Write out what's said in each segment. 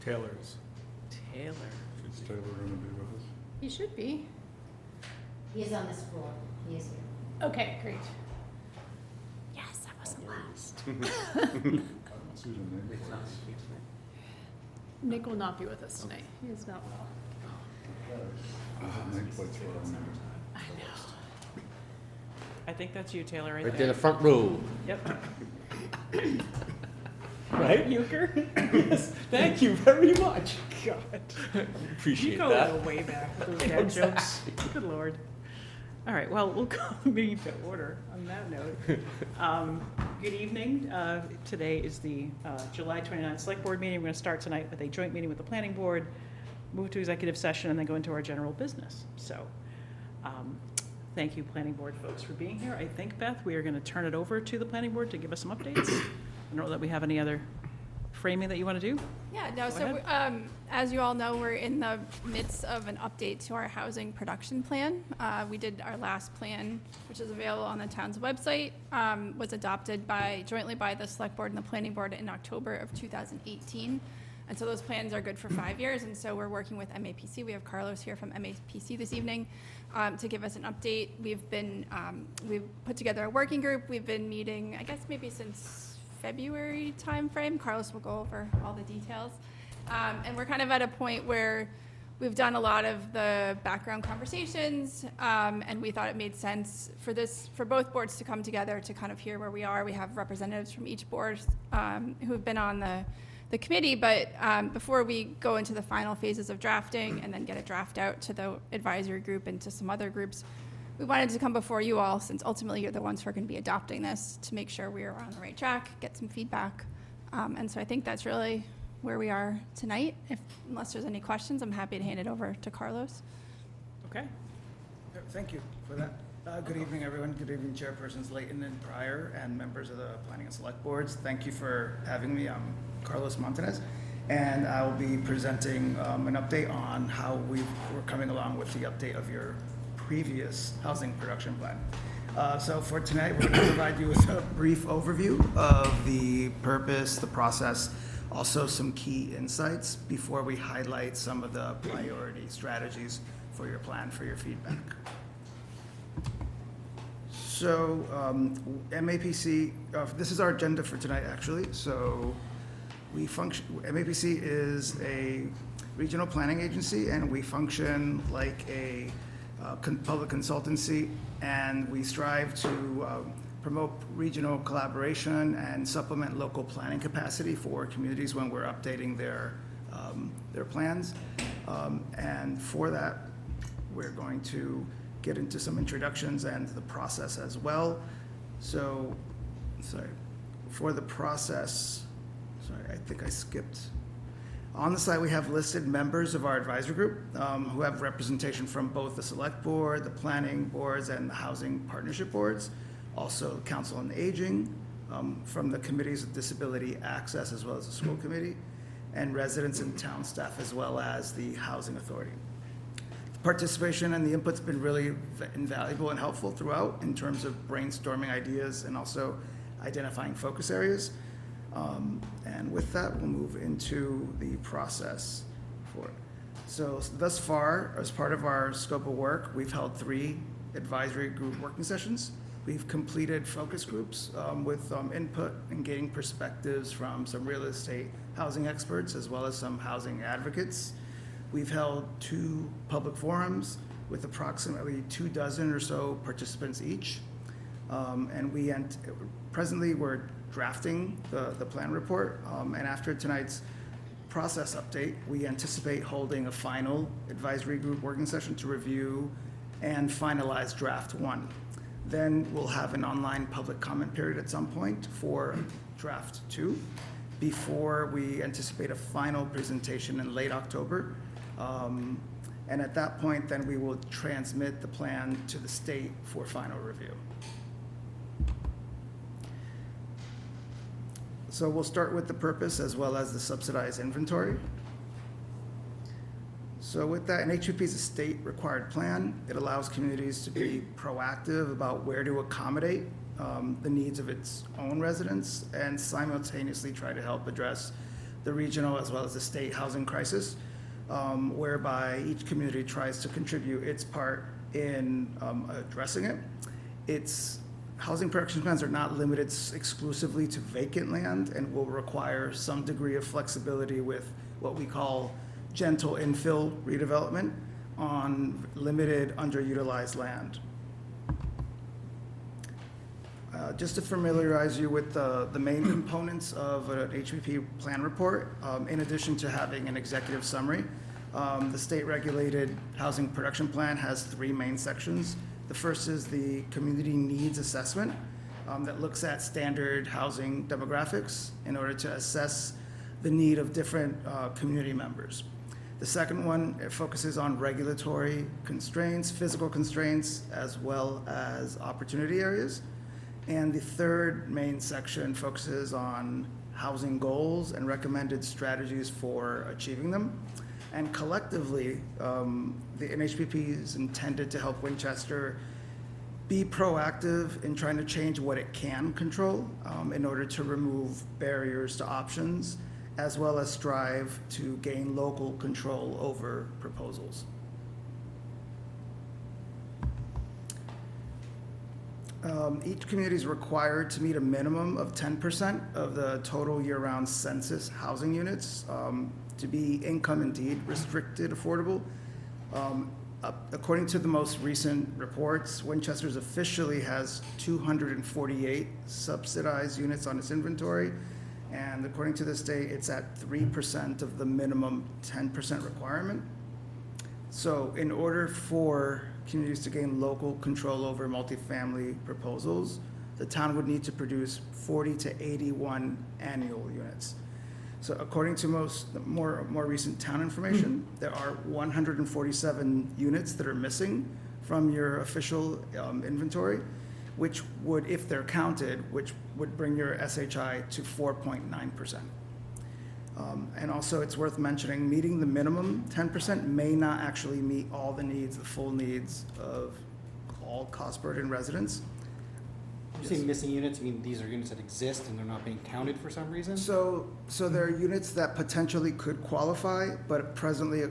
Taylor's. Taylor. Is Taylor going to be with us? He should be. He is on this floor. He is here. Okay, great. Yes, I wasn't last. I don't see the name. It's not here tonight. Nick will not be with us tonight. He is not well. Nameplates for our members. I know. I think that's you, Taylor, right Right there, there. the front row. Yep. Right, Euchre? Yes, thank you very much. God. Appreciate You go that. way back with those dad jokes. Good Lord. All right, well, we'll call the meeting to order on that note. Good evening. Today is the July 29th Select Board meeting. We're going to start tonight with a joint meeting with the Planning Board, move to executive session, and then go into our general business. So, thank you, Planning Board folks, for being here. I think, Beth, we are going to turn it over to the Planning Board to give us some updates. I don't know that we have any other framing that you want to do. Yeah, no, Go so as you all know, we're in the midst of an update to our housing production plan. We did our last plan, which is available on the town's website, was adopted jointly by the Select Board and the Planning Board in October of 2018. And so those plans are good for 5 years, and so we're working with MAPC. We have Carlos here from MAPC this evening to give us an update. We've put together a working group. We've been meeting, I guess maybe since February timeframe. Carlos will go over all the details. And we're kind of at a point where we've done a lot of the background conversations, and we thought it made sense for both boards to come together to kind of hear where we are. We have representatives from each board who have been on the committee, but before we go into the final phases of drafting and then get a draft out to the advisory group and to some other groups, we wanted to come before you all, since ultimately you're the ones who are going to be adopting this, to make sure we are on the right track, get some feedback. And so I think that's really where we are tonight. Unless there's any questions, I'm happy to hand it over to Carlos. Okay. Thank you for that. Good evening, everyone. Good evening, Chairpersons Layton and Pryor, and members of the Planning and Select Boards. Thank you for having me. I'm Carlos Montanez, and I will be presenting an update on how we're coming along with the update of your previous housing production plan. So for tonight, we're going to provide you with a brief overview of the purpose, the process, also some key insights before we highlight some of the priority strategies for your plan, for your feedback. So MAPC, this is our agenda for tonight, actually. So MAPC is a regional planning agency, and we function like a public consultancy, and we strive to promote regional collaboration and supplement local planning capacity for communities when we're updating their plans. And for that, we're going to get into some introductions and the process as well. So, for the process, I think I skipped. On the side, we have listed members of our advisory group who have representation from both the Select Board, the Planning Boards, and the Housing Partnership Boards. Also, Council on Aging, from the Committees of Disability Access, as well as the School Committee, and residents and town staff, as well as the Housing Authority. Participation and the input's been really invaluable and helpful throughout in terms of brainstorming ideas and also identifying focus areas. And with that, we'll move into the process for it. So thus far, as part of our scope of work, we've held 3 advisory group working sessions. We've completed focus groups with input and gaining perspectives from some real estate housing experts as well as some housing advocates. We've held 2 public forums with approximately 24 or so participants each. And presently we're drafting the plan report. And after tonight's process update, we anticipate holding a final advisory group working session to review and finalize draft 1. Then we'll have an online public comment period at some point for draft 2 before we anticipate a final presentation in late October. And at that point, then we will transmit the plan to the state for final review. So we'll start with the purpose as well as the subsidized inventory. So with that, an HUP is a state required plan. It allows communities to be proactive about where to accommodate the needs of its own residents and simultaneously try to help address the regional as well as the state housing crisis, whereby each community tries to contribute its part in addressing it. Its housing production plans are not limited exclusively to vacant land and will require some degree of flexibility with what we call gentle infill redevelopment on limited underutilized land. Just to familiarize you with the main components of an HPP plan report, in addition to having an executive summary, the state-regulated housing production plan has 3 main sections. The first is the community needs assessment that looks at standard housing demographics in order to assess the need of different community members. The second one, it focuses on regulatory constraints, physical constraints, as well as opportunity areas. And the third main section focuses on housing goals and recommended strategies for achieving them. And collectively, the NHPP is intended to help Winchester be proactive in trying to change what it can control in order to remove barriers to options, as well as strive to gain local control over proposals. Each community is required to meet a minimum of 10% of the total year-round census housing units to be income and deed restricted affordable. According to the most recent reports, Winchester's officially has 248 subsidized units on its inventory, and according to the state, it's at 3% of the minimum 10% requirement. So in order for communities to gain local control over multifamily proposals, the town would need to produce 40 to 81 annual units. So according to more recent town information, there are 147 units that are missing from your official inventory, which would, if they're counted, which would bring your SHI to 4.9%. And also, it's worth mentioning, meeting the minimum 10% may not actually meet all the needs, the full needs of all cost burden residents. You say missing units, you mean these are units that exist and they're not being counted for some reason? So there are units that potentially could qualify, but presently,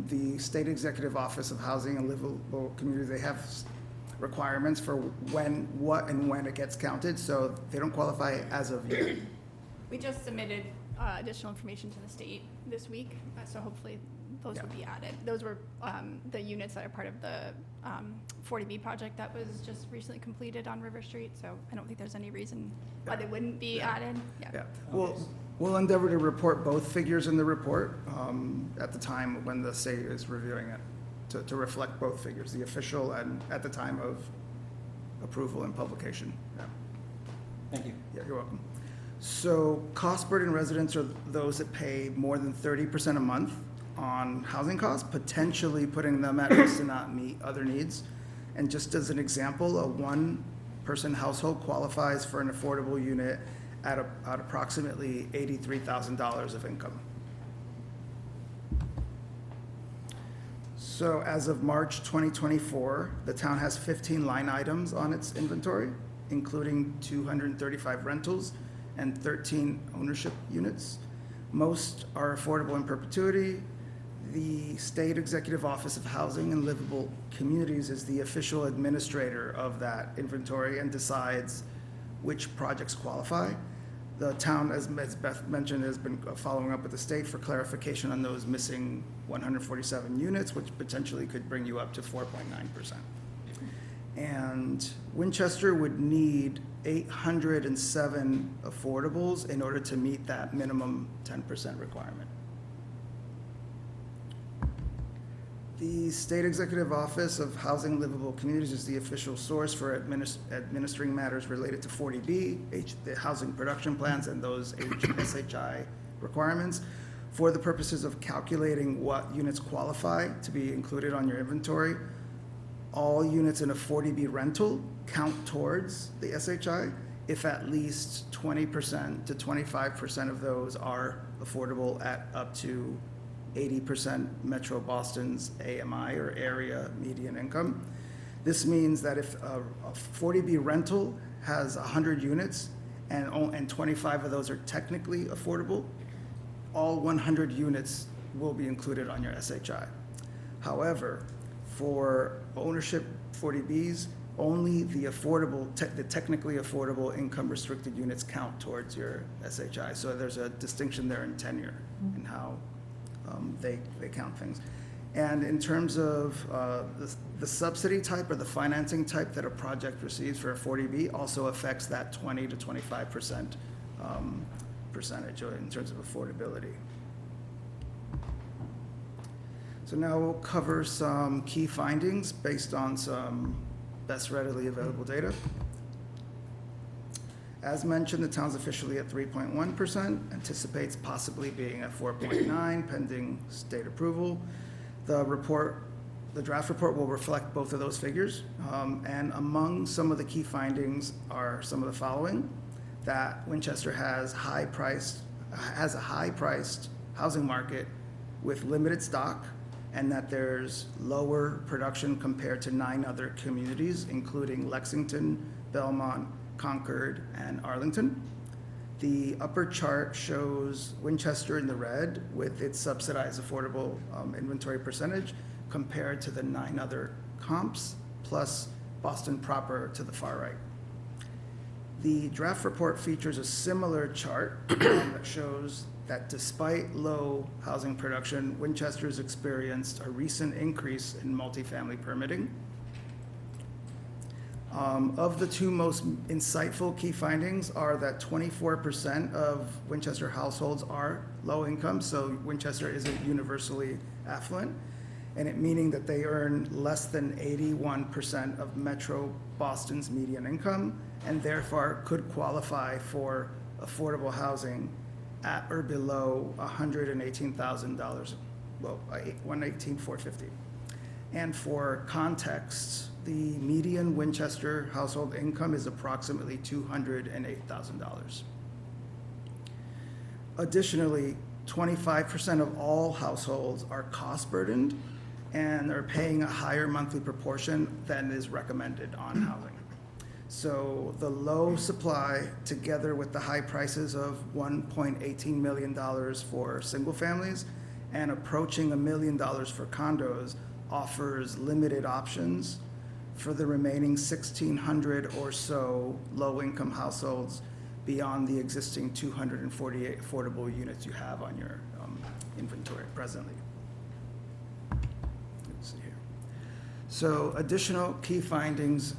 the State Executive Office of Housing and Livable Communities, they have requirements for what and when it gets counted, so they don't qualify as of yet. We just submitted additional information to the state this week, so hopefully those would be added. Those were the units that are part of the 40B project that was just recently completed on River Street, so I don't think there's any reason why they wouldn't be added. Yeah, we'll endeavor to report both figures in the report at the time when the state is reviewing it, to reflect both figures, the official and at the time of approval and publication. Yeah. Thank you. Yeah, you're welcome. So cost burden residents are those that pay more than 30% a month on housing costs, potentially putting them at risk to not meet other needs. And just as an example, a one-person household qualifies for an affordable unit at approximately $83,000 of income. So as of March 2024, the town has 15 line items on its inventory, including 235 rentals and 13 ownership units. Most are affordable in perpetuity. The State Executive Office of Housing and Livable Communities is the official administrator of that inventory and decides which projects qualify. The town, as Beth mentioned, has been following up with the state for clarification on those missing 147 units, which potentially could bring you up to 4.9%. And Winchester would need 807 affordables in order to meet that minimum 10% requirement. The State Executive Office of Housing and Livable Communities is the official source for administering matters related to 40B, the housing production plans, and those SHI requirements. For the purposes of calculating what units qualify to be included on your inventory, all units in a 40B rental count towards the SHI if at least 20% to 25% of those are affordable at up to 80% Metro Boston's AMI, or area median income. This means that if a 40B rental has 100 units and 25 of those are technically affordable, all 100 units will be included on your SHI. However, for ownership 40Bs, only the the technically affordable income restricted units count towards your SHI. So there's a distinction there in tenure and how they count things. And in terms of the subsidy type or the financing type that a project receives for a 40B also affects that 20 to 25% percentage in terms of affordability. So now we'll cover some key findings based on some best readily available data. As mentioned, the town's officially at 3.1%, anticipates possibly being at 4.9 pending state approval. The draft report will reflect both of those figures. And among some of the key findings are some of the following: that Winchester has a high-priced housing market with limited stock, and that there's lower production compared to 9 other communities, including Lexington, Belmont, Concord, and Arlington. The upper chart shows Winchester in the red with its subsidized affordable inventory percentage compared to the 9 other comps, plus Boston proper to the far right. The draft report features a similar chart that shows that despite low housing production, Winchester has experienced a recent increase in multifamily permitting. Of the 2 most insightful key findings are that 24% of Winchester households are low income, so Winchester isn't universally affluent, and it meaning that they earn less than 81% of Metro Boston's median income, and therefore could qualify for affordable housing at or below $118,000, well, $118,450. And for context, the median Winchester household income is approximately $208,000. Additionally, 25% of all households are cost burdened and are paying a higher monthly proportion than is recommended on housing. So the low supply, together with the high prices of $1.18 million for single families and approaching $1 million for condos, offers limited options for the remaining 1,600 or so low-income households beyond the existing 248 affordable units you have on your inventory presently. Let's see here. So additional key findings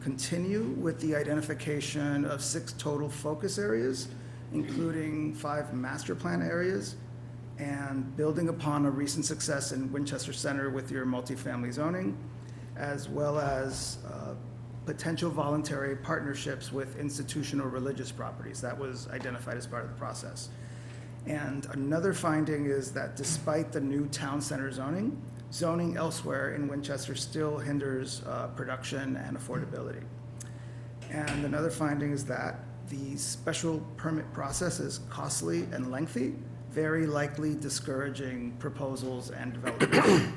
continue with the identification of 6 total focus areas, including 5 master plan areas, and building upon a recent success in Winchester Center with your multifamily zoning, as well as potential voluntary partnerships with institutional religious properties. That was identified as part of the process. And another finding is that despite the new town center zoning elsewhere in Winchester still hinders production and affordability. And another finding is that the special permit process is costly and lengthy, very likely discouraging proposals and development.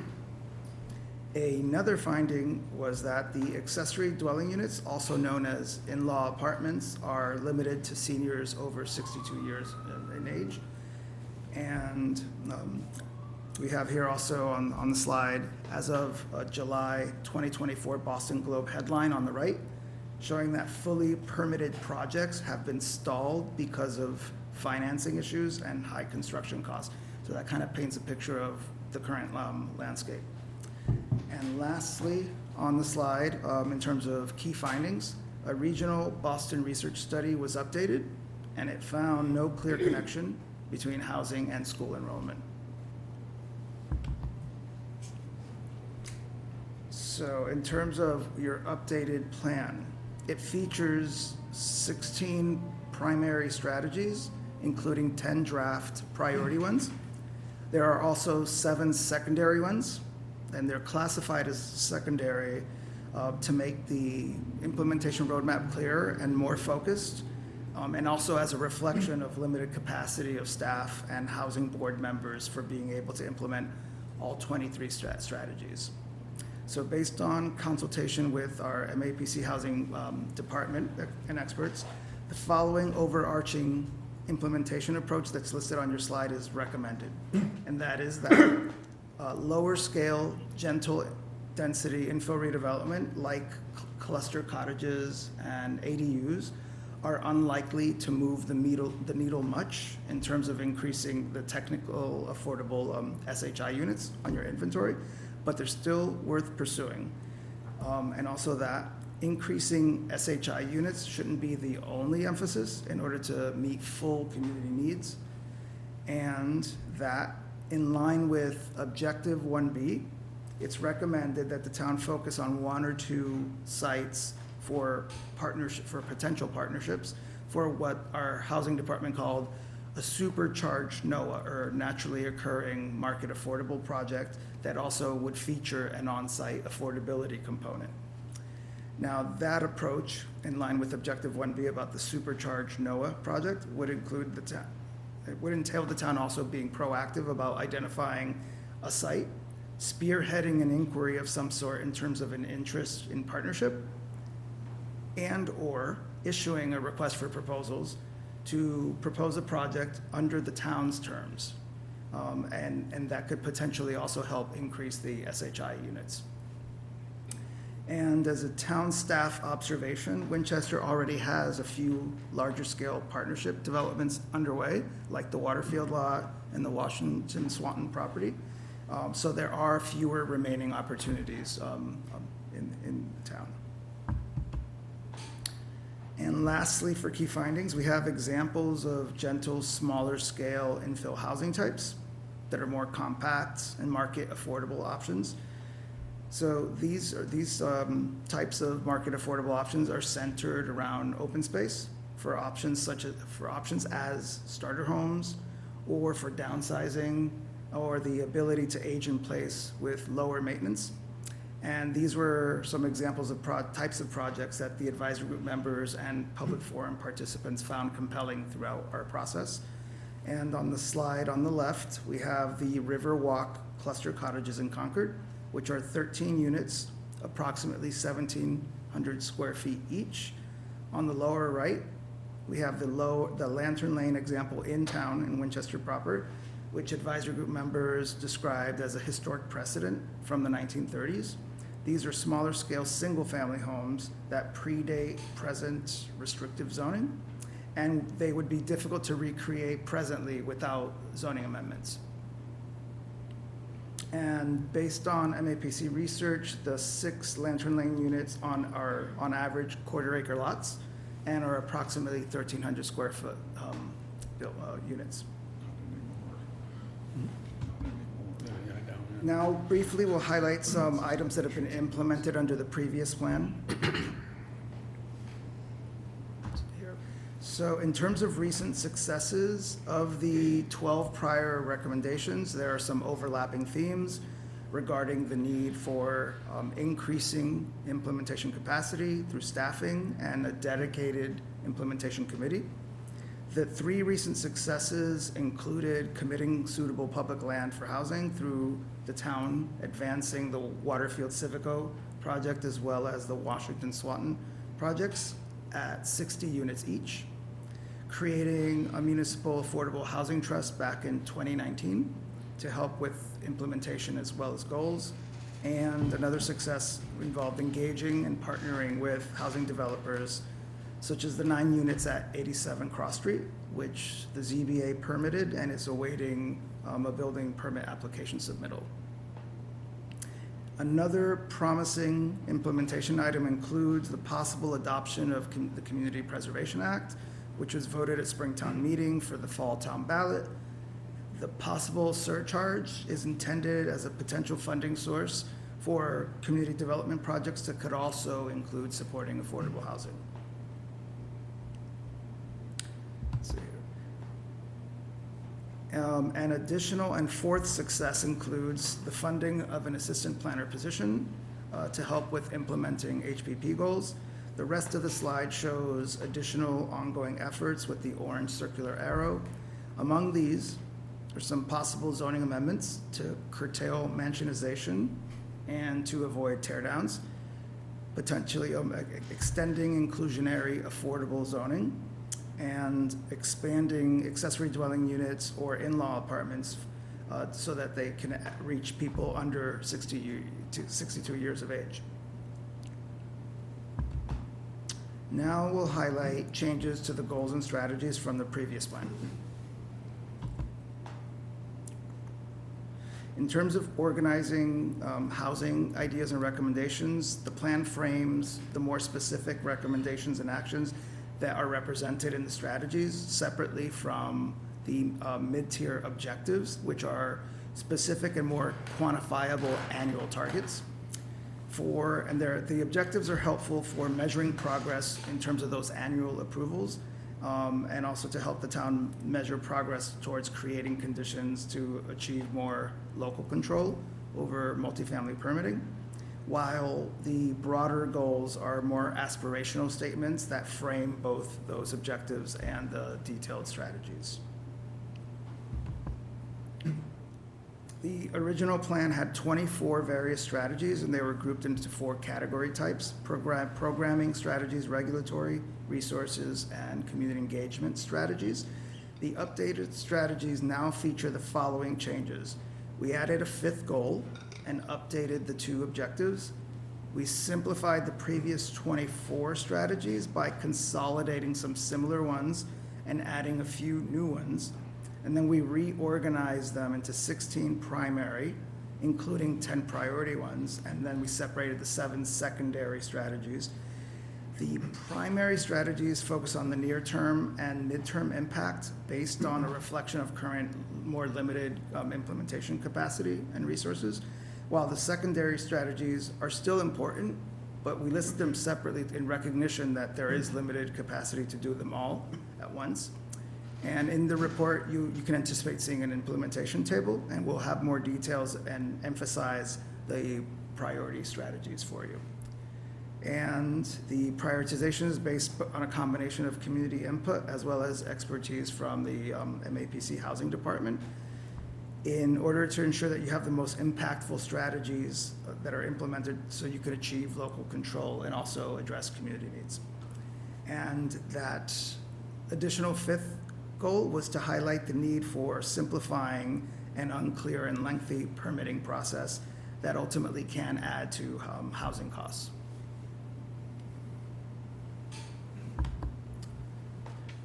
Another finding was that the accessory dwelling units, also known as in-law apartments, are limited to seniors over 62 years in age. And we have here also on the slide, as of July 2024 Boston Globe headline on the right, showing that fully permitted projects have been stalled because of financing issues and high construction costs. So that kind of paints a picture of the current landscape. And lastly, on the slide, in terms of key findings, a regional Boston research study was updated, and it found no clear connection between housing and school enrollment. So in terms of your updated plan, it features 16 primary strategies, including 10 draft priority ones. There are also 7 secondary ones, and they're classified as secondary to make the implementation roadmap clearer and more focused, and also as a reflection of limited capacity of staff and housing board members for being able to implement all 23 strategies. So based on consultation with our MAPC housing department and experts, the following overarching implementation approach that's listed on your slide is recommended. And that is that lower scale, gentle density infill redevelopment like cluster cottages and ADUs are unlikely to move the needle much in terms of increasing the technical affordable SHI units on your inventory, but they're still worth pursuing. And also that increasing SHI units shouldn't be the only emphasis in order to meet full community needs. And that in line with Objective 1B, it's recommended that the town focus on one or two sites for potential partnerships for what our housing department called a supercharged NOAA, or naturally occurring market affordable project that also would feature an on-site affordability component. Now, that approach, in line with Objective 1B about the supercharged NOAA project, would include the town. It would entail the town also being proactive about identifying a site, spearheading an inquiry of some sort in terms of an interest in partnership, and/or issuing a request for proposals to propose a project under the town's terms. And that could potentially also help increase the SHI units. And as a town staff observation, Winchester already has a few larger scale partnership developments underway, like the Waterfield lot and the Washington Swanton property. So there are fewer remaining opportunities in the town. And lastly, for key findings, we have examples of gentle, smaller scale infill housing types that are more compact and market affordable options. So these types of market affordable options are centered around open space for options as starter homes, or for downsizing, or the ability to age in place with lower maintenance. And these were some examples of types of projects that the advisory group members and public forum participants found compelling throughout our process. And on the slide on the left, we have the Riverwalk cluster cottages in Concord, which are 13 units, approximately 1,700 square feet each. On the lower right, we have the Lantern Lane example in town in Winchester proper, which advisory group members described as a historic precedent from the 1930s. These are smaller scale single family homes that predate present restrictive zoning, and they would be difficult to recreate presently without zoning amendments. And based on MAPC research, the 6 Lantern Lane units are on average quarter-acre lots and are approximately 1,300 square foot units. Now, briefly, we'll highlight some items that have been implemented under the previous plan. So in terms of recent successes, of the 12 prior recommendations, there are some overlapping themes regarding the need for increasing implementation capacity through staffing and a dedicated implementation committee. The 3 recent successes included committing suitable public land for housing through the town advancing the Waterfield Civico project as well as the Washington Swanton projects at 60 units each, creating a municipal affordable housing trust back in 2019 to help with implementation as well as goals. And another success involved engaging and partnering with housing developers, such as the 9 units at 87 Cross Street, which the ZBA permitted and is awaiting a building permit application submittal. Another promising implementation item includes the possible adoption of the Community Preservation Act, which was voted at Springtown meeting for the fall town ballot. The possible surcharge is intended as a potential funding source for community development projects that could also include supporting affordable housing. Let's see here. An additional and 4th success includes the funding of an assistant planner position to help with implementing HPP goals. The rest of the slide shows additional ongoing efforts with the orange circular arrow. Among these are some possible zoning amendments to curtail mansionization and to avoid teardowns, potentially extending inclusionary affordable zoning, and expanding accessory dwelling units or in-law apartments so that they can reach people under 62 years of age. Now we'll highlight changes to the goals and strategies from the previous plan. In terms of organizing housing ideas and recommendations, the plan frames the more specific recommendations and actions that are represented in the strategies separately from the mid-tier objectives, which are specific and more quantifiable annual targets. The objectives are helpful for measuring progress in terms of those annual approvals, and also to help the town measure progress towards creating conditions to achieve more local control over multifamily permitting, while the broader goals are more aspirational statements that frame both those objectives and the detailed strategies. The original plan had 24 various strategies, and they were grouped into 4 category types: programming strategies, regulatory, resources, and community engagement strategies. The updated strategies now feature the following changes. We added a 5th goal and updated the 2 objectives. We simplified the previous 24 strategies by consolidating some similar ones and adding a few new ones. And then we reorganized them into 16 primary, including 10 priority ones, and then we separated the 7 secondary strategies. The primary strategies focus on the near-term and midterm impact based on a reflection of current, more limited implementation capacity and resources, while the secondary strategies are still important, but we list them separately in recognition that there is limited capacity to do them all at once. And in the report, you can anticipate seeing an implementation table, and we'll have more details and emphasize the priority strategies for you. And the prioritization is based on a combination of community input as well as expertise from the MAPC Housing Department in order to ensure that you have the most impactful strategies that are implemented so you can achieve local control and also address community needs. And that additional 5th goal was to highlight the need for simplifying an unclear and lengthy permitting process that ultimately can add to housing costs.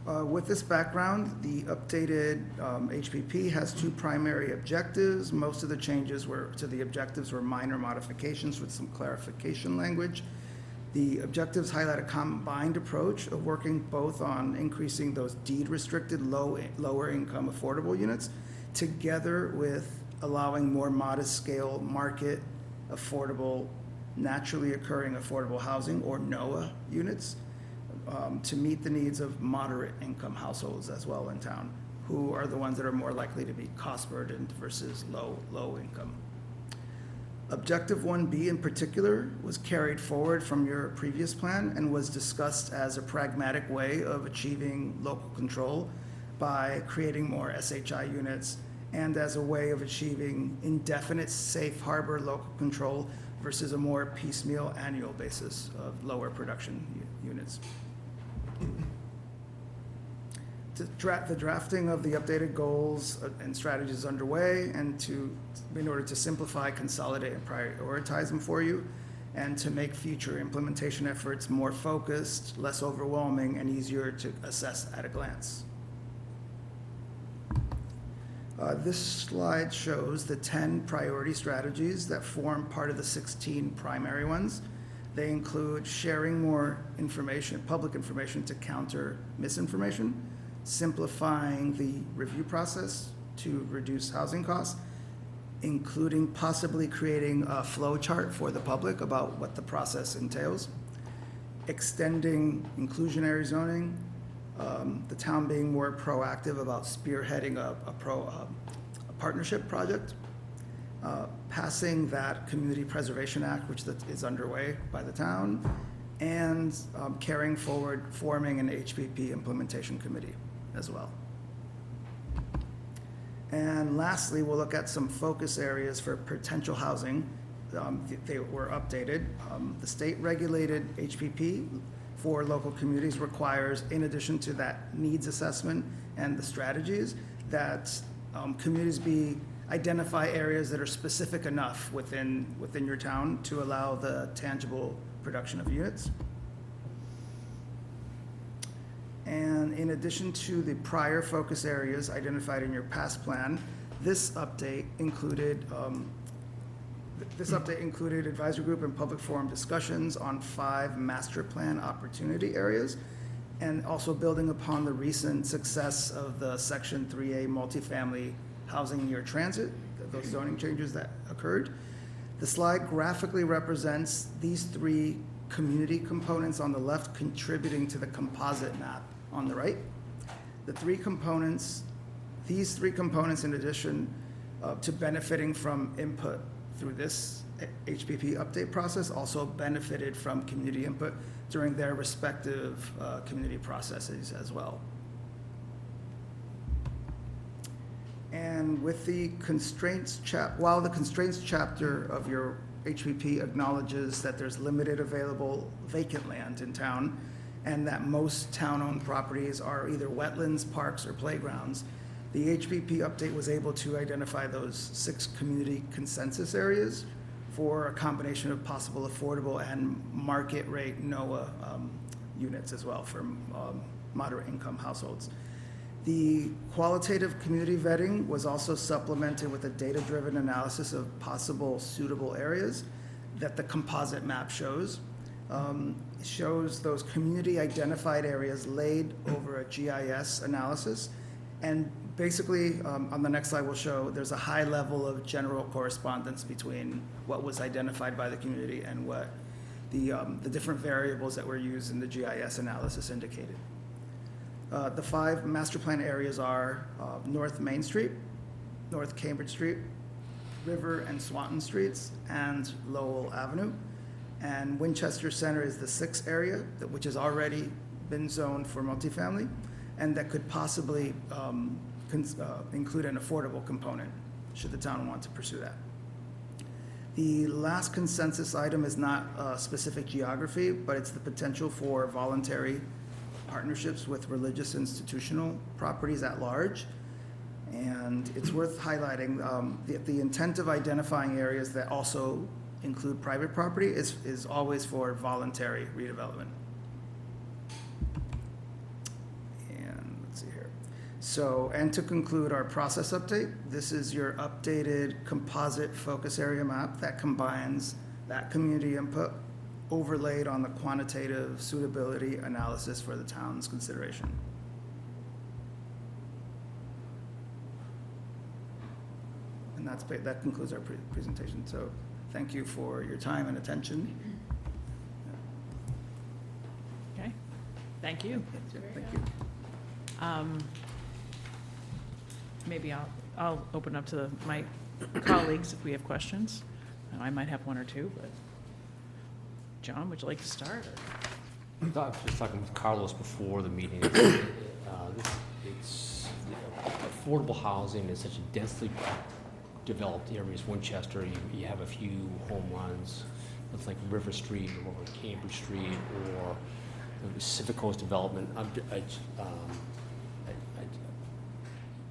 With this background, the updated HPP has 2 primary objectives. Most of the changes to the objectives were minor modifications with some clarification language. The objectives highlight a combined approach of working both on increasing those deed-restricted, lower income affordable units, together with allowing more modest-scale market affordable, naturally occurring affordable housing, or NOAH units, to meet the needs of moderate income households as well in town, who are the ones that are more likely to be cost burdened versus low income. Objective 1B in particular was carried forward from your previous plan and was discussed as a pragmatic way of achieving local control by creating more SHI units and as a way of achieving indefinite safe harbor local control versus a more piecemeal annual basis of lower production units. The drafting of the updated goals and strategies is underway, and in order to simplify, consolidate, and prioritize them for you, and to make future implementation efforts more focused, less overwhelming, and easier to assess at a glance. This slide shows the 10 priority strategies that form part of the 16 primary ones. They include sharing more information, public information, to counter misinformation, simplifying the review process to reduce housing costs, including possibly creating a flow chart for the public about what the process entails, extending inclusionary zoning, the town being more proactive about spearheading a partnership project, passing that Community Preservation Act, which is underway by the town, and carrying forward forming an HPP implementation committee as well. And lastly, we'll look at some focus areas for potential housing. They were updated. The state-regulated HPP for local communities requires, in addition to that needs assessment and the strategies, that communities identify areas that are specific enough within your town to allow the tangible production of units. And in addition to the prior focus areas identified in your past plan, this update included advisory group and public forum discussions on 5 master plan opportunity areas, and also building upon the recent success of the Section 3A multifamily housing near transit, those zoning changes that occurred. The slide graphically represents these 3 community components on the left contributing to the composite map on the right. These three components, in addition to benefiting from input through this HPP update process, also benefited from community input during their respective community processes as well. And with the constraints while the constraints chapter of your HPP acknowledges that there's limited available vacant land in town, and that most town-owned properties are either wetlands, parks, or playgrounds, the HPP update was able to identify those 6 community consensus areas for a combination of possible affordable and market rate NOAA units as well for moderate income households. The qualitative community vetting was also supplemented with a data-driven analysis of possible suitable areas that the composite map shows. It shows those community identified areas laid over a GIS analysis. And basically, on the next slide we'll show there's a high level of general correspondence between what was identified by the community and what the different variables that were used in the GIS analysis indicated. The 5 master plan areas are North Main Street, North Cambridge Street, River and Swanton Streets, and Lowell Avenue. And Winchester Center is the 6th area, which has already been zoned for multifamily, and that could possibly include an affordable component, should the town want to pursue that. The last consensus item is not specific geography, but it's the potential for voluntary partnerships with religious institutional properties at large. And it's worth highlighting the intent of identifying areas that also include private property is always for voluntary redevelopment. And let's see here. So, and to conclude our process update, this is your updated composite focus area map that combines that community input overlaid on the quantitative suitability analysis for the town's consideration. And that concludes our presentation. So thank you for your time and attention. Okay, thank you. Thank you. Maybe I'll open up to my colleagues if we have questions. I might have one or two, but John, would you like to start? I was just talking with Carlos before the meeting. It's affordable housing is such a densely developed areas. Winchester, you have a few home runs. It's like River Street or Cambridge Street or the Pacific Coast development.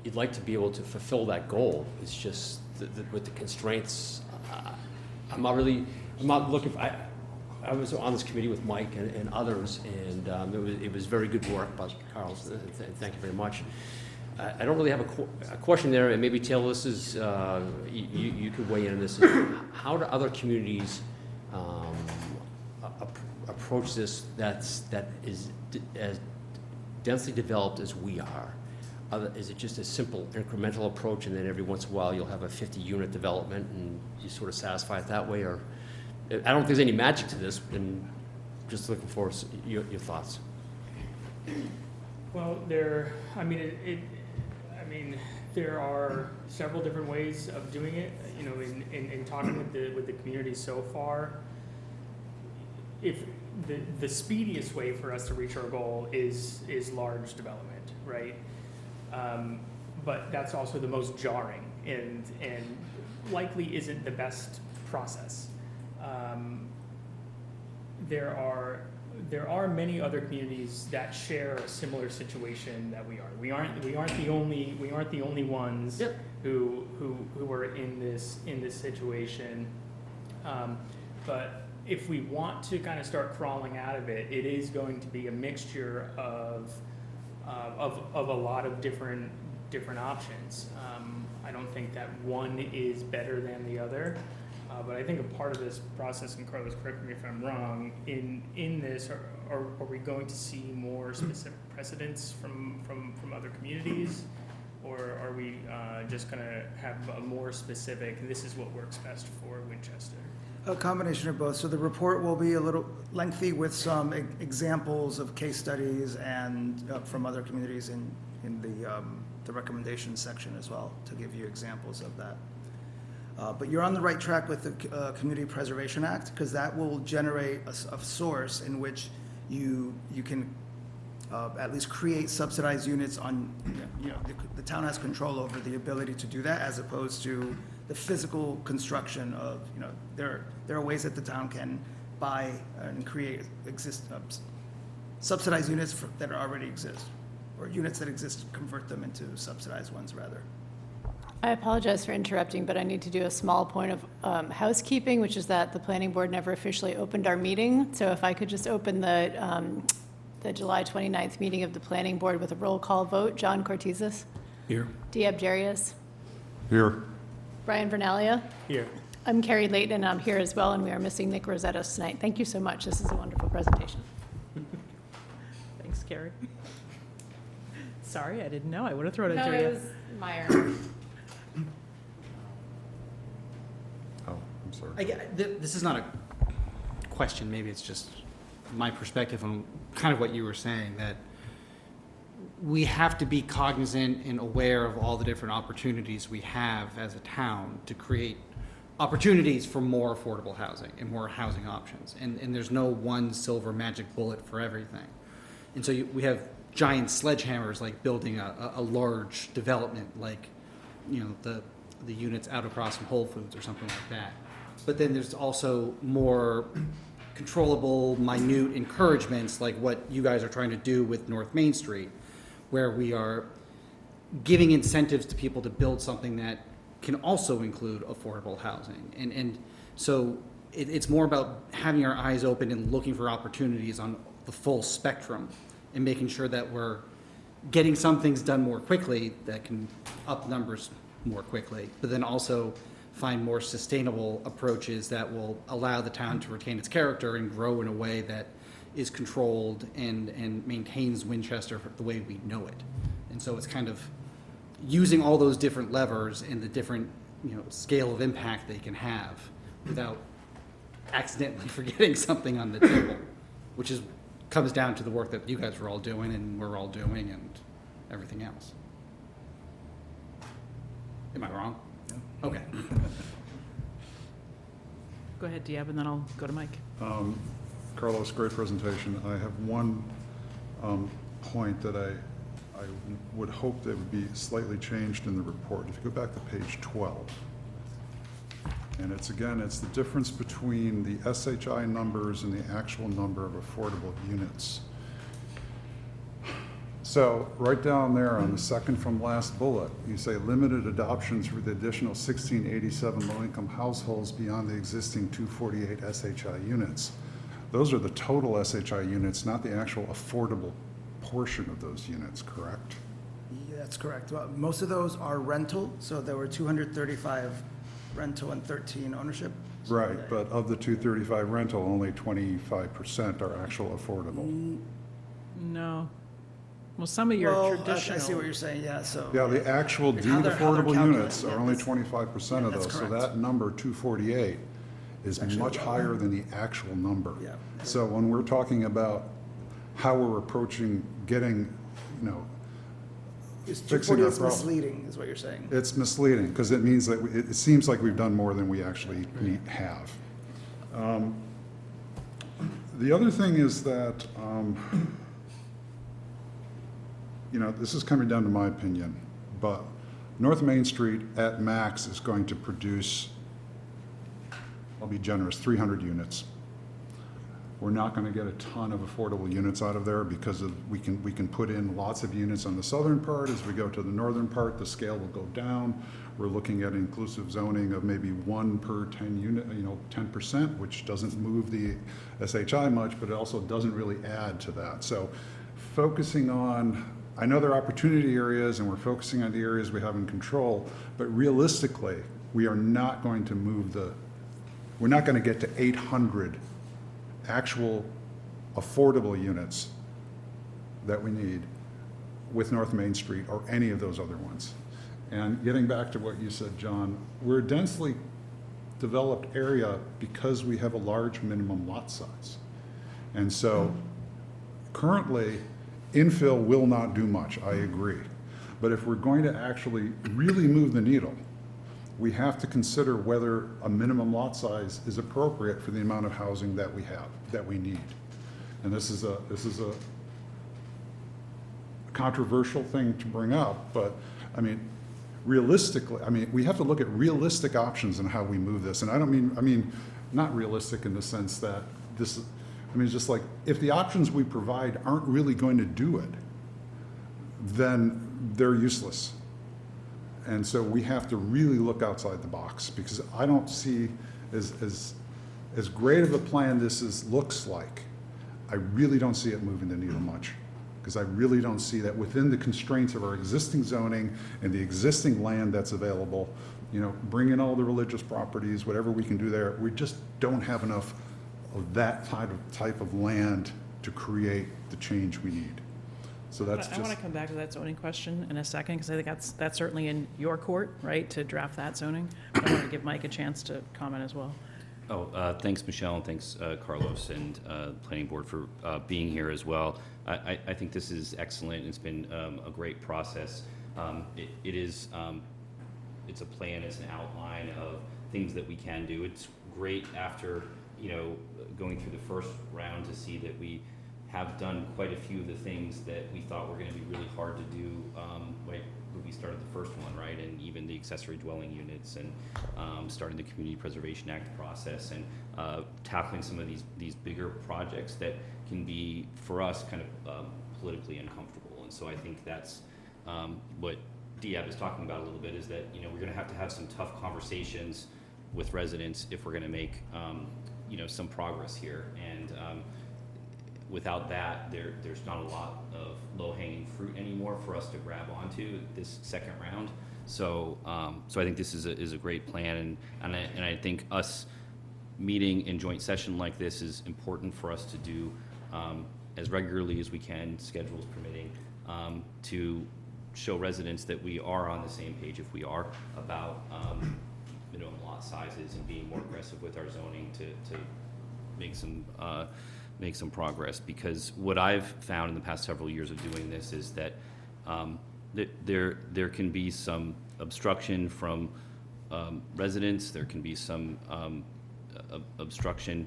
You'd like to be able to fulfill that goal. It's just with the constraints. I'm not looking. I was on this committee with Mike and others, and it was very good work by Carlos. Thank you very much. I don't really have a question there, and maybe Taylor, this is you could weigh in on this. How do other communities approach this that is as densely developed as we are? Is it just a simple incremental approach, and then every once in a while you'll have a 50-unit development, and you sort of satisfy it that way? Or I don't think there's any magic to this, and just looking for your thoughts. Well, there are several different ways of doing it. You know, in talking with the community so far, if the speediest way for us to reach our goal is large development, right? But that's also the most jarring and likely isn't the best process. There are there are many other communities that share a similar situation that we are. We aren't the only ones Yep. who are in this situation. But if we want to kind of start crawling out of it, it is going to be a mixture of a lot of different options. I don't think that one is better than the other. But I think a part of this process, and Carlos, correct me if I'm wrong, in this, are we going to see more specific precedents from other communities? Or are we just going to have a more specific, this is what works best for Winchester? A combination of both. So the report will be a little lengthy with some examples of case studies and from other communities in the recommendations section as well, to give you examples of that. But you're on the right track with the Community Preservation Act, because that will generate a source in which you can at least create subsidized units on, the town has control over the ability to do that, as opposed to the physical construction of, there are ways that the town can buy and create subsidized units that already exist, or units that exist, convert them into subsidized ones, rather. I apologize for interrupting, but I need to do a small point of housekeeping, which is that the planning board never officially opened our meeting. So if I could just open the July 29th meeting of the planning board with a roll call vote. John Cortizes. Here. Diab Jarius. Here. Brian Vernalia. Here. I'm Carrie Layton, and I'm here as well, and we are missing Nick Rosettos tonight. Thank you so much. This is a wonderful presentation. Thanks, Carrie. Sorry, I didn't know. I would have thrown it No, to it you. was Meyer. Oh, I'm sorry. This is not a question, maybe it's just my perspective on kind of what you were saying, that we have to be cognizant and aware of all the different opportunities we have as a town to create opportunities for more affordable housing and more housing options. And there's no one silver magic bullet for everything. And so we have giant sledgehammers, like building a large development, like, the units out across from Whole Foods or something like that. But then there's also more controllable, minute encouragements, like what you guys are trying to do with North Main Street, where we are giving incentives to people to build something that can also include affordable housing. And so it's more about having our eyes open and looking for opportunities on the full spectrum and making sure that we're getting some things done more quickly that can up numbers more quickly, but then also find more sustainable approaches that will allow the town to retain its character and grow in a way that is controlled and maintains Winchester the way we know it. And so it's kind of using all those different levers and the different, scale of impact they can have without accidentally forgetting something on the table, which comes down to the work that you guys are all doing and we're all doing and everything else. Am I wrong? No. Okay. Go ahead, Diab, and then I'll go to Mike. Carlos, great presentation. I have one point that I would hope that would be slightly changed in the report. If you go back to page 12, and it's the difference between the SHI numbers and the actual number of affordable units. So right down there on the second from last bullet, you say limited adoptions for the additional 1687 low-income households beyond the existing 248 SHI units. Those are the total SHI units, not the actual affordable portion of those units, correct? Yeah, that's correct. Well, most of those are rental, so there were 235 rental and 13 ownership. Right, but of the 235 rental, only 25% are actual affordable. No. Well, some of your traditional. I see what you're saying, yeah, so. Yeah, the actual deemed How they're affordable calculated, units yeah, are only that's- 25% of that's those. So correct. that number, 248, is Actually much lower. higher than the actual number. Yeah. So when we're talking about how we're approaching getting, It's fixing 240 our is problem. misleading, is what you're saying. It's misleading, because it means that it seems like we've done more than we actually have. The other thing is that, this is coming down to my opinion, but North Main Street at max is going to produce, I'll be generous, 300 units. We're not going to get a ton of affordable units out of there because we can put in lots of units on the southern part. As we go to the northern part, the scale will go down. We're looking at inclusive zoning of maybe 1 per 10 unit, 10%, which doesn't move the SHI much, but it also doesn't really add to that. So focusing on, I know there are opportunity areas and we're focusing on the areas we have in control, but realistically, we are not going to we're not going to get to 800 actual affordable units that we need with North Main Street or any of those other ones. And getting back to what you said, John, we're a densely developed area because we have a large minimum lot size. And so currently, infill will not do much, I agree. But if we're going to actually really move the needle, we have to consider whether a minimum lot size is appropriate for the amount of housing that we have, that we need. And this is a controversial thing to bring up, but I mean, realistically, we have to look at realistic options in how we move this. And I mean, not realistic in the sense that it's just like, if the options we provide aren't really going to do it, then they're useless. And so we have to really look outside the box, because I don't see, as great of a plan this looks like, I really don't see it moving the needle much. Because I really don't see that within the constraints of our existing zoning and the existing land that's available, bring in all the religious properties, whatever we can do there, we just don't have enough of that type of land to create the change we need. So that's I want to come back to that zoning question in a second, because I think that's certainly in your court, right, to draft that zoning. I want to give Mike a chance to comment as well. Thanks, Michelle, and thanks, Carlos, and Planning Board for being here as well. I think this is excellent. It's been a great process. It's a plan, it's an outline of things that we can do. It's great after, going through the first round to see that we have done quite a few of the things that we thought were going to be really hard to do when we started the first one, right? And even the accessory dwelling units, and starting the Community Preservation Act process, and tackling some of these bigger projects that can be, for us, kind of politically uncomfortable. And so I think that's what Diab is talking about a little bit, is that we're going to have some tough conversations with residents if we're going to make some progress here. And without that, there's not a lot of low-hanging fruit anymore for us to grab onto this second round. So I think this is a great plan, and I think us meeting in joint session like this is important for us to do as regularly as we can, schedules permitting, to show residents that we are on the same page, if we are, about minimum lot sizes and being more aggressive with our zoning to make some progress. Because what I've found in the past several years of doing this is that there can be some obstruction from residents. There can be some obstruction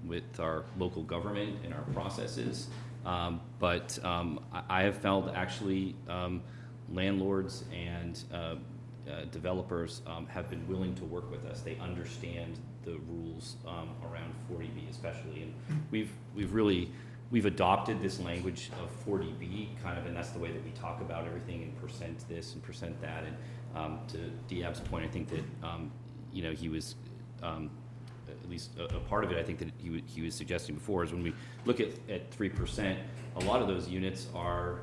with our local government and our processes. But I have found actually landlords and developers have been willing to work with us. They understand the rules around 40B especially, and we've adopted this language of 40B kind of, and that's the way that we talk about everything in percent this and percent that. And to Diab's point, I think that he was at least a part of it. I think that he was suggesting before is when we look at 3%, a lot of those units are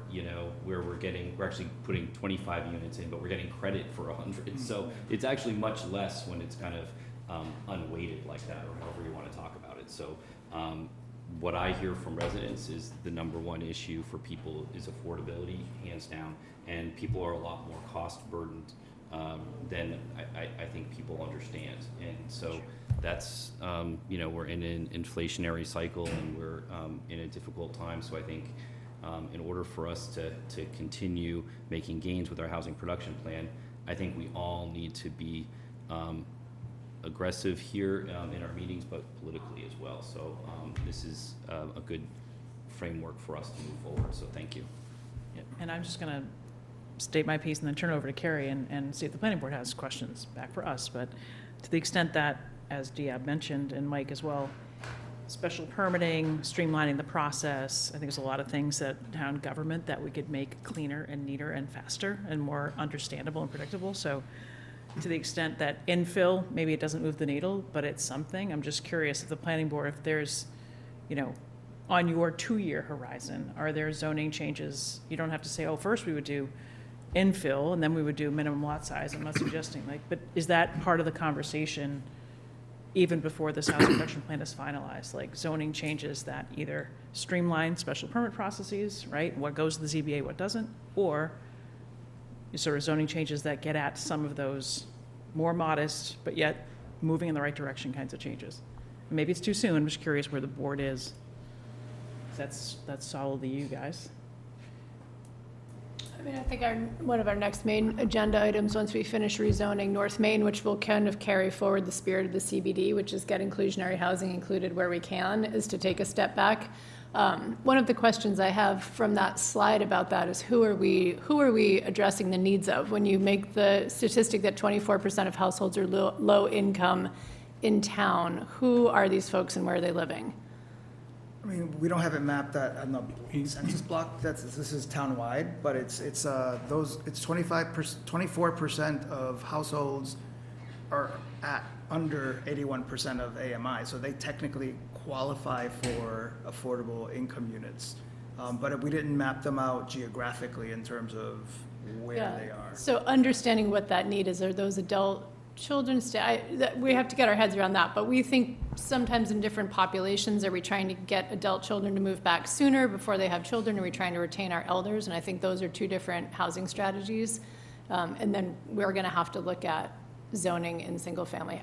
where we're actually putting 25 units in, but we're getting credit for 100. So it's actually much less when it's kind of unweighted like that, or however you want to talk about it. So what I hear from residents is the number one issue for people is affordability, hands down, and people are a lot more cost burdened than I think people understand. And so that's we're in an inflationary cycle, and we're in a difficult time. So I think in order for us to continue making gains with our housing production plan, I think we all need to be aggressive here in our meetings, but politically as well. So this is a good framework for us to move forward. So thank you. Yeah, and I'm just going to state my piece and then turn it over to Carrie and see if the planning board has questions back for us. But to the extent that, as Diab mentioned, and Mike as well, special permitting, streamlining the process. I think there's a lot of things that town government that we could make cleaner and neater and faster and more understandable and predictable. So to the extent that infill, maybe it doesn't move the needle, but it's something. I'm just curious if the planning board, if there's, on your 2-year horizon, are there zoning changes? You don't have to say, oh, first we would do infill and then we would do minimum lot size. I'm not suggesting but is that part of the conversation even before this housing production plan is finalized? Like zoning changes that either streamline special permit processes, right? What goes to the ZBA, what doesn't? Or sort of zoning changes that get at some of those more modest, but yet moving in the right direction kinds of changes. Maybe it's too soon. I'm just curious where the board is. That's solidly you guys. I mean, I think one of our next main agenda items, once we finish rezoning North Main, which will kind of carry forward the spirit of the CBD, which is get inclusionary housing included where we can, is to take a step back. One of the questions I have from that slide about that is who are we addressing the needs of? When you make the statistic that 24% of households are low income in town, who are these folks and where are they living? I mean, we don't have it mapped that on the census block. This is townwide, but it's 24% of households are at under 81% of AMI, so they technically qualify for affordable income units. But we didn't map them out geographically in terms of where they are. So understanding what that need is, are those adult children, we have to get our heads around that, but we think sometimes in different populations, are we trying to get adult children to move back sooner before they have children? Are we trying to retain our elders? And I think those are two different housing strategies. And then we're gonna have to look at zoning in single family.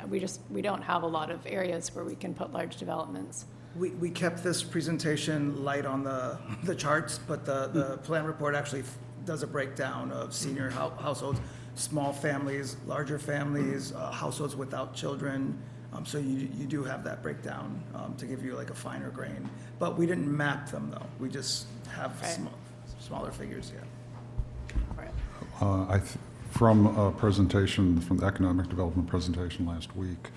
We don't have a lot of areas where we can put large developments. We kept this presentation light on the charts, but the plan report actually does a breakdown of senior households, small families, larger families, households without children. So you do have that breakdown to give you like a finer grain. But we didn't map them though. We just have smaller figures, yeah. From a presentation, from the economic development presentation last week,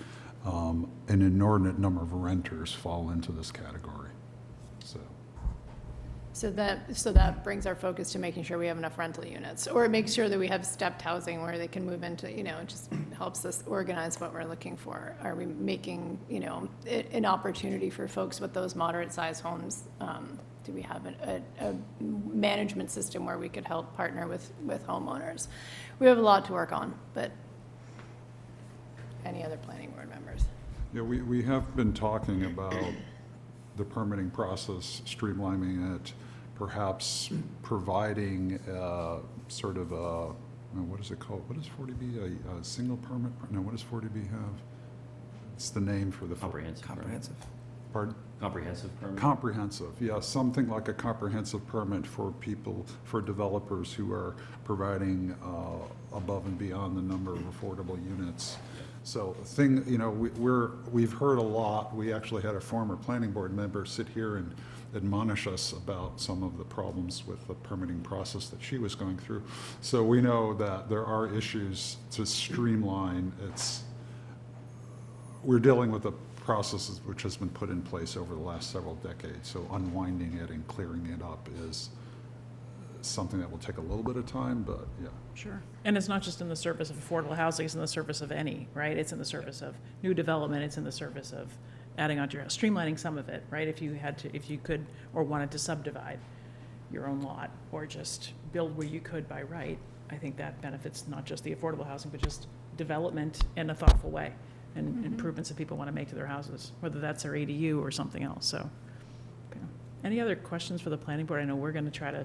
an inordinate number of renters fall into this category. So that brings our focus to making sure we have enough rental units, or it makes sure that we have stepped housing where they can move into, it just helps us organize what we're looking for. Are we making, an opportunity for folks with those moderate size homes? Do we have a management system where we could help partner with homeowners? We have a lot to work on, but any other planning board members? Yeah, we have been talking about the permitting process, streamlining it, perhaps providing sort of a, what is it called? What does 40B, a single permit? No, what does 40B have? It's the name for the Comprehensive. Pardon? Comprehensive permit? Comprehensive, yeah, something like a comprehensive permit for people, for developers who are providing above and beyond the number of affordable units. So we've heard a lot. We actually had a former planning board member sit here and admonish us about some of the problems with the permitting process that she was going through. So we know that there are issues to streamline. We're dealing with a process which has been put in place over the last several decades. So unwinding it and clearing it up is something that will take a little bit of time, but yeah. Sure. And it's not just in the service of affordable housing, it's in the service of any, right? It's in the service of new development, it's in the service of adding onto your house, streamlining some of it, right? If you could or wanted to subdivide your own lot or just build where you could by right, I think that benefits not just the affordable housing, but just development in a thoughtful way and improvements that people want to make to their houses, whether that's their ADU or something else. So, okay. Any other questions for the planning board? I know we're going to try to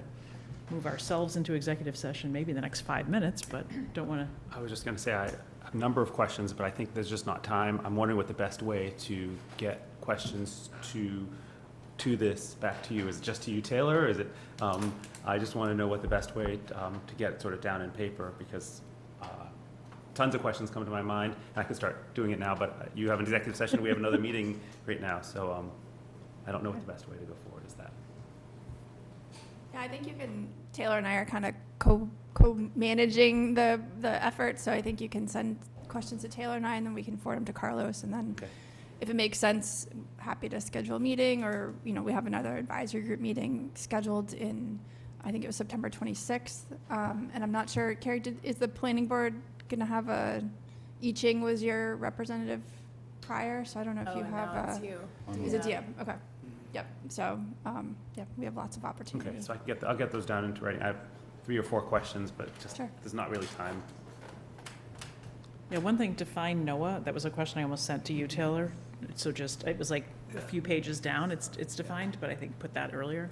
move ourselves into executive session maybe in the next 5 minutes, but don't want to. I was just going to say, I have a number of questions, but I think there's just not time. I'm wondering what the best way to get questions to this back to you. Is it just to you, Taylor? Or is it, I just want to know what the best way to get it sort of down in paper, because tons of questions come to my mind. And I can start doing it now, but you have an executive session. We have another meeting right now, so I don't know what the best way to go forward is that. Yeah, I think you can, Taylor and I are kind of co-managing the effort, so I think you can send questions to Taylor and I, and then we can forward them to Carlos, and then if it makes sense, happy to schedule a meeting, or, you know, we have another advisory group meeting scheduled in, I think it was September 26th. And I'm not sure, Carrie, is the planning board going to have I Ching was your representative prior, so I don't know if you have Oh, no, it's a. you. Is it you? Okay. Yep. So, yeah, we have lots of opportunity. Okay, so I'll get those down into writing. I have 3 or 4 questions, but just, Sure. there's not really time. Yeah, one thing, define NOAA, that was a question I almost sent to you, Taylor. So just, it was like a few pages down, it's defined, but I think put that earlier.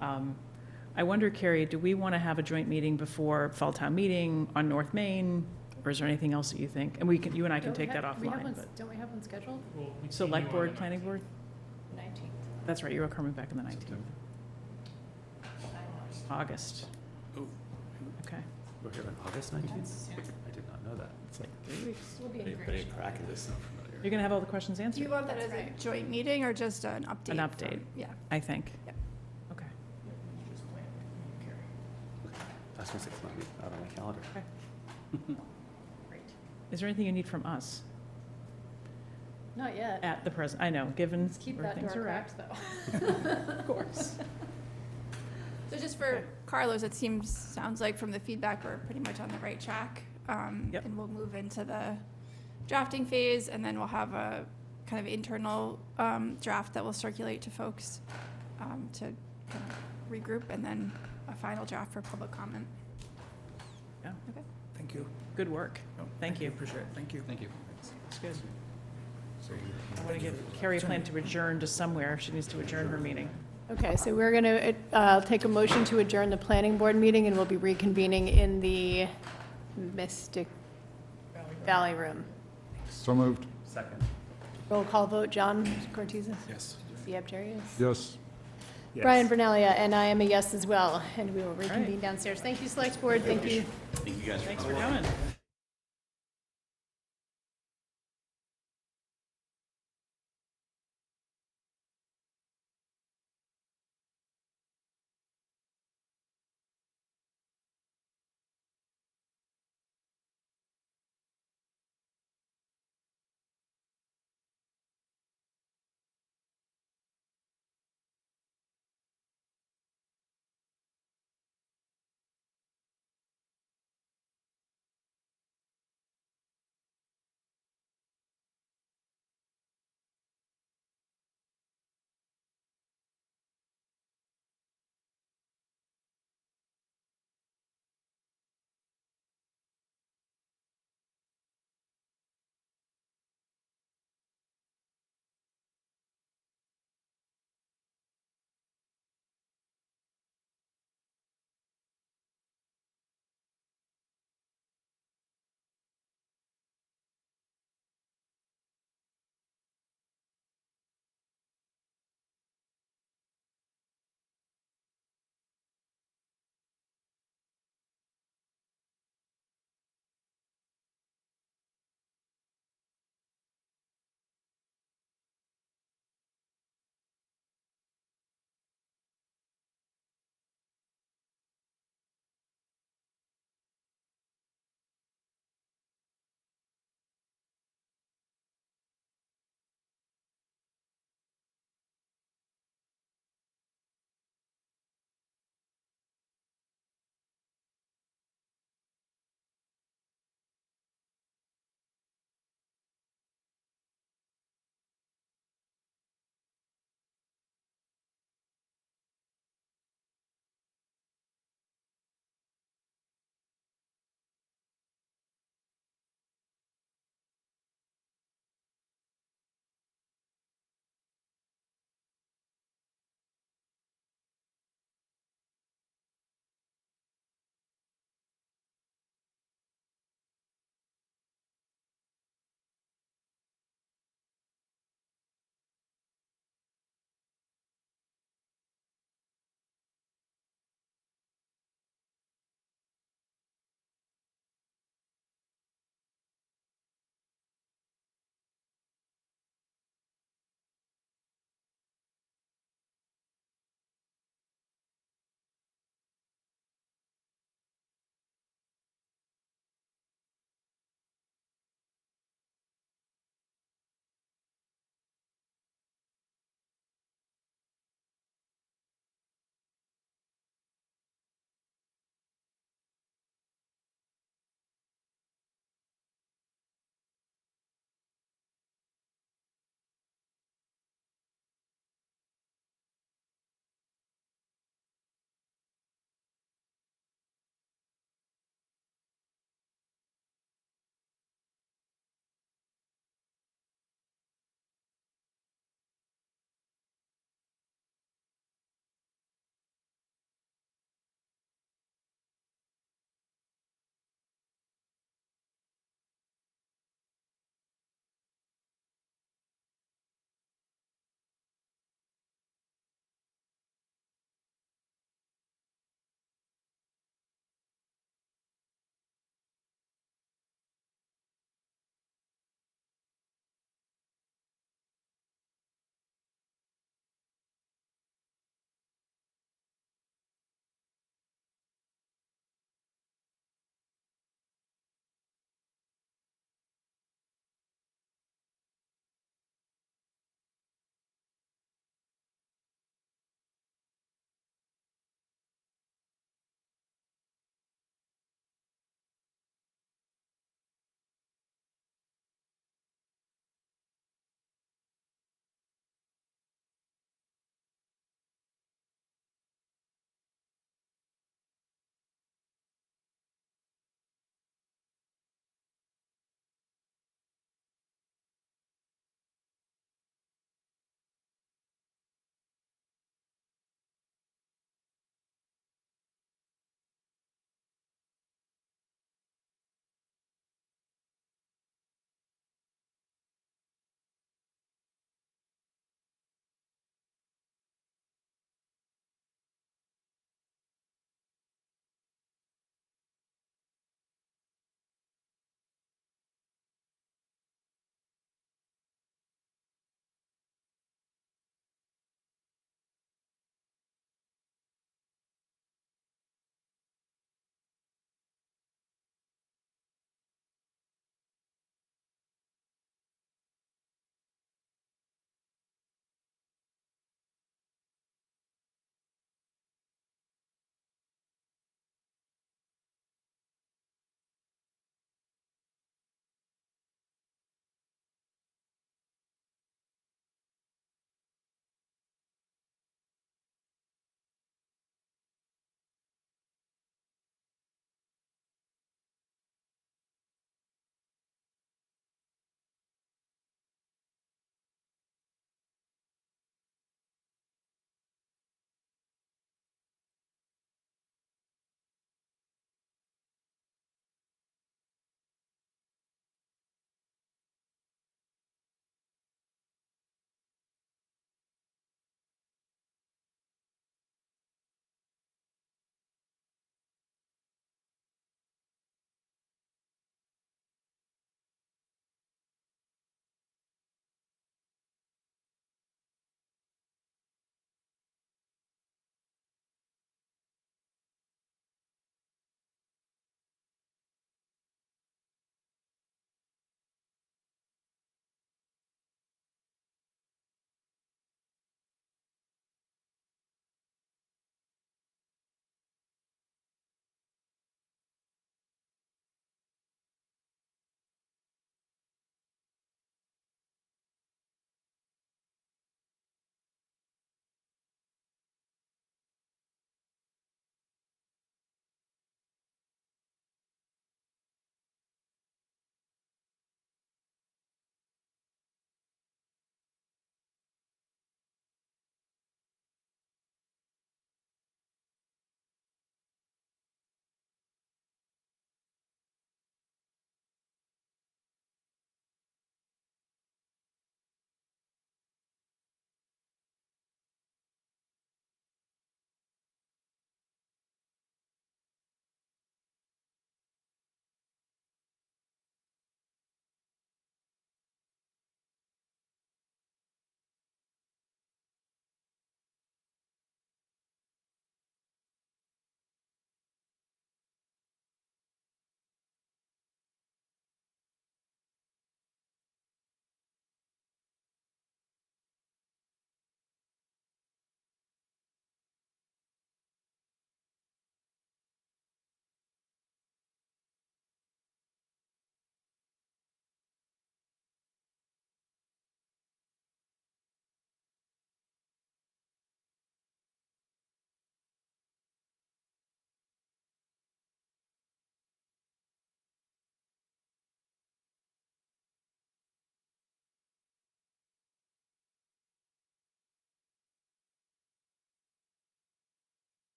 I wonder, Carrie, do we want to have a joint meeting before Fall Town Meeting on North Main? Or is there anything else that you think? And you and I can take that offline, but. Don't we have one scheduled? Select board, planning board? 19th. That's right, you're coming back on the 19th. August. Okay. We're here on August 19th? I did not know that. It's like 3 weeks. We'll be in But great it shape. practice sound familiar. You're gonna have all the questions Do you answered, want that as That's a right. joint meeting or just an update? An update. from- Yeah. I think. Yep. Okay. I was gonna say, it's not out on my calendar. Great. Is there anything you need from us Not yet. at the present? I know, given Let's keep where that things door are at. cracked, though. Of course. So just for Carlos, it sounds like from the feedback, we're pretty much on the right track. Yep. And we'll move into the drafting phase, and then we'll have a kind of internal draft that will circulate to folks to kind of regroup, and then a final draft for public comment. Yeah, Thank you. good work. No, Thank you. Appreciate it, thank you. Thank you. It's good. So I want to give Carrie a plan to adjourn to somewhere. She needs to adjourn her meeting. Okay, so we're going to take a motion to adjourn the planning board meeting, and we'll be reconvening in the Mystic Valley Room. So moved. Second. Roll call vote, John Cortez. Yes. Diab Yes. Yes. Brian Bernalia, and I am a yes as well, and we will reconvene downstairs. Thank you, Select Board, thank you. Thank you guys for Thanks coming. for coming.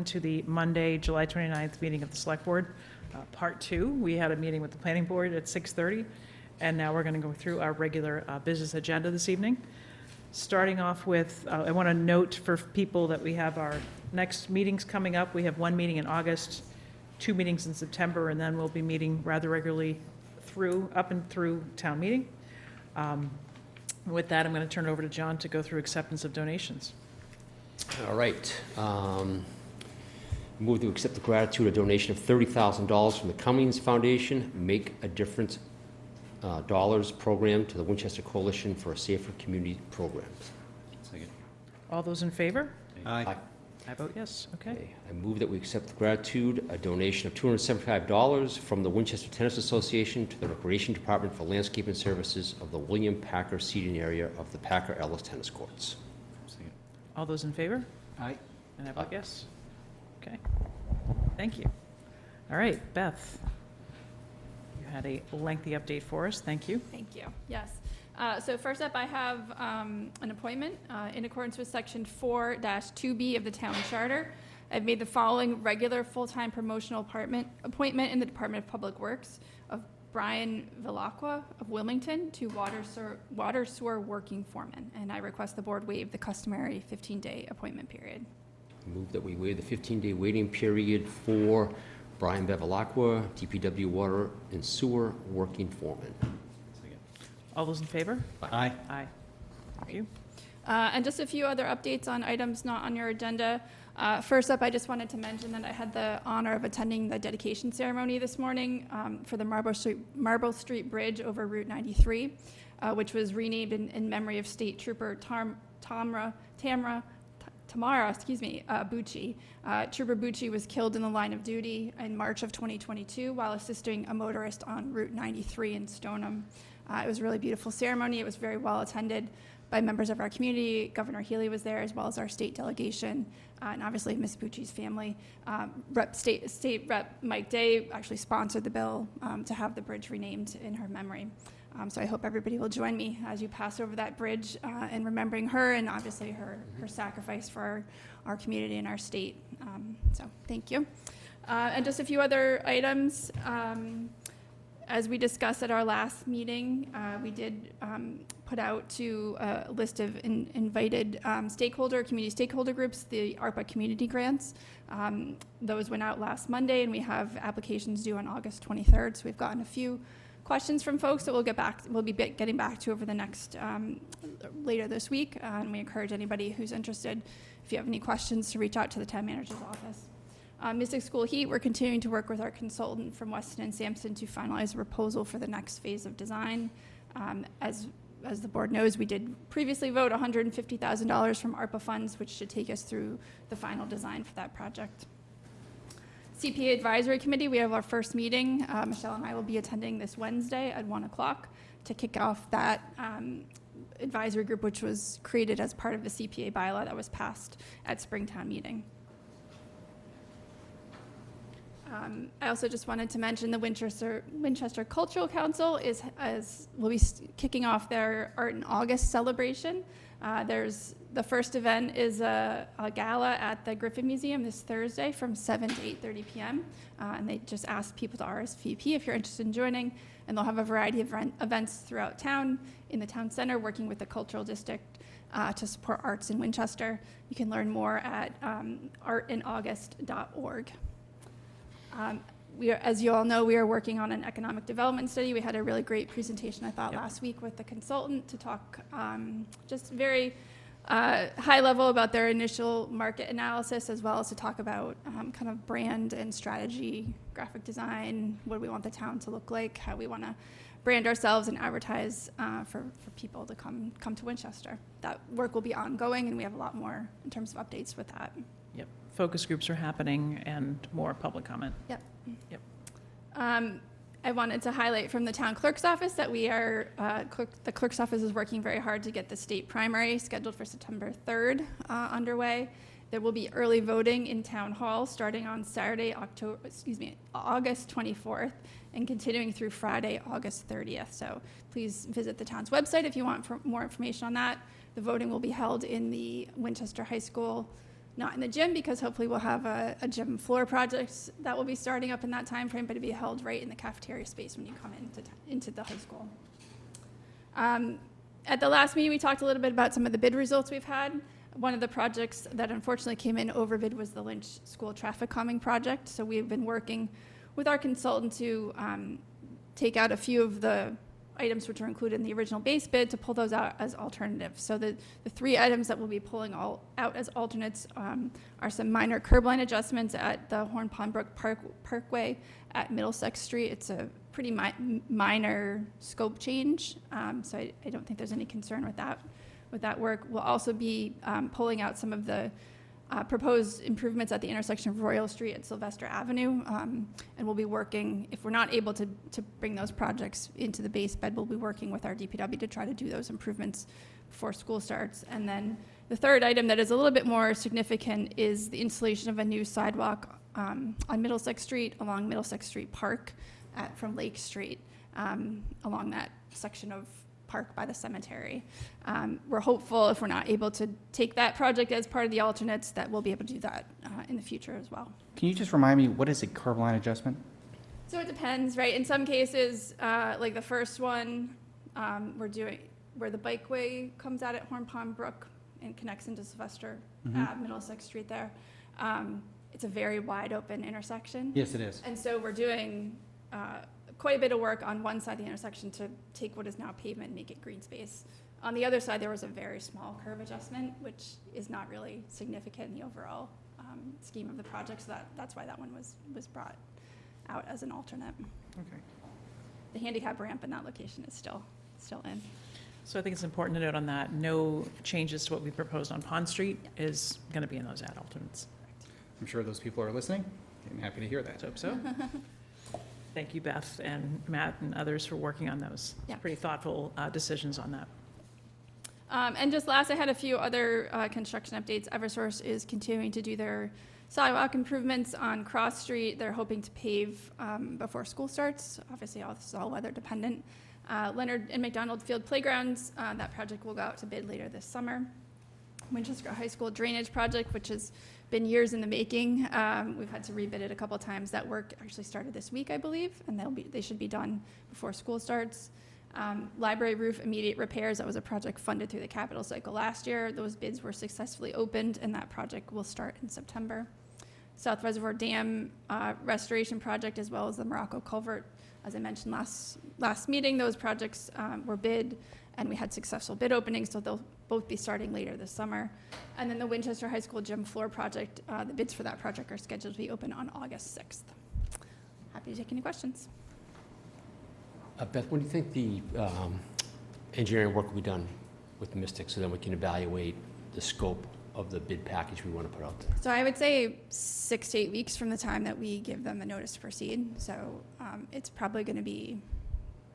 to the Monday, July 29th meeting of the Select Board, Part 2. We had a meeting with the Planning Board at 6:30, and now we're going to go through our regular business agenda this evening. Starting off with, I want to note for people that we have our next meetings coming up. We have one meeting in August, 2 meetings in September, and then we'll be meeting rather regularly up and through town meeting. With that, I'm going to turn it over to John to go through acceptance of donations. All right. Move to accept the gratitude, a donation of $30,000 from the Cummings Foundation, Make a Difference Dollars program to the Winchester Coalition for a Safer Community program. Second. All those in favor? Aye. I vote yes. Okay. I move that we accept the gratitude, a donation of $275 from the Winchester Tennis Association to the Recreation Department for landscaping services of the William Packer seating area of the Packer Ellis Tennis Courts. Second. All those in favor? Aye. And I vote yes. Okay. Thank you. All right, Beth. You had a lengthy update for us. Thank you. Thank you. Yes. So first up, I have an appointment in accordance with Section 4-2B of the Town Charter. I've made the following regular full-time promotional appointment in the Department of Public Works of Brian Villacqua of Wilmington to water sewer working foreman, and I request the board waive the customary 15-day appointment period. Move that we waive the 15-day waiting period for Brian Bevilacqua, DPW Water and Sewer Working Foreman. Second. All those in favor? Aye. Aye. Thank you. And just a few other updates on items not on your agenda. First up, I just wanted to mention that I had the honor of attending the dedication ceremony this morning for the Marble Street Bridge over Route 93, which was renamed in memory of State Trooper Tamara Bucci. Trooper Bucci was killed in the line of duty in March of 2022 while assisting a motorist on Route 93 in Stoneham. It was a really beautiful ceremony. It was very well attended by members of our community. Governor Healy was there, as well as our state delegation, and obviously Ms. Bucci's family. State Rep Mike Day actually sponsored the bill to have the bridge renamed in her memory. So I hope everybody will join me as you pass over that bridge in remembering her and obviously her sacrifice for our community and our state. So thank you. And just a few other items. As we discussed at our last meeting, we did put out to a list of invited community stakeholder groups, the ARPA community grants. Those went out last Monday, and we have applications due on August 23rd. So we've gotten a few questions from folks that we'll be getting back to over the next later this week. And we encourage anybody who's interested, if you have any questions, to reach out to the town manager's office. Mystic School Heat, we're continuing to work with our consultant from Weston and Sampson to finalize a proposal for the next phase of design. As the board knows, we did previously vote $150,000 from ARPA funds, which should take us through the final design for that project. CPA Advisory Committee, we have our first meeting. Michelle and I will be attending this Wednesday at 1 o'clock to kick off that advisory group, which was created as part of the CPA bylaw that was passed at Springtown meeting. I also just wanted to mention the Winchester Cultural Council will be kicking off their Art in August celebration. The first event is a gala at the Griffin Museum this Thursday from 7 to 8:30 p.m. And they just asked people to RSVP if you're interested in joining. And they'll have a variety of events throughout town, in the town center, working with the cultural district to support arts in Winchester. You can learn more at artinaugust.org. As you all know, we are working on an economic development study. We had a really great presentation, I thought, last week with the consultant to talk just very high level about their initial market analysis, as well as to talk about kind of brand and strategy, graphic design, what we want the town to look like, how we want to brand ourselves and advertise for people to come to Winchester. That work will be ongoing, and we have a lot more in terms of updates with that. Yep. Focus groups are happening and more public comment. Yep. Yep. I wanted to highlight from the town clerk's office that we are, the clerk's office is working very hard to get the state primary scheduled for September 3rd underway. There will be early voting in town hall starting on Saturday, August 24th and continuing through Friday, August 30th. So please visit the town's website if you want more information on that. The voting will be held in the Winchester High School not in the gym, because hopefully we'll have a gym floor project that will be starting up in that time frame, but it'll be held right in the cafeteria space when you come into the high school. At the last meeting, we talked a little bit about some of the bid results we've had. One of the projects that unfortunately came in over bid was the Lynch School traffic calming project. So we've been working with our consultant to take out a few of the items which are included in the original base bid to pull those out as alternatives. So the three items that we'll be pulling out as alternates are some minor curb line adjustments at the Horn Pond Brook Parkway at Middlesex Street. It's a pretty minor scope change, so I don't think there's any concern with that work. We'll also be pulling out some of the proposed improvements at the intersection of Royal Street and Sylvester Avenue, and we'll be working, if we're not able to bring those projects into the base bed, we'll be working with our DPW to try to do those improvements before school starts. And then the third item that is a little bit more significant is the installation of a new sidewalk on Middlesex Street, along Middlesex Street Park from Lake Street, along that section of park by the cemetery. We're hopeful, if we're not able to take that project as part of the alternates, that we'll be able to do that in the future as well. Can you just remind me, what is a curb line adjustment? So it depends, right? In some cases, like the first one, we're doing where the bikeway comes out at Horn Pond Brook and connects into Sylvester Middlesex Street there. It's a very wide open intersection. Yes, it is. And so we're doing quite a bit of work on one side of the intersection to take what is now pavement and make it green space. On the other side, there was a very small curve adjustment, which is not really significant in the overall scheme of the project, so that's why that one was brought out as an alternate. Okay. The handicap ramp in that location is still in. So I think it's important to note on that, no changes to what we proposed on Pond Street is going to be in those ad alternates. I'm sure those people are listening. I'm happy to hear that. Let's hope so. Thank you, Beth and Matt and others for working on those. Yeah. Pretty thoughtful decisions on that. And just last, I had a few other construction updates. Eversource is continuing to do their sidewalk improvements on Cross Street. They're hoping to pave before school starts. Obviously, all this is all weather dependent. Leonard and McDonald Field Playgrounds, that project will go out to bid later this summer. Winchester High School drainage project, which has been years in the making. We've had to rebid it a couple times. That work actually started this week, I believe, and they should be done before school starts. Library roof immediate repairs, that was a project funded through the capital cycle last year. Those bids were successfully opened, and that project will start in September. South Reservoir Dam restoration project, as well as the Morocco culvert. As I mentioned last meeting, those projects were bid, and we had successful bid openings, so they'll both be starting later this summer. And then the Winchester High School gym floor project, the bids for that project are scheduled to be open on August 6th. Happy to take any questions. Beth, when do you think the engineering work will be done with Mystic, so then we can evaluate the scope of the bid package we want to put out there? So I would say 6 to 8 weeks from the time that we give them the notice to proceed. So it's probably going to be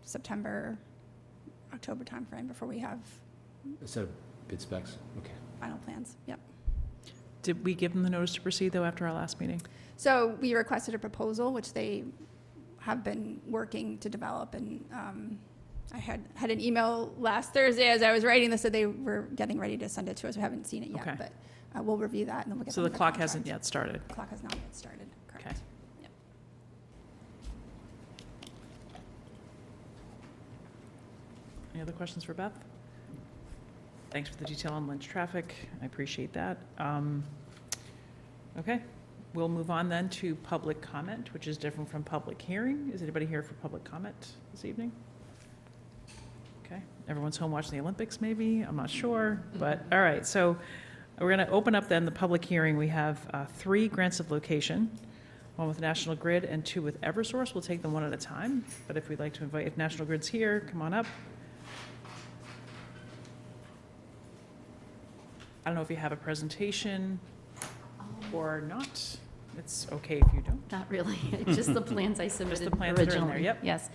September, October timeframe before we have Instead of bid specs? Okay. final plans. Yep. Did we give them the notice to proceed, though, after our last meeting? So we requested a proposal, which they have been working to develop, and I had an email last Thursday as I was writing this, that they were getting ready to send it to us. We haven't seen it yet, Okay. but we'll review that, and then we'll get So them the clock contract. hasn't yet started. The clock has not yet started, correct. Okay. Yep. Any other questions for Beth? Thanks for the detail on Lynch traffic. I appreciate that. Okay, we'll move on then to public comment, which is different from public hearing. Is anybody here for public comment this evening? Okay, everyone's home watching the Olympics maybe, I'm not sure, but all right. So we're going to open up then the public hearing. We have 3 grants of location, one with National Grid and 2 with Eversource. We'll take them one at a time, but if we'd like to invite, if National Grid's here, come on up. I don't know if you have a presentation or not. It's okay if you don't. Not really, it's just the plans I submitted plans that are in there, originally. yep. Yes.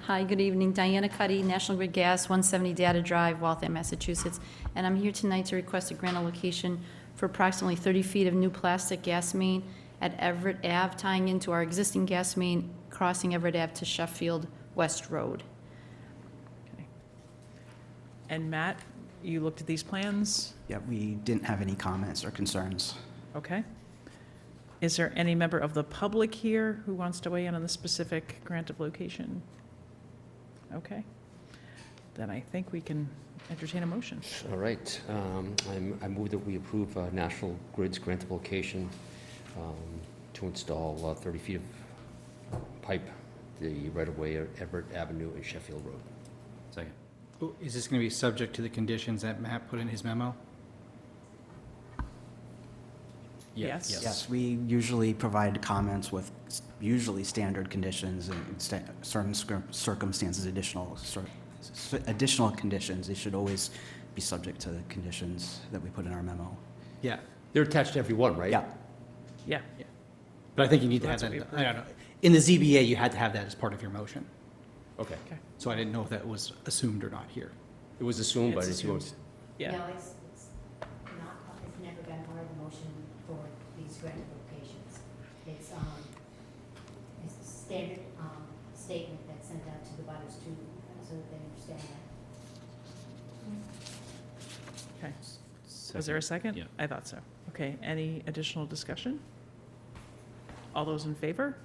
Hi, good evening, Diana Cuddy, National Grid Gas, 170 Data Drive, Waltham, Massachusetts. And I'm here tonight to request a grant allocation for approximately 30 feet of new plastic gas main at Everett Ave, tying into our existing gas main, crossing Everett Ave to Sheffield West Road. Okay. And Matt, you looked at these plans? Yeah, we didn't have any comments or concerns. Okay. Is there any member of the public here who wants to weigh in on the specific grant of location? Okay. Then I think we can entertain a motion. All right, I move that we approve National Grid's grant of location to install 30 feet of pipe, the right-of-way at Everett Avenue and Sheffield Road. Second. Oh, is this going to be subject to the conditions that Matt put in his memo? Yes. Yes, we usually provide comments with usually standard conditions and certain circumstances, additional conditions. They should always be subject to the conditions that we put in our memo. Yeah. They're attached to every one, right? Yeah. Yeah. But I think you need to That's have what that, we I don't know. In the ZBA, you had to have that as part of your motion. Okay. Okay. So I didn't know if that was assumed or not here. It was assumed, but It's if you want, assumed. Yeah. No, it's not, it's never been part of the motion for these grant locations. It's a standard, statement that's sent out to the butters too, so that they understand that. Okay. Was there a second? Yeah. I thought so. Okay, any additional discussion? All those in favor?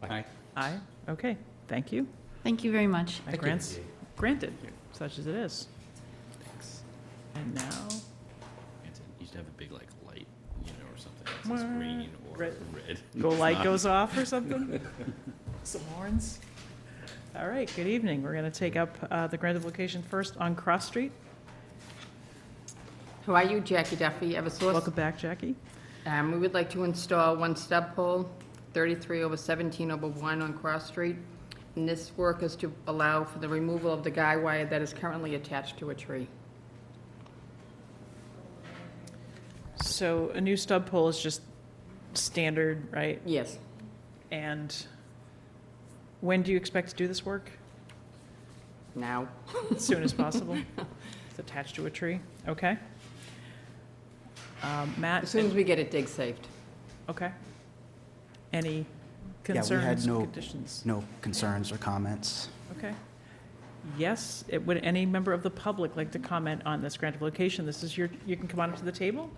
Aye. Aye. Okay, thank you. Thank you very much. That grant's granted, such as it is. And now, You used to have a big, like, light, you know, or something. It says green or Red. red. go It's light not. goes off or something? Some horns? All right, good evening. We're going to take up the grant of location first on Cross Street. How are you? Jackie Duffy, Eversource. Welcome back, Jackie. We would like to install one stub pole, 33/17/1 on Cross Street. And this work is to allow for the removal of the guy wire that is currently attached to a tree. So a new stub pole is just standard, right? Yes. And when do you expect to do this work? Now. As soon as possible? It's attached to a tree, okay? Matt? As soon as we get it dig safed. Okay. Any Yeah, we concerns, had conditions? no concerns or comments. Okay. Yes, would any member of the public like to comment on this grant of location? This is you can come on up to the table.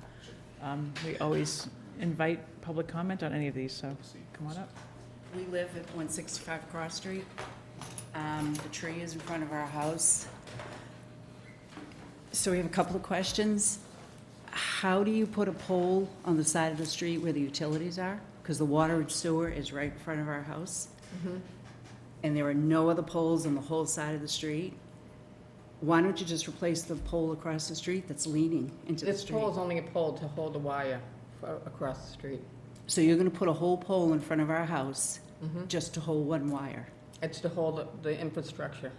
We always invite public comment on any of these, so come on up. We live at 165 Cross Street. The tree is in front of our house. So we have a couple of questions. How do you put a pole on the side of the street where the utilities are? Because the water and sewer is right in front of our house. And there are no other poles on the whole side of the street. Why don't you just replace the pole across the street that's leaning into the This street? pole is only a pole to hold the wire across the street. So you're gonna put a whole pole in front of our house just to hold one wire? It's to hold the infrastructure.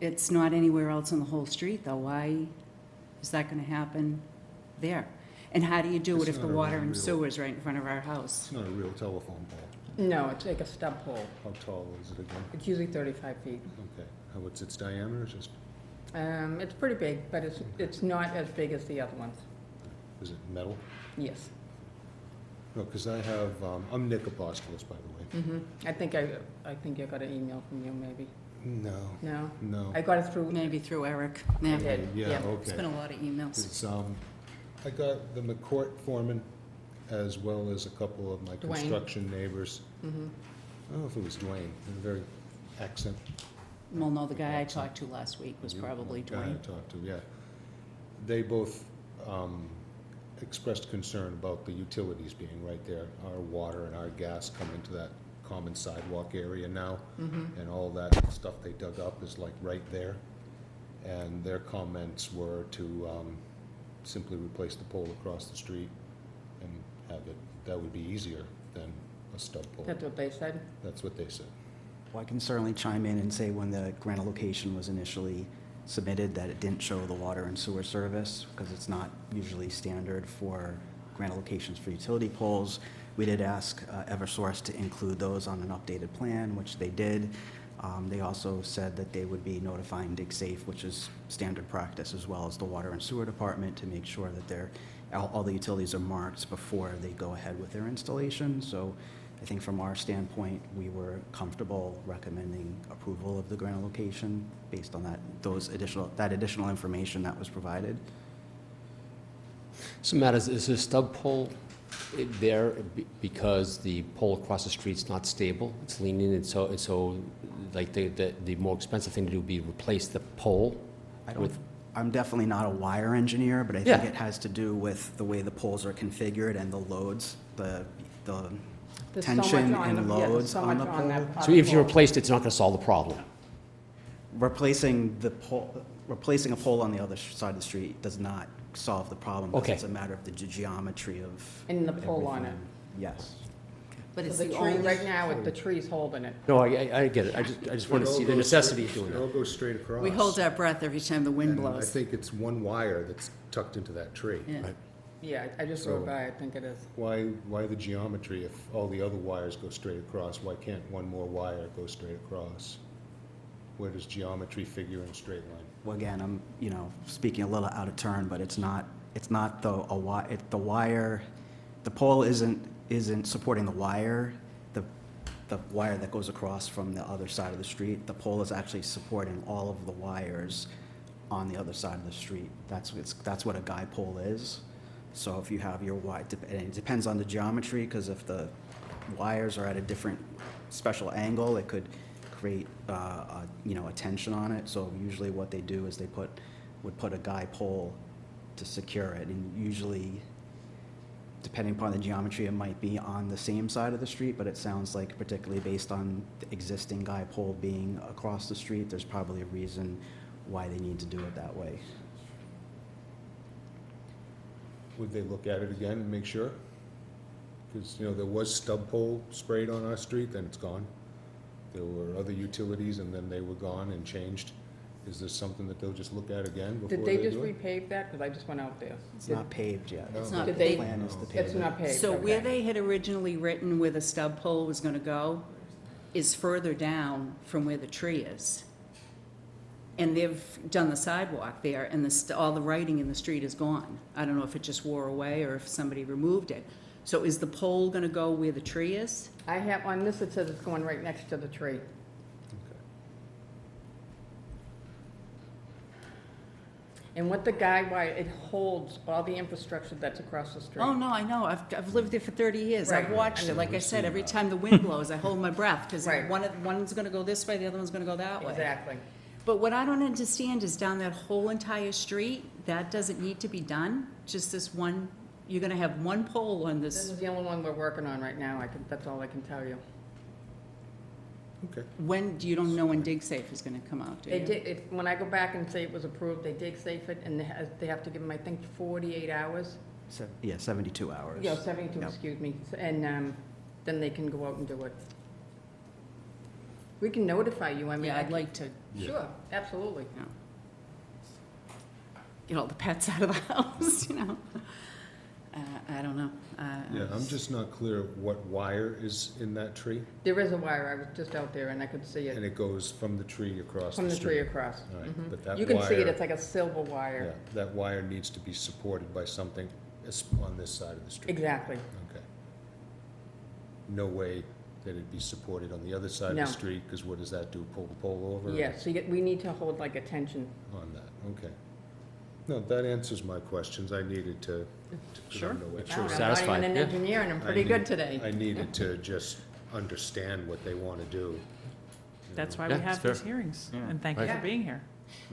It's not anywhere else on the whole street, though. Why is that gonna happen there? And how do you do it It's if the not a water and real- sewer is right in front of our house? It's not a real telephone pole. No, it's like a stub pole. How tall is it again? It's usually 35 feet. Okay. What's its diameter? Just, It's pretty big, but it's not as big as the other ones. is it metal? Yes. No, because I have, I'm Nick Apostolus, by the way. I think I got an email from you, maybe. No, No? no. I got it through. Maybe through Eric. I Yeah, did, Yeah, yeah. it's been okay. a lot of emails. It's, I got the McCourt foreman as well as a couple of my Dwayne. construction neighbors. Mhm. I don't know if it was Dwayne, a very accent. Well, no, the guy I talked to last week was probably Guy I Dwayne. talked to, yeah. They both expressed concern about the utilities being right there. Our water and our gas come into that common sidewalk area now, and all that stuff they dug up is like right there. And their comments were to simply replace the pole across the street and have it, that would be easier than a stub pole. That's what they said? That's what they said. Well, I can certainly chime in and say when the grant allocation was initially submitted that it didn't show the water and sewer service because it's not usually standard for grant allocations for utility poles. We did ask Eversource to include those on an updated plan, which they did. They also said that they would be notifying DigSafe, which is standard practice, as well as the water and sewer department, to make sure that all the utilities are marked before they go ahead with their installation. So I think from our standpoint, we were comfortable recommending approval of the grant allocation based on that additional information that was provided. So Matt, is a stub pole there because the pole across the street's not stable? It's leaning, and so like the more expensive thing to do would be replace the pole? I'm definitely not a wire engineer, but I think it has to do with the way the poles are configured and the loads, the There's so tension much on and the- yeah, there's loads so on much the on that- pole. on So the if you pole. replaced it, it's not going to solve the problem? Replacing the pole, replacing a pole on the other side of the street does not solve the problem. because Okay. It's a matter of the geometry of. And the pole on it. everything. Yes. But So it's the the tree, only, right now, the tree's holding it. No, I get it. I just want to see the necessity of doing It all that. goes straight across. we hold our breath every time the wind And I blows. think it's one wire that's tucked into that tree. Yeah. Right. Yeah, I just rode by, I think it is. Why the geometry? If all the other wires go straight across, why can't one more wire go straight across? Where does geometry figure in a straight line? Well, again, I'm, speaking a little out of turn, but it's not the wire, the pole isn't supporting the wire, the wire that goes across from the other side of the street. The pole is actually supporting all of the wires on the other side of the street. That's what a guy pole is. So if you have your wire, and it depends on the geometry, because if the wires are at a different special angle, it could create, a tension on it. So usually what they do is they would put a guy pole to secure it, and usually, depending upon the geometry, it might be on the same side of the street, but it sounds like, particularly based on the existing guy pole being across the street, there's probably a reason why they need to do it that way. Would they look at it again and make sure? Because, there was stub pole sprayed on our street, then it's gone. There were other utilities, and then they were gone and changed. Is this something that they'll just look at again before Did they they do just it? repave that? Because I just went out there. It's not paved yet. It's No. not Did The they- plan is to pave It's it. not paved, So where okay. they had originally written where the stub pole was gonna go is further down from where the tree is. And they've done the sidewalk there, and all the writing in the street is gone. I don't know if it just wore away or if somebody removed it. So is the pole gonna go where the tree is? I have, on this, it says it's going right next to the tree. Okay. And what the guide wire, it holds all the infrastructure that's across the street. Oh, no, I know, I've lived there for 30 years, I've Right. watched I it, like I we've said, seen every that. time the wind blows, I hold my breath, because Right. one's gonna go this way, the other one's gonna go that way. Exactly. But what I don't understand is down that whole entire street, that doesn't need to be done, just this one, you're gonna have one pole on This this. is the only one we're working on right now, that's all I can tell you. Okay. When, you don't know when DigSafe is gonna come out, do you? They did, when I go back and say it was approved, they dig safe it, and they have to give them, I think, 48 hours. 72 hours. Yeah, 72, Yep. excuse me, and then they can go out and do it. We can notify you, I mean. Yeah, I'd like to Sure, absolutely. get all the pets out of the house, I don't know. Yeah, I'm just not clear what wire is in that tree, There is a wire, I was just out there and I could see and it, it goes from the tree across from the the tree street. across. All right, Mhm. but that You can see it, wire- it's like a silver Yeah, wire. that wire needs to be supported by something on this side of the street. Exactly. Okay. No way that it'd be supported on the other side of No. the street, because what does that do, pull the pole over? Yeah, so we need to hold like a tension. On that, okay. No, that answers my questions. I needed to. Sure. Wow, I'm Sure, not satisfied, even an yeah. engineer and I'm I pretty good need- today. I needed to just understand what they want to do. you That's know. why Yeah, we have it's these hearings, Yeah. and thank you Right. for being here.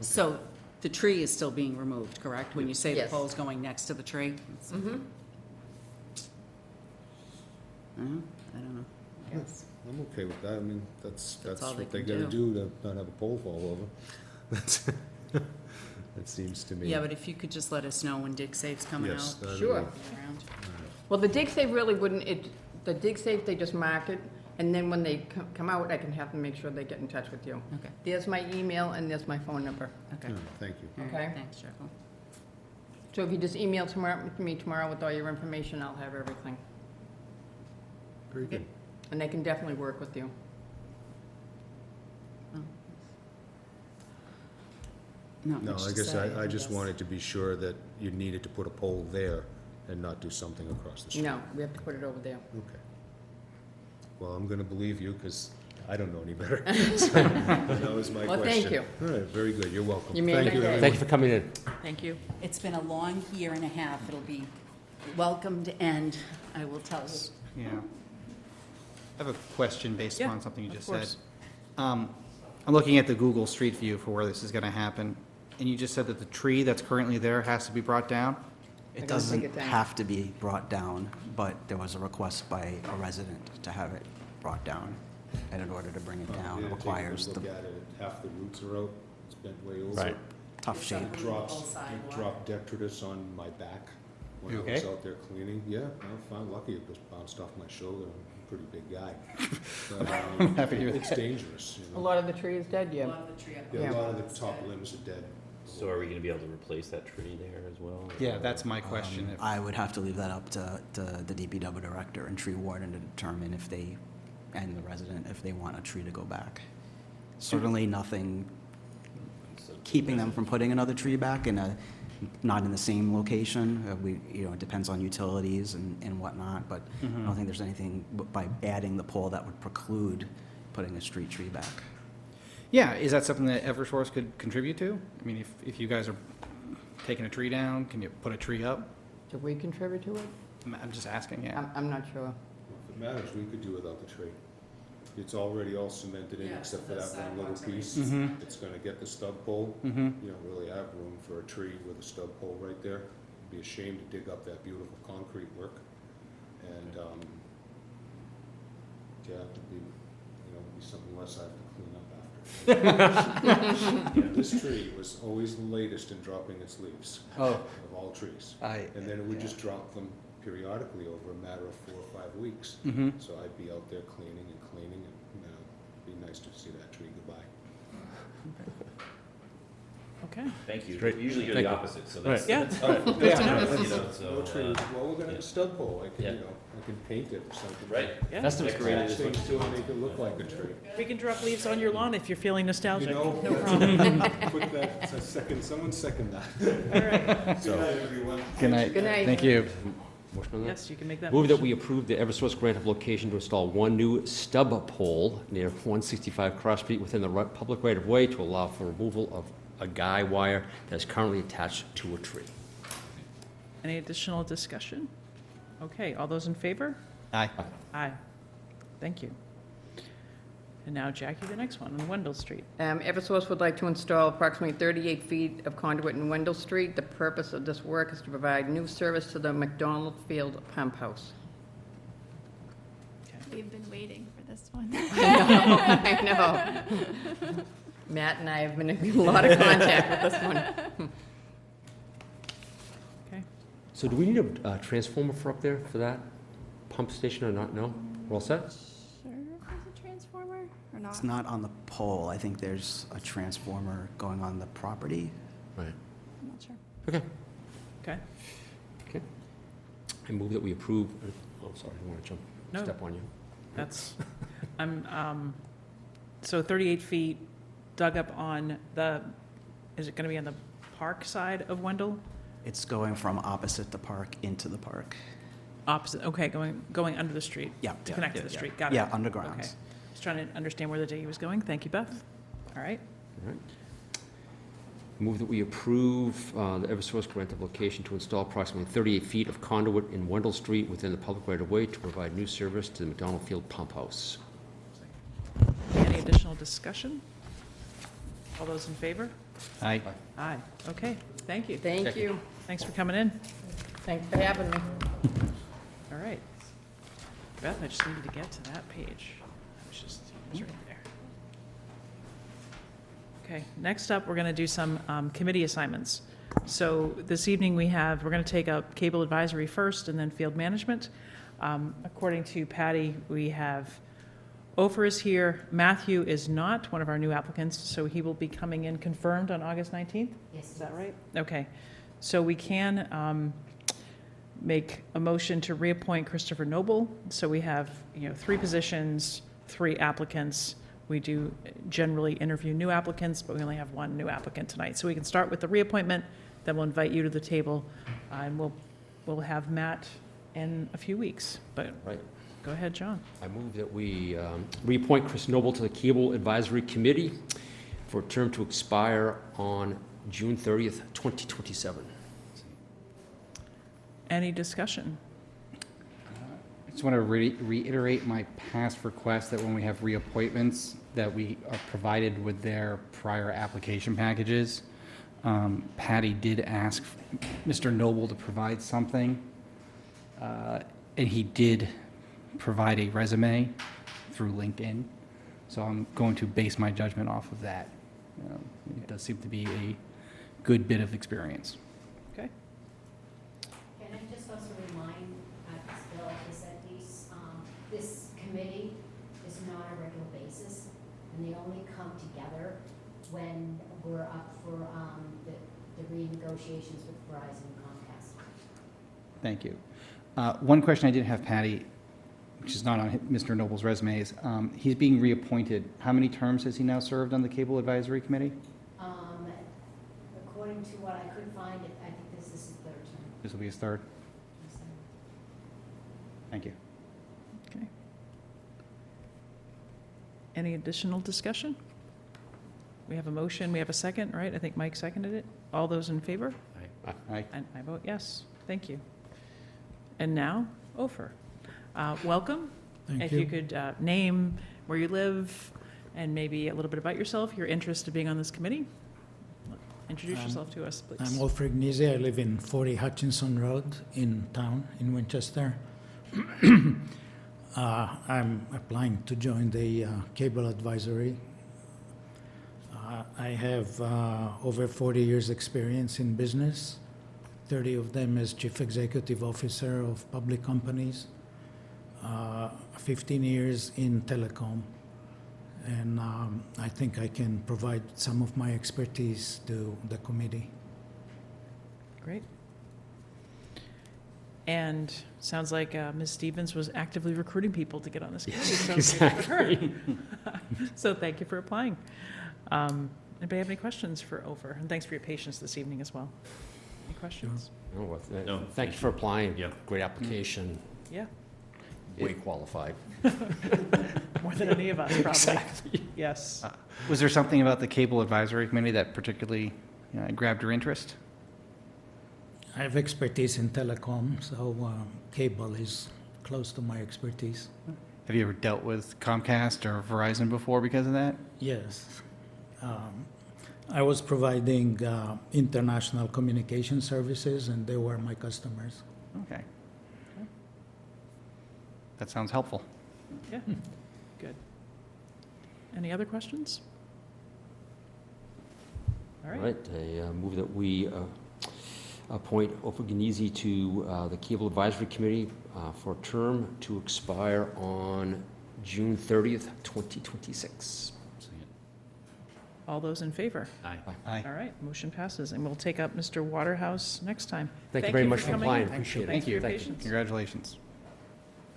So the tree is still being removed, correct? When you say the Yes. pole's going next to the tree? Mhm. I don't know. Yes. I'm okay with that. I mean, that's all they what they can gotta do to not have a pole fall over. That's, it seems to me. Yeah, but if you could just let us know when DigSafe's coming out. Yes, that'd Sure. be- Around. Well, the dig safe really wouldn't, the dig safe, they just mark it, and then when they come out, I can have them make sure they get in touch with you. Okay, There's my email and there's my phone number, okay. Yeah, Thank you. All right, Okay. Thanks, Jacqueline. so if you just email me tomorrow with all your information, I'll have everything. Very good. And they can definitely work with you. No, it's I just guess that I just guess. wanted to be sure that you needed to put a pole there and not do something across the street. No, we have to put it over there. Okay. Well, I'm gonna believe you, because I don't know any better. So, that was my question. Well, thank you. All right, very good, you're welcome. You made Thank my you, day. everyone. Thank you for coming in. Thank you. It's been a long year and a half. It'll be welcomed and I will tell you. Yeah. I have a question based Yeah, upon something you of just said. course. I'm looking at the Google Street View for where this is going to happen, and you just said that the tree that's currently there has to be brought down? They're It gonna take doesn't it down. have to be brought down, but there was a request by a resident to have it brought down. And in order to bring it down, it Yeah, requires take the a look at it, half the roots are out, it's bent way over. Right. tough shape. It dropped detritus on my back when You I was okay? out there cleaning. Yeah, I found lucky it just bounced off my shoulder. I'm a pretty big guy. But, Happy to hear it's that. dangerous, you A know. lot of the tree is dead, yeah. Yeah, a lot of the top limbs are dead. So are we gonna be able to replace that tree there as well? Yeah, that's my question. If- I would have to leave that up to the DPW director and tree warden to determine if they, and the resident, if they want a tree to go back. Certainly nothing keeping them from putting another tree back not in the same location. It depends on utilities and whatnot, but I don't think there's anything by adding the pole that would preclude putting a street tree back. Yeah, is that something that Eversource could contribute to? I mean, if you guys are taking a tree down, can you put a tree up? Do we contribute to it? I'm just asking, yeah. I'm not sure. If it matters, we could do without the tree. It's already all cemented in except for that one little piece. Mhm. It's gonna get the stub pole. Mhm. You don't really have room for a tree with a stub pole right there. It'd be a shame to dig up that beautiful concrete work. And, yeah, it'd be, it'd be something less I have to clean up after. Yeah, this tree was always the latest in dropping its leaves. Oh. Of all trees. I, And then it would just drop them periodically over a matter of 4 or 5 weeks. Mhm. So I'd be out there cleaning and it'd be nice to see that tree goodbye. Okay. Thank you. Great. Usually you're Thank the you. opposite, so Right. that's. Yeah. that's Oh, fine. good to know. You know, so, No tree, well, we're gonna have yeah. a stub pole, I can, Yeah. I can paint it or something. Right. Yeah. Estimate's great. Attach things to it, make it look like a tree. We can drop leaves on your lawn if you're feeling nostalgic. You know, No problem. put that, someone second that. All right. Good night, everyone. good night. Good night. Thank you. Motion on that? Yes, you can make that. Move that motion. we approve the Eversource grant of location to install one new stub pole near 165 Cross Street within the public right-of-way to allow for removal of a guy wire that is currently attached to a tree. Any additional discussion? Okay, all those in favor? Aye. Aye. Thank you. And now Jackie, the next one on Wendell Street. Eversource would like to install approximately 38 feet of conduit in Wendell Street. The purpose of this work is to provide new service to the McDonald Field Pump House. We've been waiting for this one. I know. Matt and I have been in a lot of contact with this one. Okay. So do we need a transformer for up there for that pump station or not? No? We're all set? Sure, there's a transformer or not? It's not on the pole. I think there's a transformer going on the property. Right. I'm not sure. Okay. Okay. Okay. I move that we approve, oh, sorry, I don't want to No. step on you. That's, so 38 feet dug up on is it going to be on the park side of Wendell? It's going from opposite the park into the park. Opposite, okay, going under the street. Yeah, To yeah, connect to yeah, the yeah. street, got it. Yeah, underground. Okay. Just trying to understand where the day was going. Thank you, Beth. All right. All right. Move that we approve the Eversource grant of location to install approximately 38 feet of conduit in Wendell Street within the public right-of-way to provide new service to the McDonald Field Pump House. Any additional discussion? All those in favor? Aye. Aye. Okay, thank you. Thank you. Thanks for coming in. Thanks for having me. All right. Beth, I just needed to get to that page. It was right there. Okay, next up, we're going to do some committee assignments. So this evening, we're going to take up cable advisory first and then field management. According to Patty, we have Ofer is here. Matthew is not one of our new applicants, so he will be coming in confirmed on August 19th? Yes. Is that right? Okay. So we can make a motion to reappoint Christopher Noble. So we have, 3 positions, 3 applicants. We do generally interview new applicants, but we only have 1 new applicant tonight. So we can start with the reappointment, then we'll invite you to the table, and we'll have Matt in a few weeks. But Right. Go ahead, John. I move that we reappoint Chris Noble to the Cable Advisory Committee for a term to expire on June 30th, 2027. Any discussion? I just want to reiterate my past request that when we have reappointments, that we are provided with their prior application packages. Patty did ask Mr. Noble to provide something, and he did provide a resume through LinkedIn. So I'm going to base my judgment off of that. It does seem to be a good bit of experience. Okay. Can I just also remind Bill, is that this committee is not a regular basis, and they only come together when we're up for the renegotiations with Verizon and Comcast. Thank you. One question I did have, Patty, which is not on Mr. Noble's resume, is he's being reappointed. How many terms has he now served on the Cable Advisory Committee? According to what I could find, I think this is his third term. This will be his third. Thank you. Okay. Any additional discussion? We have a motion, we have a second, right? I think Mike seconded it. All those in favor? Aye. And I vote yes. Thank you. And now, Ofer. Welcome. If you could name where you live and maybe a little bit about yourself, your interest in being on this committee. Introduce yourself to us, please. I'm Ofer Gnizzi. I live in 40 Hutchinson Road in town, in Winchester. I'm applying to join the Cable Advisory. I have over 40 years experience in business, 30 of them as Chief Executive Officer of public companies, 15 years in telecom. And I think I can provide some of my expertise to the committee. Great. And sounds like Ms. Stevens was actively recruiting people to get on this committee. So Exactly. So thank you for applying. Anybody have any questions for Ofer? And thanks for your patience this evening as well. Any questions? No, well, No, thank you for applying. Yep. Great application. Yeah, Way qualified. more than any of us, probably. Exactly. Yes. Was there something about the Cable Advisory Committee that particularly grabbed your interest? I have expertise in telecom, so cable is close to my expertise. Have you ever dealt with Comcast or Verizon before because of that? Yes. I was providing international communication services, and they were my customers. Okay. That sounds helpful. Yeah, good. Any other questions? All All right. right, I move that we appoint Ofer Gnizzi to the Cable Advisory Committee for a term to expire on June 30th, 2026. All those in favor? Aye. Aye. All right, motion passes, and we'll take up Mr. Waterhouse next time. Thank you very much for coming. applying. Appreciate it. Thanks for your Thank you. patience. Congratulations.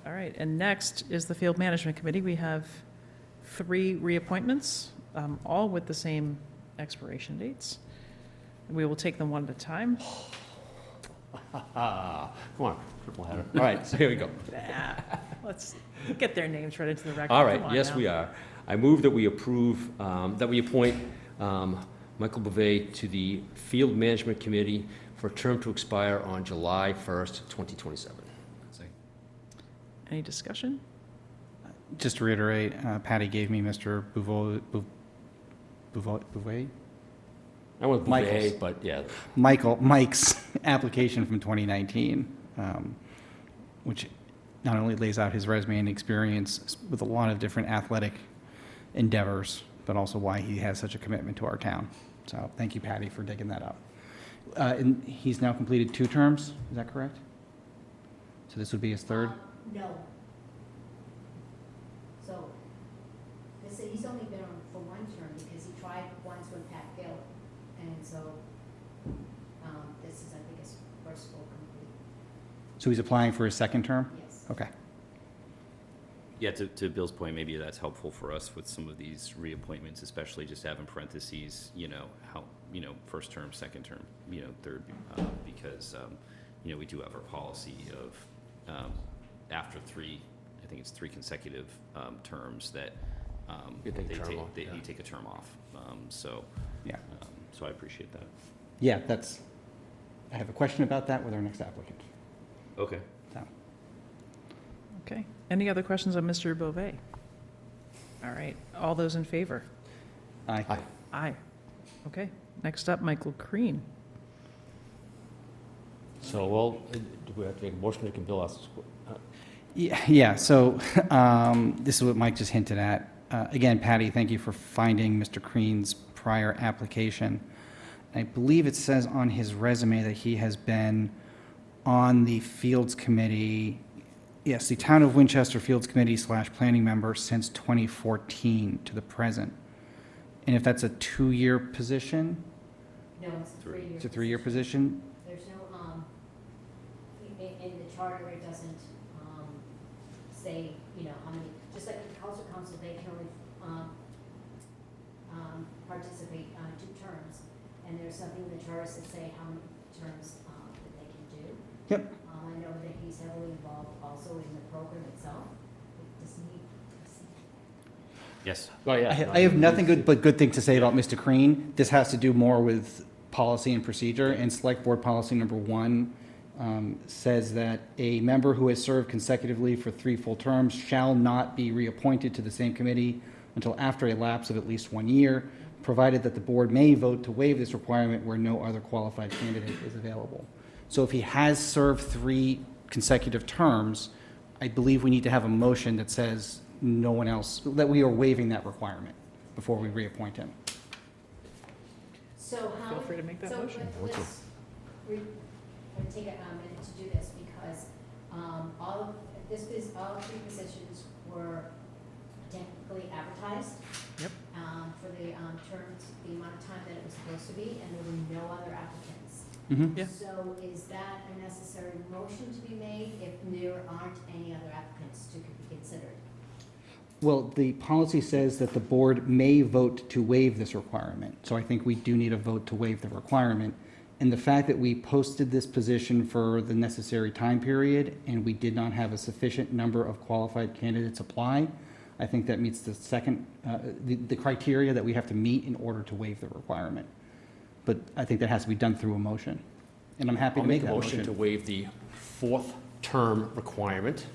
All right, and next is the Field Management Committee. We have 3 reappointments, all with the same expiration dates. And we will take them one at a time. Come on, triple header. All right, so here we go. Let's get their names right into the record. All right, Come on yes, now. we are. I move that we approve, that we appoint Michael Bouvet to the Field Management Committee for a term to expire on July 1st, 2027. Any discussion? Just to reiterate, Patty gave me Mr. Bouvet? I went Michael's. Bouvet, but yeah. Mike's application from 2019, which not only lays out his resume and experience with a lot of different athletic endeavors, but also why he has such a commitment to our town. So thank you, Patty, for digging that up. And he's now completed 2 terms, is that correct? So this would be his third? No. So, he's only been on for 1 term because he tried once with Pat Gill, and so, this is, I think, his first full complete. So he's applying for his 2nd term? Yes. Okay. Yeah, to Bill's point, maybe that's helpful for us with some of these reappointments, especially just have in parentheses, how, first term, second term, third, because, we do have our policy of, after 3 I think it's 3 consecutive terms that You take a term off, you yeah. take a term off. Yeah. So I appreciate that. Yeah, I have a question about that with our next applicant. Okay. So, Okay. Any other questions on Mr. Beauvais? All right. All those in favor? aye. Aye. Aye. Okay. Next up, Michael Crean. So, well, do we have to make a motion, or can Bill ask? Yeah, so this is what Mike just hinted at. Again, Patty, thank you for finding Mr. Crean's prior application. I believe it says on his resume that he has been on the Fields Committee, yes, the Town of Winchester Fields Committee / planning member since 2014 to the present. And if that's a 2-year position, No, it's a 3-year. it's a 3-year position, There's no, in the charter, it doesn't, say, how many, just like the cultural council, they can only, participate, 2 terms. And there's something in the charter that say how many terms, that they can do. Yep. I know that he's heavily involved also in the program itself. Does he, Yes. Oh, yeah. I have nothing but good things to say about Mr. Crean. This has to do more with policy and procedure, and Select Board Policy Number 1 says that a member who has served consecutively for 3 full terms shall not be reappointed to the same committee until after a lapse of at least 1 year, provided that the board may vote to waive this requirement where no other qualified candidate is available. So if he has served 3 consecutive terms, I believe we need to have a motion that says no one else, that we are waiving that requirement before we reappoint him. so how? Feel free to make that motion. Let's take a minute to do this, because all 3 positions were technically advertised. Yep. For the terms, the amount of time that it was supposed to be, and there were no other applicants. Mhm. Yeah. So is that a necessary motion to be made if there aren't any other applicants to be considered? Well, the policy says that the board may vote to waive this requirement, so I think we do need a vote to waive the requirement. And the fact that we posted this position for the necessary time period and we did not have a sufficient number of qualified candidates apply, I think that meets the second, the criteria that we have to meet in order to waive the requirement. But I think that has to be done through a motion, and I'm happy I'll to make make a that motion to motion. waive the 4th term requirement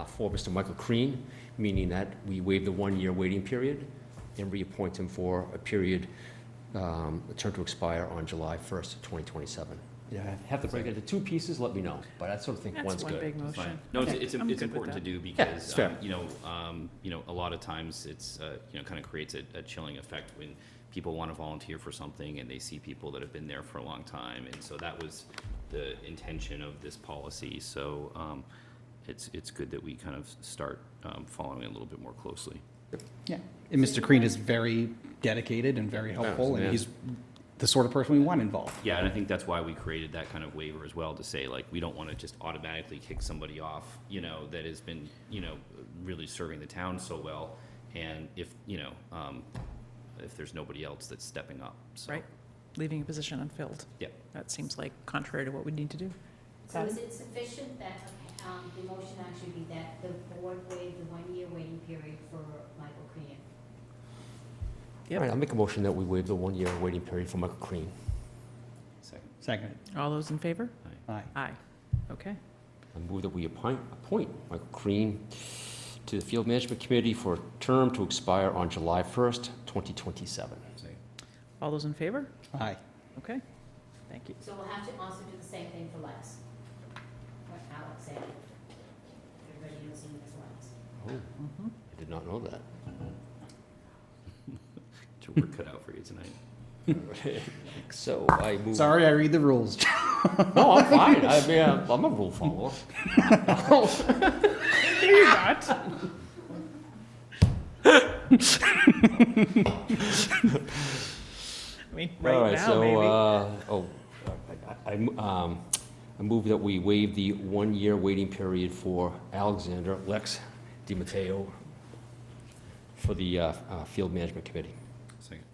for Mr. Michael Crean, meaning that we waive the 1-year waiting period and reappoint him for a period, a term to expire on July 1st, 2027. Yeah, I have to break it into 2 pieces, let me know, but I sort of think That's one's one good. big Fine. motion. No, Okay, it's I'm good with important to that. do it's because, fair. a lot of times it's, kind of creates a chilling effect when people want to volunteer for something and they see people that have been there for a long time. And so that was the intention of this policy. So it's good that we kind of start following it a little bit more closely. Yeah, and Mr. Crean is very dedicated and very helpful, and yeah. he's the sort of person we want involved. Yeah, and I think that's why we created that kind of waiver as well, to say, like, we don't want to just automatically kick somebody off, that has been, really serving the town so well. And if there's nobody else that's stepping up, so. Right. Leaving a position unfilled. Yep. That seems like contrary to what we need to do. So is it sufficient that, the motion actually be that the board waive the 1-year waiting period for Michael Crean? All right, I'll make a motion that we waive the 1-year waiting period for Michael Crean. Second. All those in favor? Aye. Aye. Okay. I move that we appoint Michael Crean to the Field Management Committee for a term to expire on July 1st, 2027. All those in favor? Aye. Okay. Thank you. So we'll have to also do the same thing for Les. What Alex said. Everybody knows him as Les. Oh, I did not know that. Get your work cut out for you tonight. So I move. Sorry, I read the rules. No, I'm fine. I mean, I'm a rule follower. You're not. I mean, All right now, maybe. I move that we waive the 1-year waiting period for Alexander Lex DiMatteo for the Field Management Committee. Second.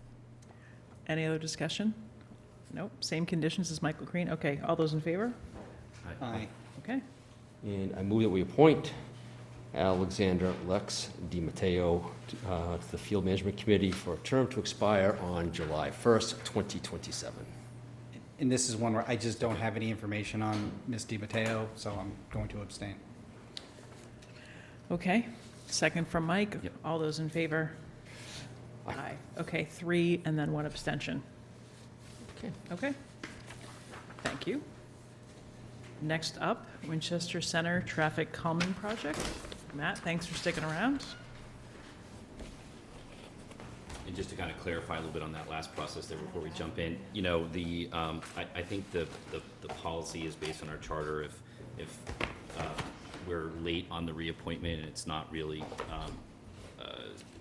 Any other discussion? Nope. Same conditions as Michael Crean. Okay. All those in favor? Aye. Okay. And I move that we appoint Alexander Lex DiMatteo to the Field Management Committee for a term to expire on July 1st, 2027. And this is one where I just don't have any information on Ms. DiMatteo, so I'm going to abstain. Okay, second from Mike. Yep. All those in favor? Aye. Okay, 3 and then 1 abstention. Okay. Okay. Thank you. Next up, Winchester Center Traffic Calming Project. Matt, thanks for sticking around. And just to kind of clarify a little bit on that last process there before we jump in, you know, I think the policy is based on our charter. If we're late on the reappointment and it's not really,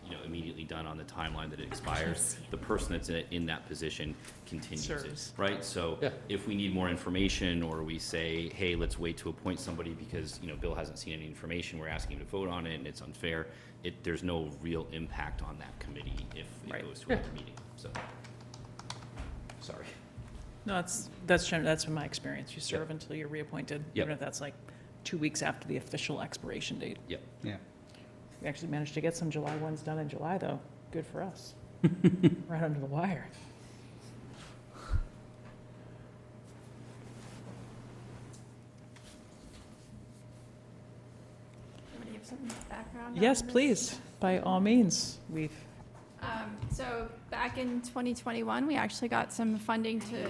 you know, immediately done on the timeline that it expires, the person that's in that position continues it, Serves. right? So Yeah. if we need more information, or we say, hey, let's wait to appoint somebody because, you know, Bill hasn't seen any information, we're asking him to vote on it and it's unfair, there's no real impact on that committee if it Right. goes to another meeting, so. Sorry. No, that's been my experience. You serve until you're reappointed, Yep. even if that's like 2 weeks after the official expiration date. Yep. Yeah. We actually managed to get some July ones done in July, though. Good for us. Right under the wire. Want to give some background? Yes, on this? please, by all means. So back in 2021, we actually got some funding to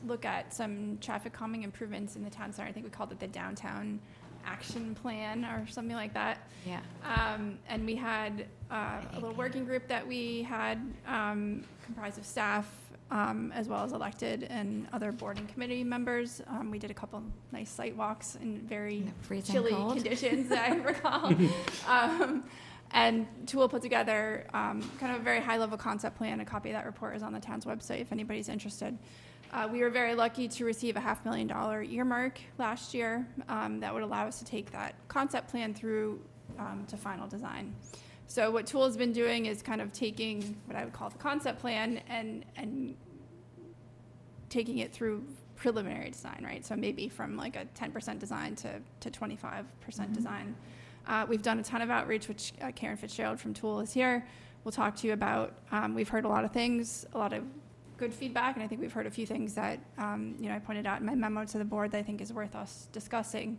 look at some traffic calming improvements in the town center. I think we called it the Downtown Action Plan or something like that. Yeah. And we had a little working group that we had comprised of staff as well as elected and other board and committee members. We did a couple nice site walks in very Freezing chilly cold. conditions, I recall. And Tool put together kind of a very high-level concept plan. A copy of that report is on the town's website if anybody's interested. We were very lucky to receive a $500,000 earmark last year that would allow us to take that concept plan through to final design. So what Tool has been doing is kind of taking what I would call the concept plan and taking it through preliminary design, right? So maybe from like a 10% design to 25% design. We've done a ton of outreach, which Karen Fitzgerald from Tool is here. We'll talk to you about. We've heard a lot of things, a lot of good feedback, and I think we've heard a few things that I pointed out in my memo to the board that I think is worth us discussing.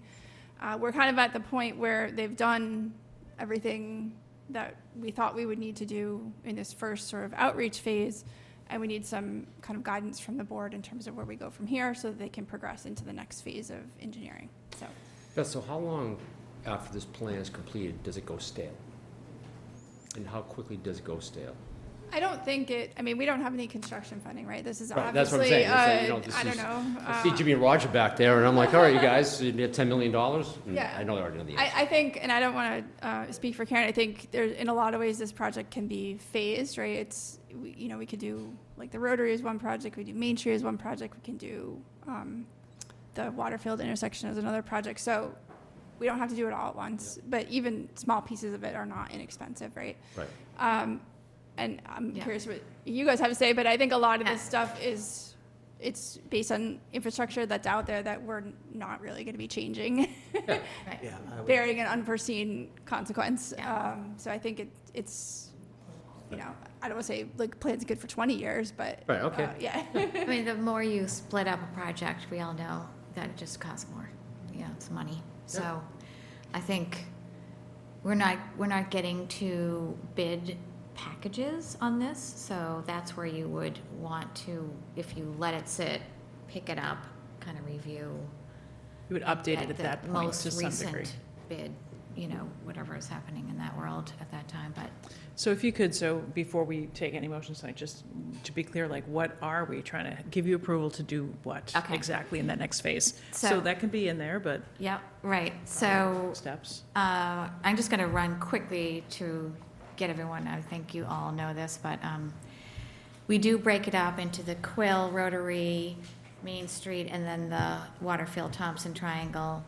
We're kind of at the point where they've done everything that we thought we would need to do in this first sort of outreach phase, and we need some kind of guidance from the board in terms of where we go from here so that they can progress into the next phase of engineering. So, Beth, so how long after this plan is completed does it go stale? And how quickly does it go stale? I don't think we don't have any construction funding, right? This is Right, that's what I'm obviously, saying. This I don't is- know. I see Jimmy and Roger back there, and I'm like, all right, you guys, you need $10 million? And Yeah. I know they already know the answer. I think, and I don't want to speak for Karen, I think there, in a lot of ways, this project can be phased, right? It's, we could do, like, the Rotary is one project, we do Main Street is one project, we can do the Waterfield intersection is another project. So we don't have to do it all at once, but even small pieces of it are not inexpensive, right? Right. And I'm Yeah. curious what you guys have to say, but I think a lot of this stuff it's based on infrastructure that's out there that we're not really going to be changing, Right. Yeah, bearing an unforeseen consequence. Yeah. So I think it's, I don't want to say like plan's good for 20 years, but Right, okay. yeah. I mean, the more you split up a project, we all know that it just costs more. Yeah, it's money. So I think we're not getting to bid packages on this, so that's where you would want to, if you let it sit, pick it up, kind of review. You would update it at the that point most to some degree. recent bid, whatever is happening in that world at that time, but So if you could, before we take any motions tonight, just to be clear, like, what are we trying to give you approval to do what Okay. exactly in that next phase? So- So that can be in there, but yeah, right. So steps. I'm just going to run quickly to get everyone, I think you all know this, but we do break it up into the Quill, Rotary, Main Street, and then the Waterfield Thompson Triangle.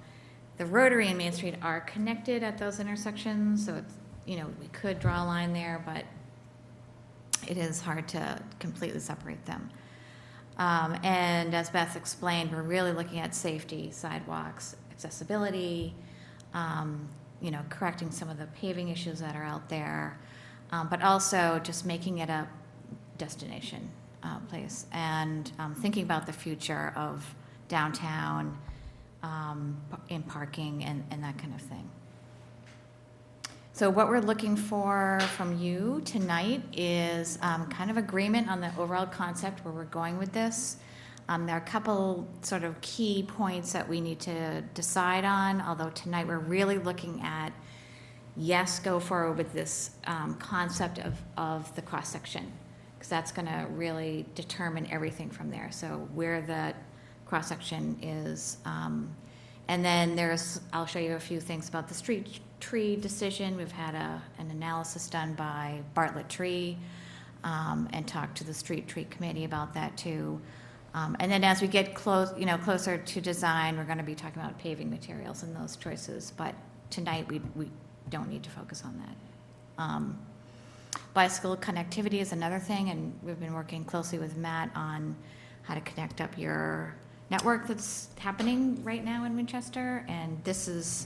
The Rotary and Main Street are connected at those intersections, so it's, we could draw a line there, but it is hard to completely separate them. And as Beth explained, we're really looking at safety, sidewalks, accessibility, correcting some of the paving issues that are out there, but also just making it a destination place, and thinking about the future of downtown in parking and that kind of thing. So what we're looking for from you tonight is kind of agreement on the overall concept where we're going with this. There are a couple sort of key points that we need to decide on, although tonight we're really looking at, yes, go forward with this concept of the cross-section, because that's going to really determine everything from there. So where the cross-section is. And then I'll show you a few things about the street tree decision. We've had an analysis done by Bartlett Tree, and talked to the street tree committee about that too. And then as we get closer to design, we're going to be talking about paving materials and those choices. But tonight we don't need to focus on that. Bicycle connectivity is another thing, and we've been working closely with Matt on how to connect up your network that's happening right now in Winchester. And this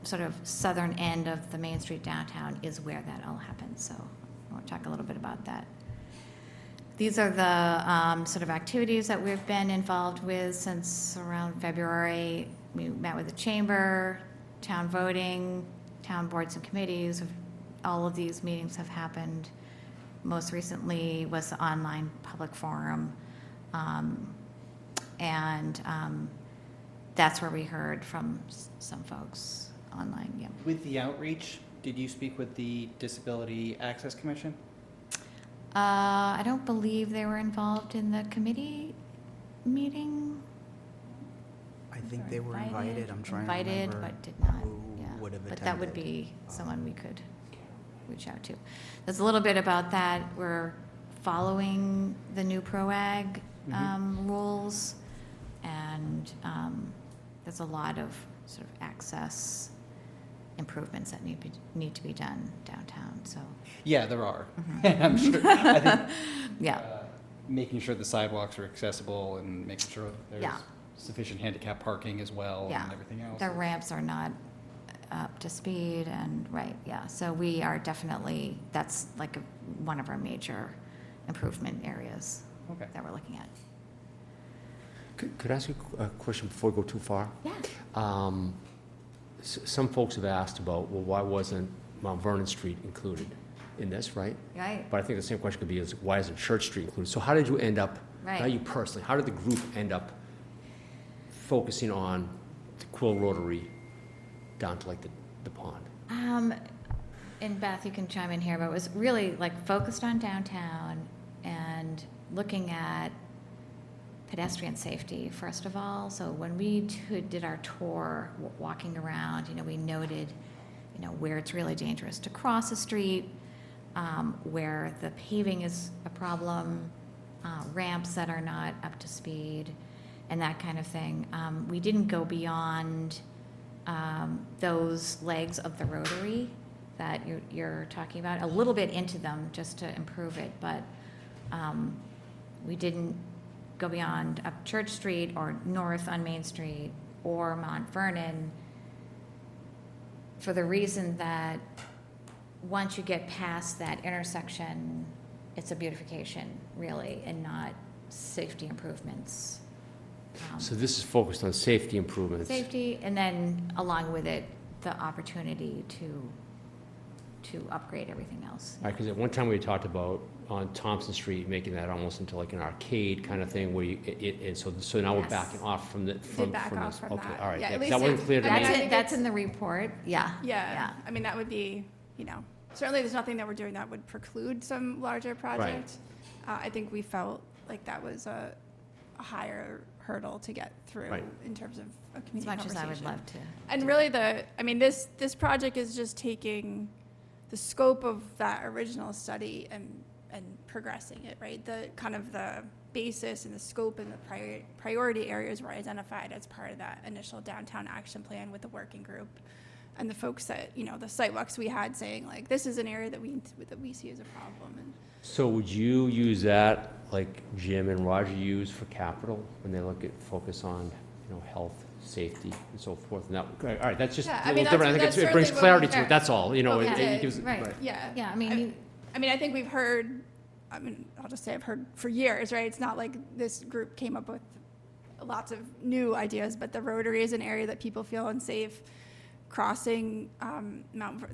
sort of southern end of the Main Street downtown is where that all happens. So I want to talk a little bit about that. These are the sort of activities that we've been involved with since around February. We met with the chamber, town voting, town boards and committees. All of these meetings have happened. Most recently was the online public forum. And that's where we heard from some folks online. Yeah. With the outreach, did you speak with the Disability Access Commission? I don't believe they were involved in the committee meeting. I think they were invited. I'm trying to Invited, remember but did not, who yeah. would have But that would attended. be someone we could reach out to. There's a little bit about that. We're following the new PROAG rules, and there's a lot of sort of access improvements that need to be done downtown, so. Yeah, there are. I'm sure. I think, Yeah. making sure the sidewalks are accessible and making sure there's Yeah. sufficient handicap parking as well Yeah. and everything else. The ramps are not up to speed, and, right, yeah. So we are definitely, that's like one of our major improvement areas Okay. that we're looking at. Could I ask you a question before we go too far? Yeah. Some folks have asked about, well, why wasn't Mount Vernon Street included in this, right? Right. But I think the same question could be is, why isn't Church Street included? So how did you end up, Right. not you personally, how did the group end up focusing on the Quill Rotary down to like the pond? And Beth, you can chime in here, but it was really like focused on downtown and looking at pedestrian safety, first of all. So when we did our tour, walking around, we noted, where it's really dangerous to cross a street, where the paving is a problem, ramps that are not up to speed, and that kind of thing. We didn't go beyond those legs of the rotary that you're talking about, a little bit into them just to improve it, but we didn't go beyond up Church Street or north on Main Street or Mount Vernon, for the reason that once you get past that intersection, it's a beautification, really, and not safety improvements. So this is focused on safety improvements. Safety, and then along with it, the opportunity to upgrade everything else. Right, because at one time we talked about on Thompson Street, making that almost into like an arcade kind of thing where and so now we're Yes. backing off from the, Did from back off this. from Okay, that. all right, Yeah, yeah, at 'cause that least wasn't clear to I me. mean, That's in the report, yeah. Yeah, I mean, that would be, certainly there's nothing that we're doing that would preclude some larger project. I think we felt like that was a higher hurdle to get through Right. in terms of a As community much as I would conversation. love to. And really this project is just taking the scope of that original study and progressing it, right? The kind of the basis and the scope and the priority areas were identified as part of that initial downtown action plan with the working group. And the folks that, the site walks we had saying like, this is an area that we see as a problem. And So would you use that, like Jim and Roger use for capital, when they focus on, health, safety, and so forth. And that, all right, that's just Yeah, a I mean, little different. I think that's it brings certainly what clarity we to it, that's all, you know. What we it did, gives- right. Yeah. Yeah, I mean, I mean, I think we've heard, I mean, I'll just say I've heard for years, right? It's not like this group came up with lots of new ideas, but the Rotary is an area that people feel unsafe crossing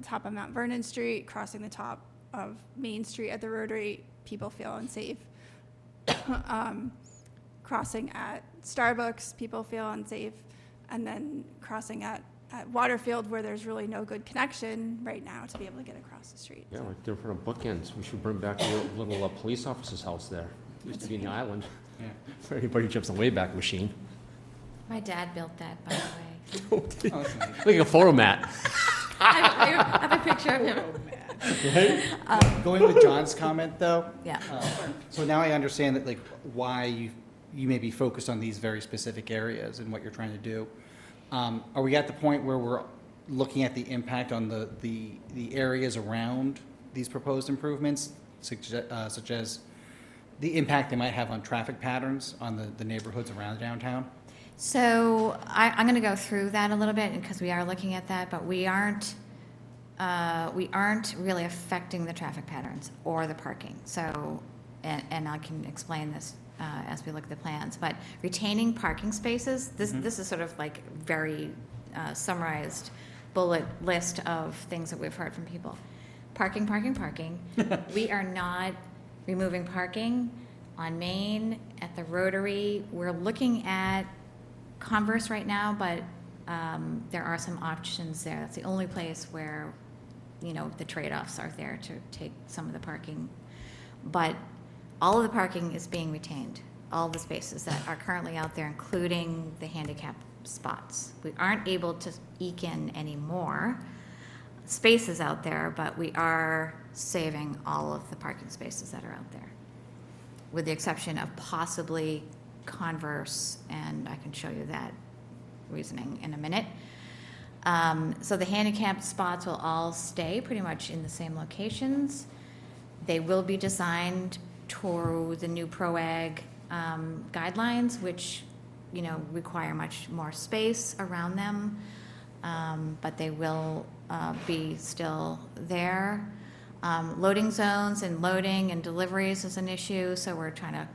top of Mount Vernon Street, crossing the top of Main Street at the Rotary, people feel unsafe. Crossing at Starbucks, people feel unsafe. And then crossing at Waterfield, where there's really no good connection right now to be able to get across the street. Yeah, like different bookends. We should bring back a little police officer's house there. Used to be in the island. Yeah. For anybody who jumps the Wayback Machine. my dad built that, by the way. Oh, that's nice. Look like a photo mat. I have a picture of him. Going with John's comment, though. Yeah. So now I understand that, like, why you may be focused on these very specific areas and what you're trying to do. Are we at the point where we're looking at the impact on the areas around these proposed improvements, such as the impact they might have on traffic patterns on the neighborhoods around downtown? So I'm going to go through that a little bit because we are looking at that, but we aren't really affecting the traffic patterns or the parking. So, and I can explain this as we look at the plans, but retaining parking spaces, this is sort of like very summarized bullet list of things that we've heard from people. Parking, parking, parking. We are not removing parking on Main, at the Rotary. We're looking at Converse right now, but there are some options there. That's the only place where, the trade-offs are there to take some of the parking. But all of the parking is being retained, all the spaces that are currently out there, including the handicap spots. We aren't able to eke in any more spaces out there, but we are saving all of the parking spaces that are out there, with the exception of possibly Converse, and I can show you that reasoning in a minute. So the handicapped spots will all stay pretty much in the same locations. They will be designed toward the new ProAg guidelines, which require much more space around them, but they will be still there. Loading zones and loading and deliveries is an issue, so we're trying to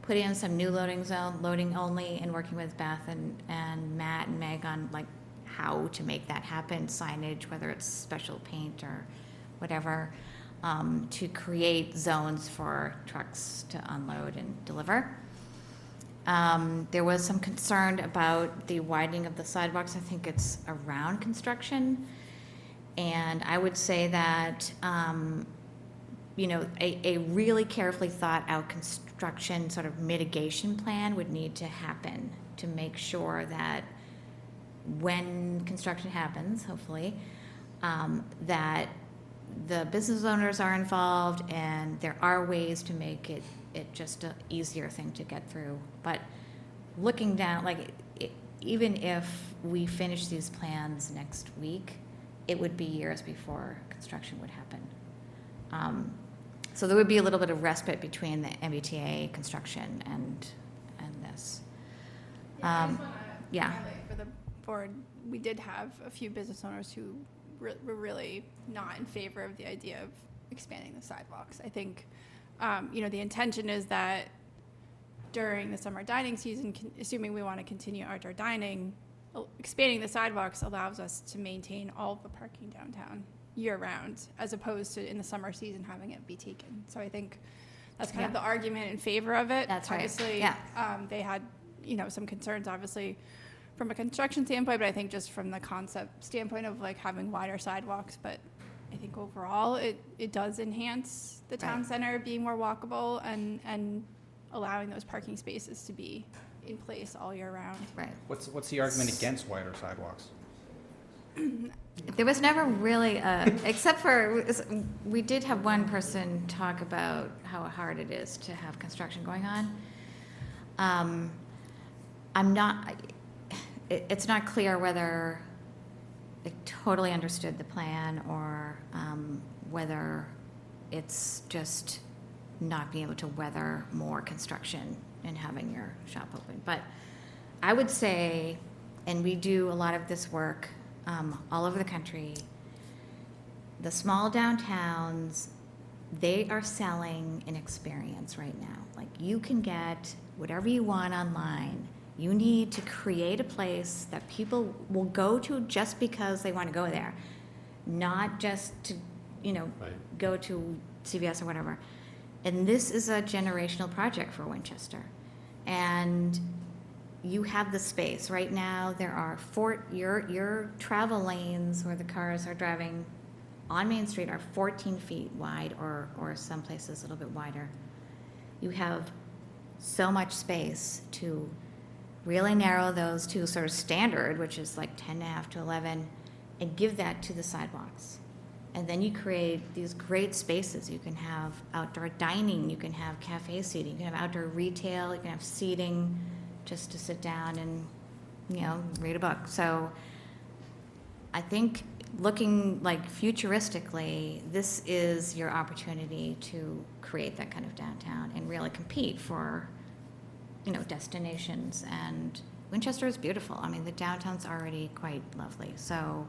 put in some new loading zone, loading only, and working with Beth and Matt and Meg on like how to make that happen, signage, whether it's special paint or whatever, to create zones for trucks to unload and deliver. There was some concern about the widening of the sidewalks. I think it's around construction. And I would say that, a really carefully thought out construction sort of mitigation plan would need to happen to make sure that when construction happens, hopefully, that the business owners are involved and there are ways to make it just an easier thing to get through. But looking down, even if we finish these plans next week, it would be years before construction would happen. So there would be a little bit of respite between the MBTA construction and this. I just wanna Yeah. highlight for the board, we did have a few business owners who were really not in favor of the idea of expanding the sidewalks. I think, the intention is that during the summer dining season, assuming we want to continue outdoor dining, expanding the sidewalks allows us to maintain all of the parking downtown year-round, as opposed to in the summer season having it be taken. So I think that's kind of the argument in favor of it. That's right. Obviously, Yeah. They had, some concerns, obviously, from a construction standpoint, but I think just from the concept standpoint of like having wider sidewalks. But I think overall, it does enhance the town Right. center being more walkable and allowing those parking spaces to be in place all year round. Right. What's the argument against wider sidewalks? There was never really except for, we did have one person talk about how hard it is to have construction going on. It's not clear whether they totally understood the plan or whether it's just not being able to weather more construction and having your shop open. But I would say, and we do a lot of this work all over the country, the small downtowns, they are selling an experience right now. Like, you can get whatever you want online. You need to create a place that people will go to just because they want to go there, not just to, Right. go to CVS or whatever. And this is a generational project for Winchester. And you have the space. Right now, there are your travel lanes where the cars are driving on Main Street are 14 feet wide, or some places a little bit wider. You have so much space to really narrow those to sort of standard, which is like 10.5 to 11, and give that to the sidewalks. And then you create these great spaces. You can have outdoor dining, you can have cafe seating, you can have outdoor retail, you can have seating just to sit down and, read a book. So I think looking like futuristically, this is your opportunity to create that kind of downtown and really compete for, destinations. And Winchester is beautiful. I mean, the downtown's already quite lovely. So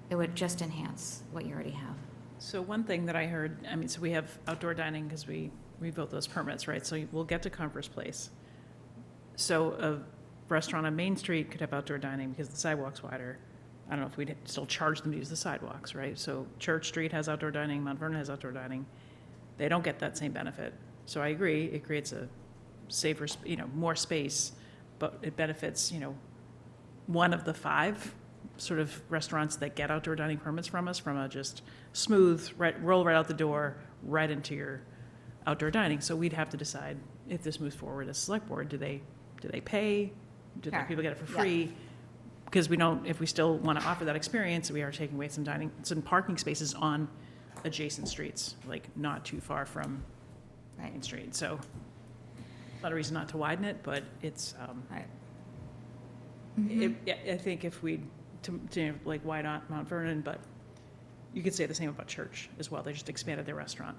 it would just enhance what you already have. So one thing that I heard, so we have outdoor dining because we revoked those permits, right? So we'll get to Converse Place. So a restaurant on Main Street could have outdoor dining because the sidewalk's wider. I don't know if we'd still charge them to use the sidewalks, right? So Church Street has outdoor dining, Mount Vernon has outdoor dining. They don't get that same benefit. So I agree, it creates a safer, more space, but it benefits, one of the 5 sort of restaurants that get outdoor dining permits from us, from a just smooth, roll right out the door, right into your outdoor dining. So we'd have to decide if this moves forward as select board, do they pay? Do the Sure. people get it for Yeah. free? Because if we still want to offer that experience, we are taking away some parking spaces on adjacent streets, like not too far from Main Street. So not a reason not to widen it, but it's, Right. I think if we, like wide on Mount Vernon, but you could say the same about Church as well. They just expanded their restaurant.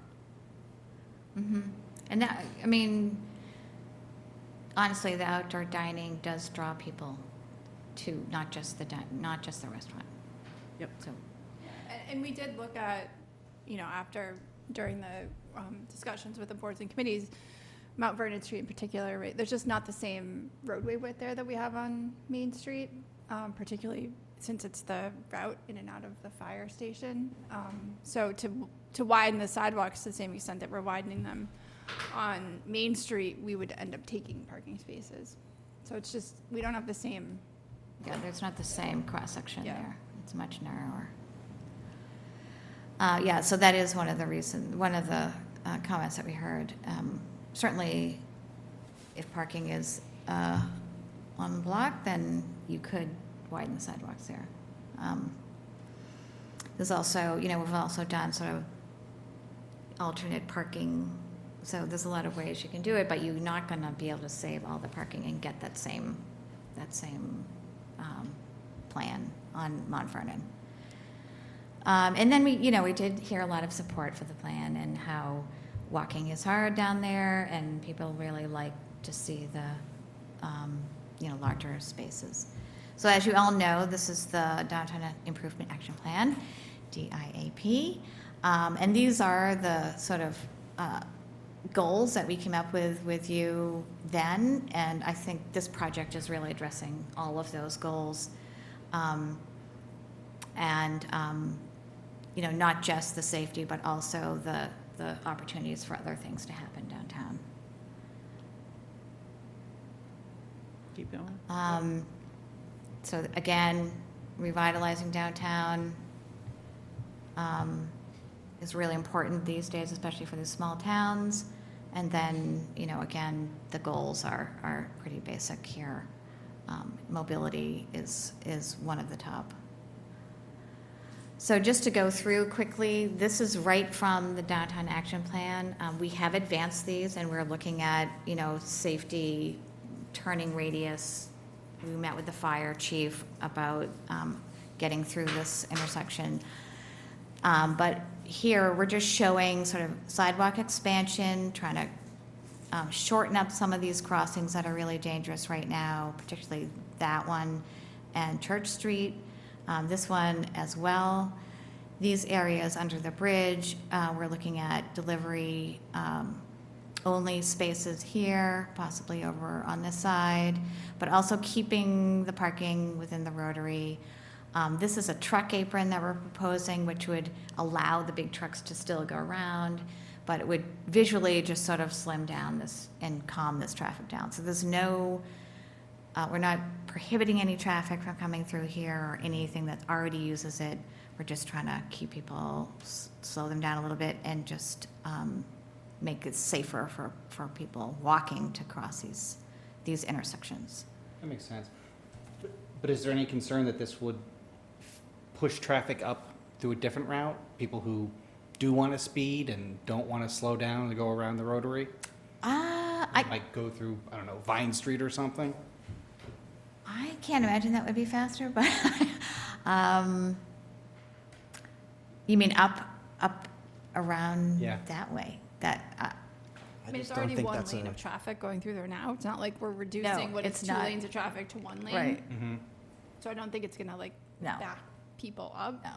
Mm-hmm. And that, honestly, the outdoor dining does draw people to not just the restaurant. Yep. So, And we did look at, during the discussions with the boards and committees, Mount Vernon Street in particular, right? There's just not the same roadway width there that we have on Main Street, particularly since it's the route in and out of the fire station. So to widen the sidewalks to the same extent that we're widening them on Main Street, we would end up taking parking spaces. So it's just, we don't have the same. yeah, there's not the same cross-section Yeah. there. It's much narrower. So that is one of the comments that we heard. Certainly, if parking is on the block, then you could widen the sidewalks there. There's also, we've also done sort of alternate parking. So there's a lot of ways you can do it, but you're not going to be able to save all the parking and get that same plan on Mount Vernon. And then we did hear a lot of support for the plan and how walking is hard down there, and people really like to see the, larger spaces. So as you all know, this is the Downtown Improvement Action Plan, DIAP. And these are the sort of goals that we came up with you then, and I think this project is really addressing all of those goals. Not just the safety, but also the opportunities for other things to happen downtown. Keep going. So again, revitalizing downtown is really important these days, especially for the small towns. And then, again, the goals are pretty basic here. Mobility is one of the top. So just to go through quickly, this is right from the Downtown Action Plan. We have advanced these, and we're looking at, safety, turning radius. We met with the fire chief about getting through this intersection. But here, we're just showing sort of sidewalk expansion, trying to shorten up some of these crossings that are really dangerous right now, particularly that one and Church Street, this one as well. These areas under the bridge, we're looking at delivery only spaces here, possibly over on this side, but also keeping the parking within the rotary. This is a truck apron that we're proposing, which would allow the big trucks to still go around, but it would visually just sort of slim down this and calm this traffic down. So there's no, we're not prohibiting any traffic from coming through here or anything that already uses it. We're just trying to keep people, slow them down a little bit and just make it safer for people walking to cross these intersections. That makes sense. But is there any concern that this would push traffic up through a different route? People who do want to speed and don't want to slow down and go around the rotary? Like go through, I don't know, Vine Street or something? I can't imagine that would be faster, but you mean up around that way? I mean, it's already one lane of traffic going through there now. It's not like we're reducing what is two lanes of traffic to one lane. Right. Mm-hmm. So I don't think it's gonna back people up. No.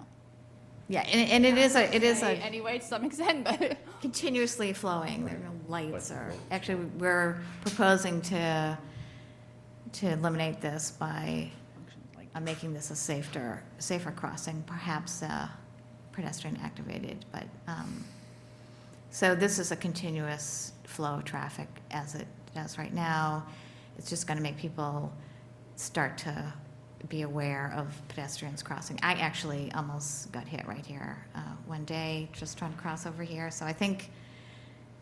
Yeah, and it is a anyway to some extent, but continuously flowing. There are no lights or actually we're proposing to eliminate this by making this a safer crossing, perhaps pedestrian activated, but so this is a continuous flow of traffic as it does right now. It's just going to make people start to be aware of pedestrians crossing. I actually almost got hit right here one day just trying to cross over here. So I think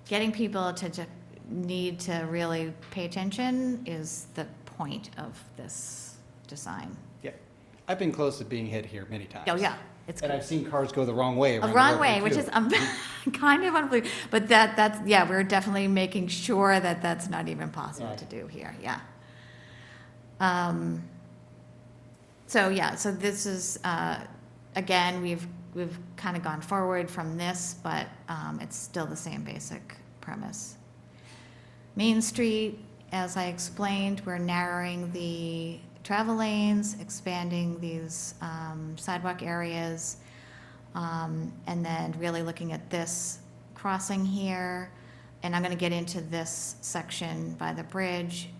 getting people to need to really pay attention is the point of this design. Yeah. I've been close to being hit here many times. Oh, yeah. And I've seen cars go the wrong way. A wrong way, which is kind of unbelievable. But that's we're definitely making sure that that's not even possible to do here, yeah. So this is, again, we've kind of gone forward from this, but it's still the same basic premise. Main Street, as I explained, we're narrowing the travel lanes, expanding these sidewalk areas, and then really looking at this crossing here. And I'm going to get into this section by the bridge,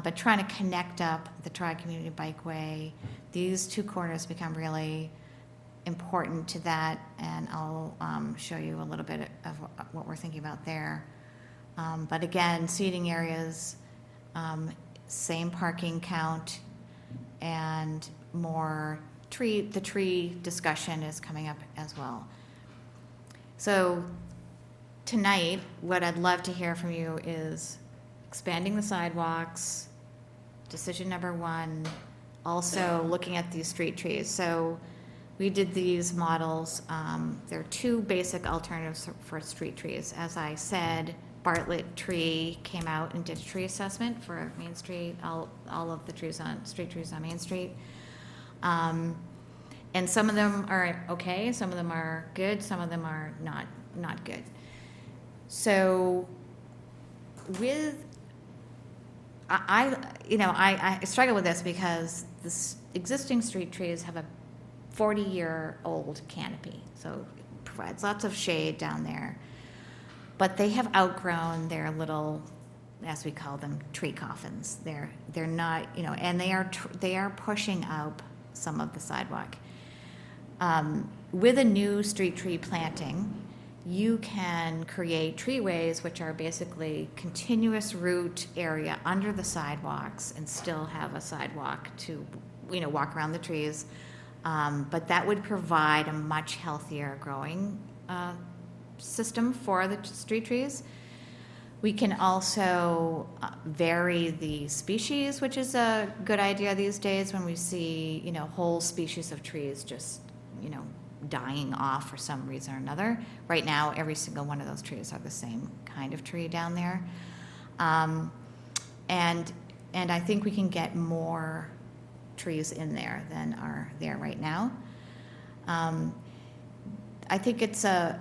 but trying to connect up the Tri-Community Bikeway. These two corners become really important to that, and I'll show you a little bit of what we're thinking about there. But again, seating areas, same parking count, and more the tree discussion is coming up as well. So tonight, what I'd love to hear from you is expanding the sidewalks, decision number one, also looking at these street trees. So we did these models. There are two basic alternatives for street trees. As I said, Bartlett Tree came out and did a tree assessment for Main Street, all of the street trees on Main Street. And some of them are okay, some of them are good, some of them are not good. So I struggle with this because the existing street trees have a 40-year-old canopy, so it provides lots of shade down there. But they have outgrown their little, as we call them, tree coffins. They're not, and they are pushing up some of the sidewalk. With a new street tree planting, you can create treeways, which are basically continuous root area under the sidewalks, and still have a sidewalk to, walk around the trees. But that would provide a much healthier growing system for the street trees. We can also vary the species, which is a good idea these days when we see, whole species of trees just, dying off for some reason or another. Right now, every single one of those trees are the same kind of tree down there. And I think we can get more trees in there than are there right now. I think it's a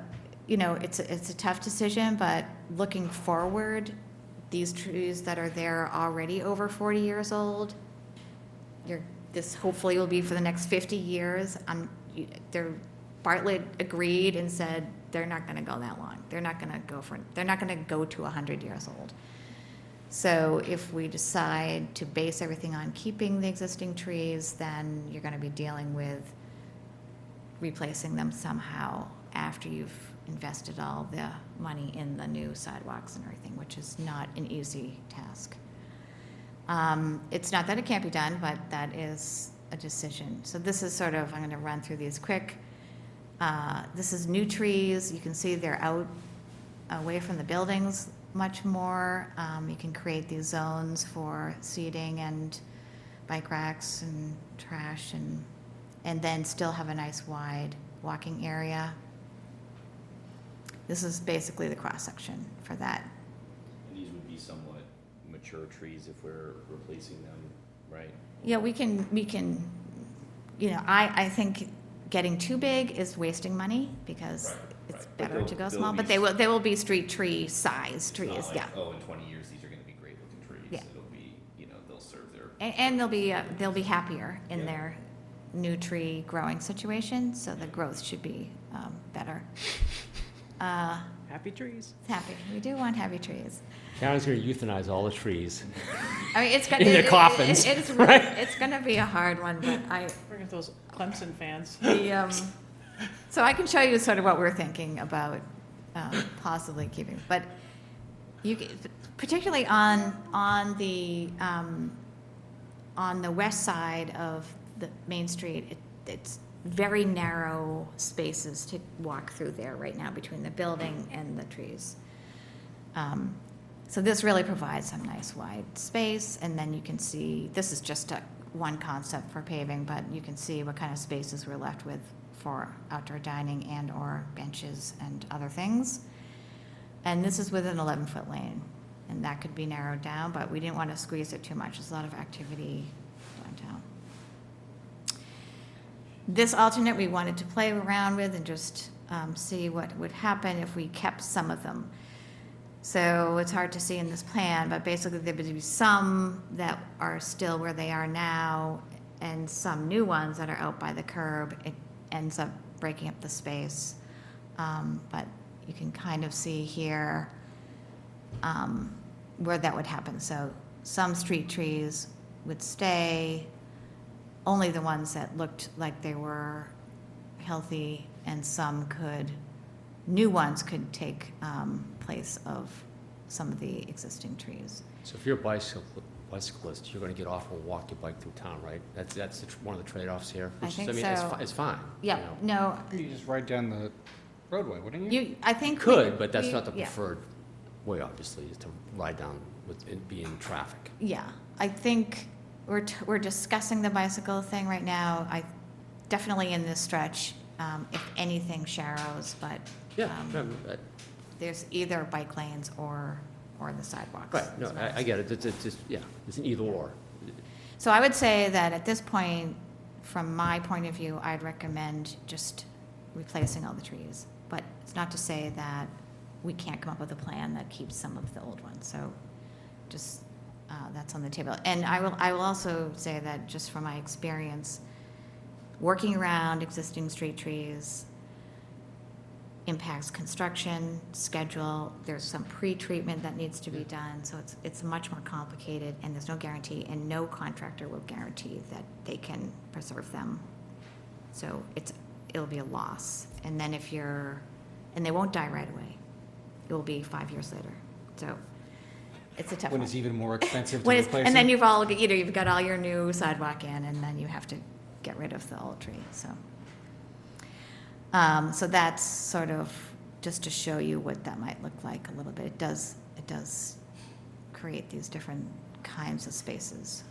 tough decision, but looking forward, these trees that are there are already over 40 years old. This hopefully will be for the next 50 years. Bartlett agreed and said they're not going to go that long. They're not going to go to 100 years old. So if we decide to base everything on keeping the existing trees, then you're going to be dealing with replacing them somehow after you've invested all the money in the new sidewalks and everything, which is not an easy task. It's not that it can't be done, but that is a decision. So this is sort of, I'm going to run through these quick. This is new trees. You can see they're out away from the buildings much more. You can create these zones for seating and bike racks and trash, and then still have a nice wide walking area. This is basically the cross-section for that. And these would be somewhat mature trees if we're replacing them, right? Yeah, we can, I think getting too big is wasting money because it's better to go small, but they will be street tree size trees, It's not yeah. like, oh, in 20 years, these are gonna be great looking trees. Yeah. It'll be, they'll serve their. And they'll be happier in their new tree growing situation, so the growth should be better. Happy trees. Happy, we do want happy trees. Karen's gonna euthanize all the trees. I mean, it's gonna In their coffins, it's really, right? it's gonna be a hard one, but Bring up those Clemson fans. So I can show you sort of what we're thinking about possibly keeping, but particularly on the west side of the Main Street, it's very narrow spaces to walk through there right now between the building and the trees. So this really provides some nice wide space, and then you can see, this is just one concept for paving, but you can see what kind of spaces we're left with for outdoor dining and or benches and other things. And this is with an 11-foot lane, and that could be narrowed down, but we didn't want to squeeze it too much. There's a lot of activity downtown. This alternate we wanted to play around with and just see what would happen if we kept some of them. So it's hard to see in this plan, but basically there would be some that are still where they are now and some new ones that are out by the curb. It ends up breaking up the space. But you can kind of see here where that would happen. So some street trees would stay, only the ones that looked like they were healthy, and new ones could take place of some of the existing trees. So if you're a bicyclist, you're gonna get off and walk your bike through town, right? That's one of the trade-offs here. I think so. It's fine. Yeah, no, You just ride down the roadway, wouldn't you? I think. Could, but that's not the yeah. preferred way, obviously, is to ride down with it being traffic. Yeah, I think we're discussing the bicycle thing right now. Definitely in this stretch, if anything sharrows, but there's either bike lanes or the sidewalks. Right, no, I get it, it's just, it's an either or. So I would say that at this point, from my point of view, I'd recommend just replacing all the trees. But it's not to say that we can't come up with a plan that keeps some of the old ones. So just, that's on the table. And I will also say that just from my experience, working around existing street trees impacts construction, schedule, there's some pre-treatment that needs to be done, so it's much more complicated, and there's no guarantee, and no contractor will guarantee that they can preserve them. So it'll be a loss. And then and they won't die right away. It will be 5 years later. So it's a tough one. When it's even more expensive to When replace and then them? you've got all your new sidewalk in, and then you have to get rid of the old tree, so. So that's sort of just to show you what that might look like a little bit. It does create these different kinds of spaces.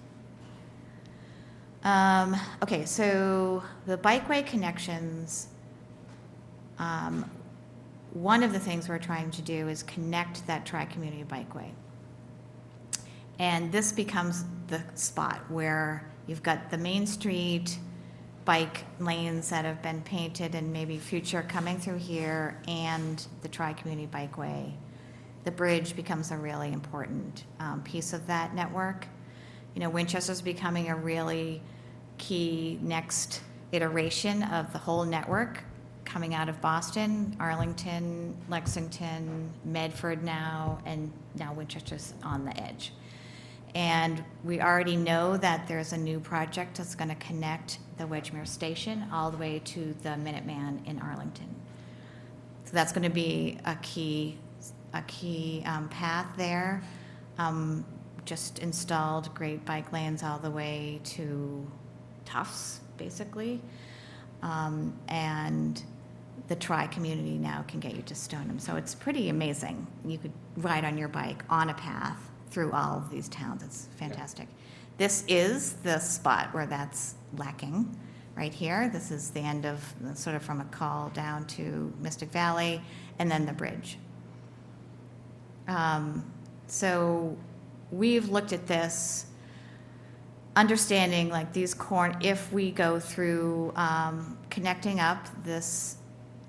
Okay, so the bikeway connections, one of the things we're trying to do is connect that tri-community bikeway. And this becomes the spot where you've got the Main Street bike lanes that have been painted and maybe future coming through here, and the tri-community bikeway. the bridge becomes a really important piece of that network. You know, Winchester's becoming a really key next iteration of the whole network coming out of Boston, Arlington, Lexington, Medford now, and now Winchester's on the edge. And we already know that there's a new project that's going to connect the Wedgemere Station all the way to the Minuteman in Arlington. So that's going to be a key path there. Just installed great bike lanes all the way to Tufts, basically. And the tri-community now can get you to Stoneham. So it's pretty amazing. You could ride on your bike on a path through all of these towns. It's fantastic. This is the spot where that's lacking, right here. This is the end of, sort of from a call down to Mystic Valley, and then the bridge. So we've looked at this, understanding like these if we go through connecting up this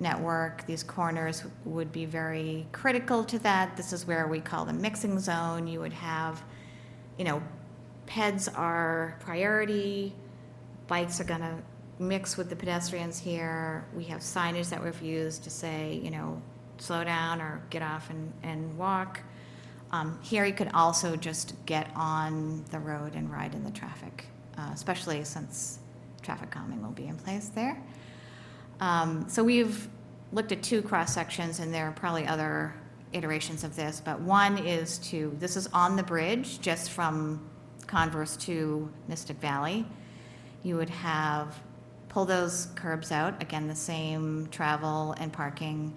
network, these corners would be very critical to that. This is where we call the mixing zone. You would have, you know, peds are priority, bikes are going to mix with the pedestrians here. We have signage that we've used to say, you know, slow down or get off and walk. Here you could also just get on the road and ride in the traffic, especially since traffic calming will be in place there. So we've looked at 2 cross sections, and there are probably other iterations of this, but one is this is on the bridge just from Converse to Mystic Valley. You would pull those curbs out, again, the same travel and parking,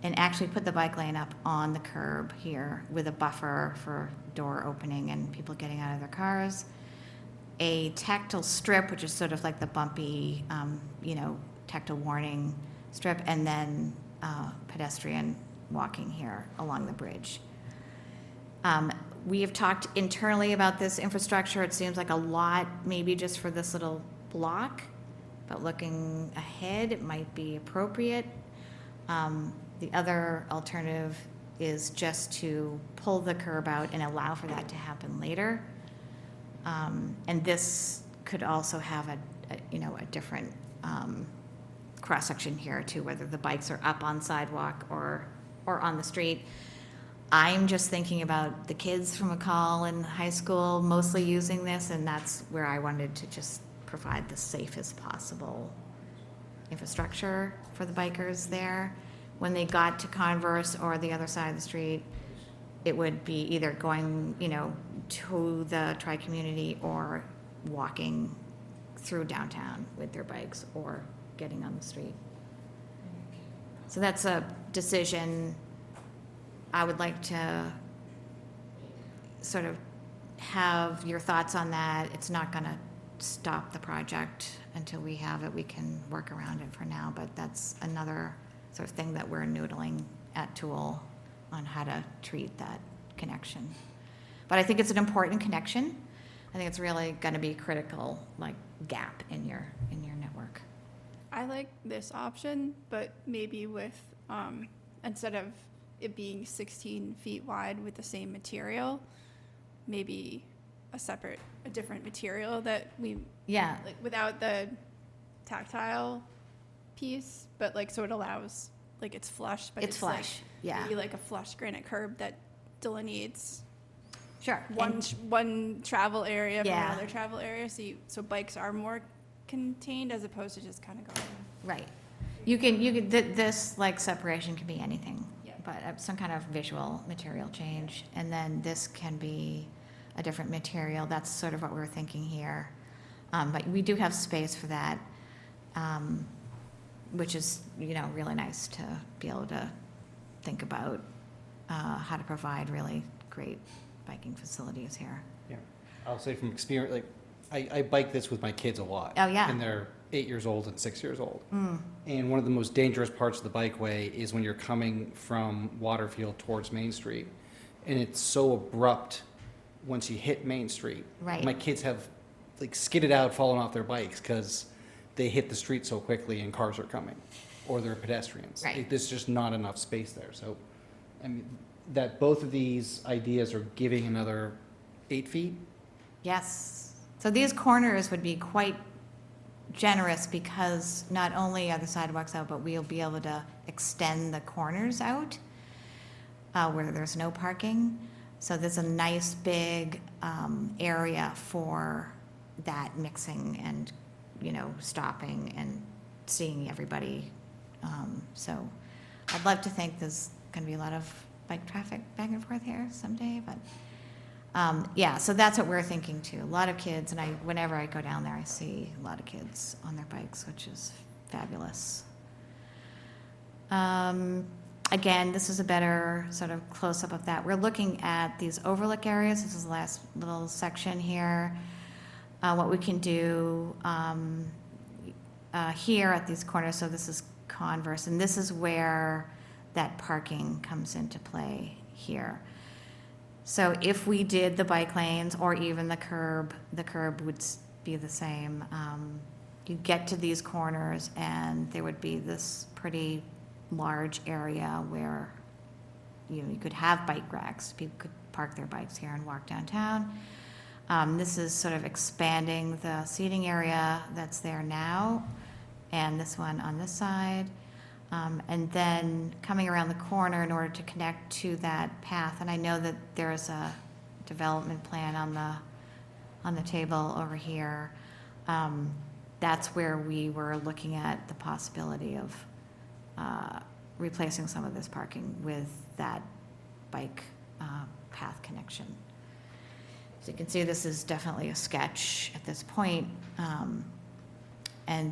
and actually put the bike lane up on the curb here with a buffer for door opening and people getting out of their cars. A tactile strip, which is sort of like the bumpy, you know, tactile warning strip, and then pedestrian walking here along the bridge. We have talked internally about this infrastructure. It seems like a lot, maybe just for this little block, but looking ahead, it might be appropriate. The other alternative is just to pull the curb out and allow for that to happen later. And this could also have a different cross-section here too, whether the bikes are up on sidewalk or on the street. I'm just thinking about the kids from McCall in high school mostly using this, and that's where I wanted to just provide the safest possible infrastructure for the bikers there. When they got to Converse or the other side of the street, it would be either going, you know, to the tri-community or walking through downtown with their bikes or getting on the street. So that's a decision I would like to sort of have your thoughts on that. It's not going to stop the project until we have it. We can work around it for now, but that's another sort of thing that we're noodling at Tool on how to treat that connection. But I think it's an important connection. I think it's really going to be a critical, like, gap in your network. I like this option, but maybe with, instead of it being 16 feet wide with the same material, maybe a different material that we, Yeah. like, without the tactile piece, but like, so it allows, like, it's flush, but It's like, flush, yeah. maybe like a flush granite curb that delineates Sure. one travel area from Yeah. another travel area, so bikes are more contained as opposed to just kind of going. Right. You can, this, like, separation can be anything, but some kind of visual material change. And then this can be a different material. That's sort of what we're thinking here. But we do have space for that, which is, you know, really nice to be able to think about how to provide really great biking facilities here. Yeah, I'll say from experience, like, I bike this with my kids a lot. Oh, yeah. And they're 8 years old and 6 years old. Mm. And one of the most dangerous parts of the bikeway is when you're coming from Waterfield towards Main Street. And it's so abrupt once you hit Main Street. Right. My kids have, like, skidded out, fallen off their bikes because they hit the street so quickly and cars are coming, or they're pedestrians. Right. There's just not enough space there. So, I mean, that both of these ideas are giving another 8 feet? Yes. So these corners would be quite generous because not only are the sidewalks out, but we'll be able to extend the corners out where there's no parking. So there's a nice big area for that mixing and, stopping and seeing everybody. So I'd love to think there's going to be a lot of bike traffic back and forth here someday, but yeah, so that's what we're thinking too. A lot of kids, and whenever I go down there, I see a lot of kids on their bikes, which is fabulous. Again, this is a better sort of close-up of that. We're looking at these overlook areas. This is the last little section here. What we can do here at these corners, so this is Converse, and this is where that parking comes into play here. So if we did the bike lanes or even the curb would be the same. You get to these corners and there would be this pretty large area where you could have bike racks. People could park their bikes here and walk downtown. This is sort of expanding the seating area that's there now, and this one on this side. And then coming around the corner in order to connect to that path. And I know that there is a development plan on the table over here. That's where we were looking at the possibility of replacing some of this parking with that bike path connection. So you can see this is definitely a sketch at this point.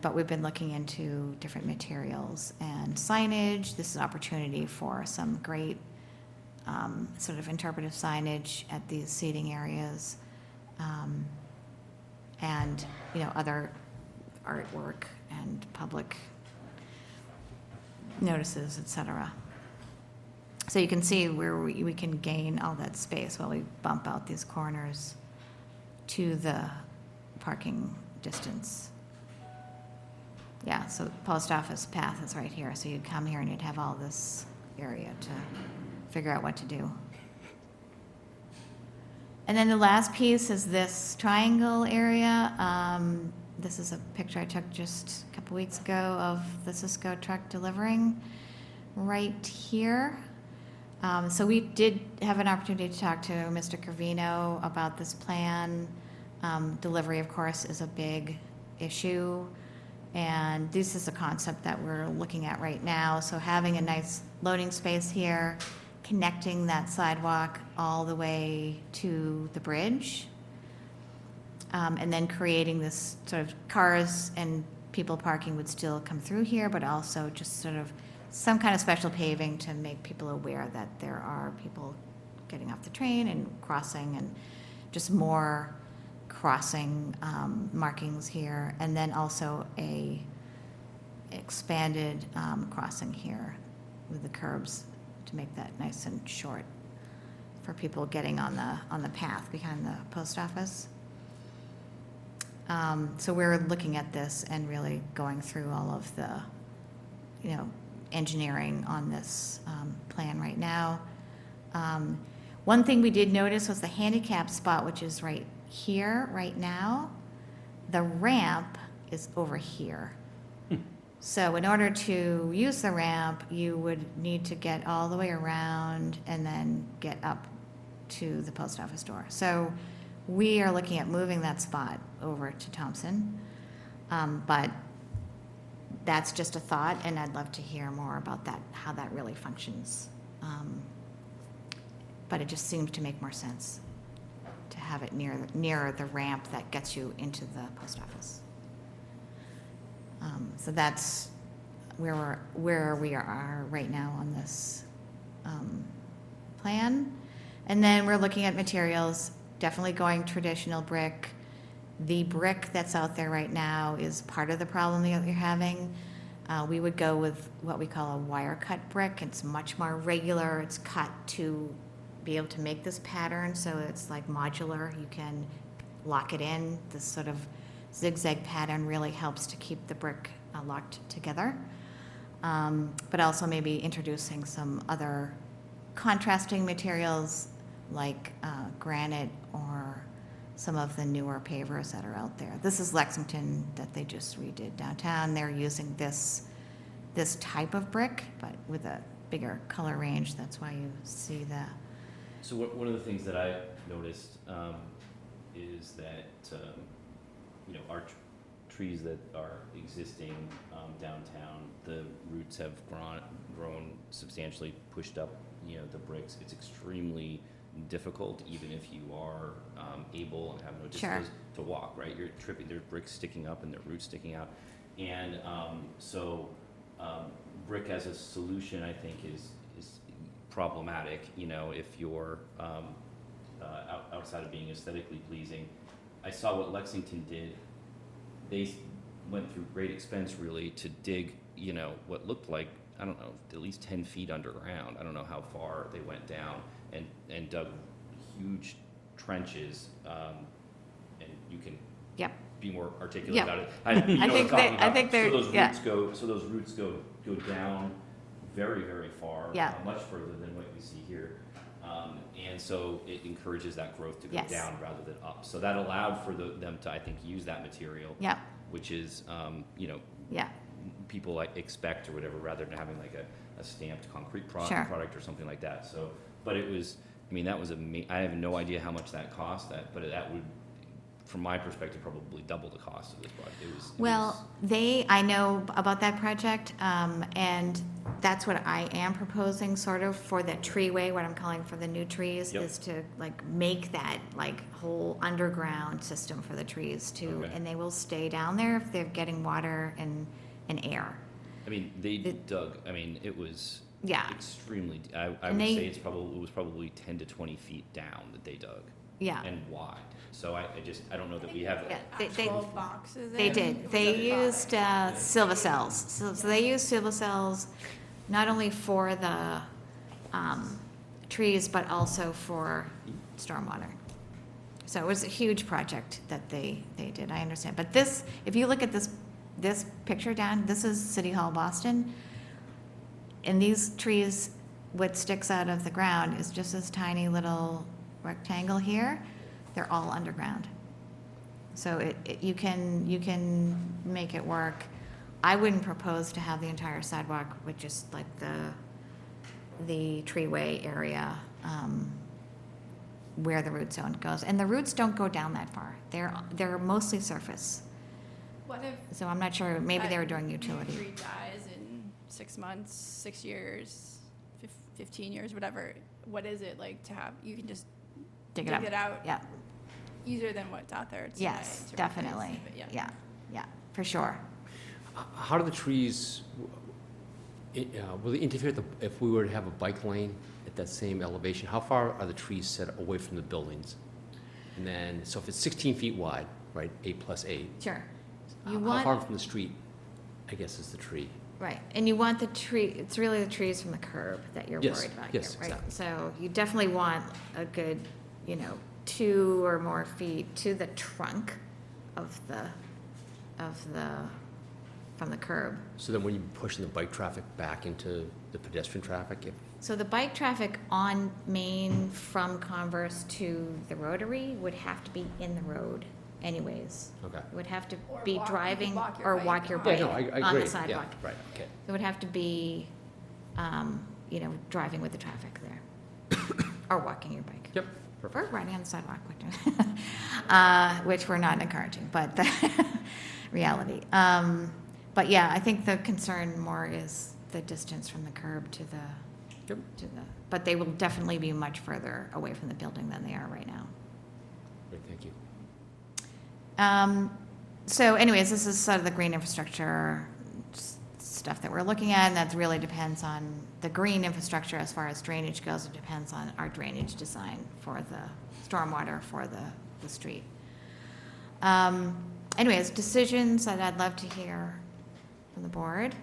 But we've been looking into different materials and signage. This is an opportunity for some great sort of interpretive signage at these seating areas, and other artwork and public notices, etc. So you can see where we can gain all that space while we bump out these corners to the parking distance. Yeah, so the post office path is right here, so you'd come here and you'd have all this area to figure out what to do. And then the last piece is this triangle area. This is a picture I took just a couple weeks ago of the Cisco truck delivering right here. So we did have an opportunity to talk to Mr. Carvino about this plan. Delivery, of course, is a big issue. And this is a concept that we're looking at right now. So having a nice loading space here, connecting that sidewalk all the way to the bridge, and then creating this sort of cars and people parking would still come through here, but also just sort of some kind of special paving to make people aware that there are people getting off the train and crossing, and just more crossing markings here, and then also a expanded crossing here with the curbs to make that nice and short for people getting on the path behind the post office. So we're looking at this and really going through all of the, engineering on this plan right now. One thing we did notice was the handicap spot, which is right here, right now. The ramp is over here. So in order to use the ramp, you would need to get all the way around and then get up to the post office door. So we are looking at moving that spot over to Thompson. But that's just a thought, and I'd love to hear more about that, how that really functions. But it just seems to make more sense to have it nearer the ramp that gets you into the post office. So that's where we are right now on this plan. And then we're looking at materials, definitely going traditional brick. The brick that's out there right now is part of the problem that you're having. We would go with what we call a wire cut brick. It's much more regular. It's cut to be able to make this pattern, so it's like modular. You can lock it in. This sort of zigzag pattern really helps to keep the brick locked together. But also maybe introducing some other contrasting materials like granite or some of the newer pavers that are out there. This is Lexington that they just redid downtown. They're using this type of brick, but with a bigger color range. That's why you see the. So one of the things that I noticed is that, our trees that are existing downtown, the roots have grown substantially, pushed up, the bricks. It's extremely difficult, even if you are able and have no distance to walk, right? You're tripping, there's bricks sticking up and their roots sticking out. And brick as a solution, I think, is problematic, if you're outside of being aesthetically pleasing. I saw what Lexington did. They went through great expense, really, to dig, what looked like, I don't know, at least 10 feet underground. I don't know how far they went down and dug huge trenches, and you can be more articulate about it. I think they're, So those roots go down very, very far, much further than what we see here. And so it encourages that growth to go down rather than up. So that allowed for them to, I think, use that material, which is, people expect or whatever, rather than having like a stamped concrete product or something like that. So, but it was, that was I have no idea how much that cost, but that would, from my perspective, probably double the cost of this project. I know about that project, and that's what I am proposing, sort of, for the treeway, what I'm calling for the new trees, is to make that whole underground system for the trees too, and they will stay down there if they're getting water and air. They dug, it was extremely, I would say it was probably 10 to 20 feet down that they dug. And wide. So I don't know that we have. Boxes. They did. They used silver cells. So they used silver cells not only for the trees, but also for stormwater. So it was a huge project that they did, I understand. But this, if you look at this picture down, this is City Hall, Boston. And these trees, what sticks out of the ground is just this tiny little rectangle here. They're all underground. So you can make it work. I wouldn't propose to have the entire sidewalk with just the treeway area where the root zone goes. And the roots don't go down that far. They're mostly surface. What if? So I'm not sure, maybe they were doing utility. Tree dies in 6 months, 6 years, 15 years, whatever. What is it like to have, you can just dig it out? Yeah. Easier than what's out there today. Yes, definitely. Yeah, for sure. How do the trees, will they interfere if we were to have a bike lane at that same elevation? How far are the trees set away from the buildings? And then, so if it's 16 feet wide, right, 8 plus 8. Sure. How far from the street, I guess, is the tree? Right, and you want the tree, it's really the trees from the curb that you're worried about here, yes, right? exactly. So you definitely want a good, 2 or more feet to the trunk of the, from the curb. So then when you're pushing the bike traffic back into the pedestrian traffic, So the bike traffic on Main from Converse to the Rotary would have to be in the road anyways. Okay. It would have to Or be walk- driving walk your or bike walk your on. bike I on agree. the sidewalk. Yeah, right, okay. It would have to be, driving with the traffic there, or walking your bike. Yep. Or riding on the sidewalk, which we're not encouraging, but the reality. But yeah, I think the concern more is the distance from the curb to the, but they will definitely be much further away from the building than they are right now. Great, thank you. So anyways, this is sort of the green infrastructure stuff that we're looking at, and that really depends on the green infrastructure as far as drainage goes. It depends on our drainage design for the stormwater for the street. Anyways, decisions that I'd love to hear from the board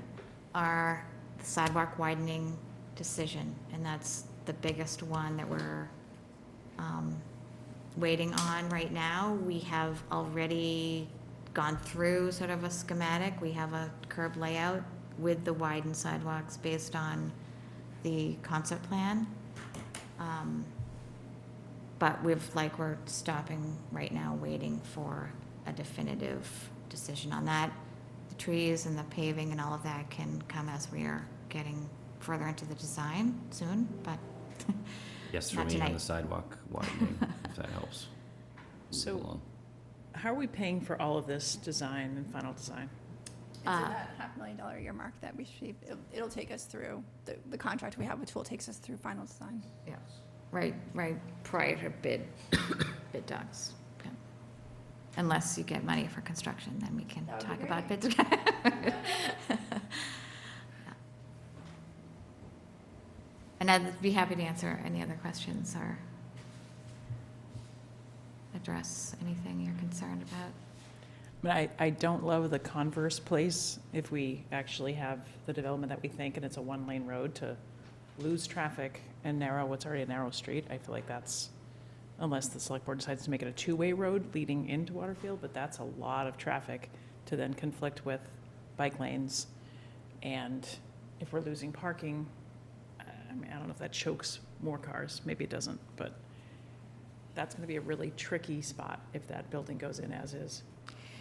are the sidewalk widening decision, and that's the biggest one that we're waiting on right now. We have already gone through sort of a schematic. We have a curb layout with the widened sidewalks based on the concept plan. But we're stopping right now, waiting for a definitive decision on that. The trees and the paving and all of that can come as we are getting further into the design soon, but Yes, for not me on tonight. the sidewalk widening, if that helps. Move So- along. How are we paying for all of this design and final design? It's in that $500,000 earmark that we should, it'll take us through, the contract we have with Tool takes us through final design. Yeah, right prior to bid docs. Yeah. Unless you get money for construction, then we can That would talk be about great. bids. And I'd be happy to answer any other questions or address anything you're concerned about. But I don't love the converse place if we actually have the development that we think and it's a one-lane road to lose traffic and narrow what's already a narrow street. I feel like that's, unless the select board decides to make it a two-way road leading into Waterfield, but that's a lot of traffic to then conflict with bike lanes. And if we're losing parking, I mean, I don't know if that chokes more cars, maybe it doesn't, but that's gonna be a really tricky spot if that building goes in as is.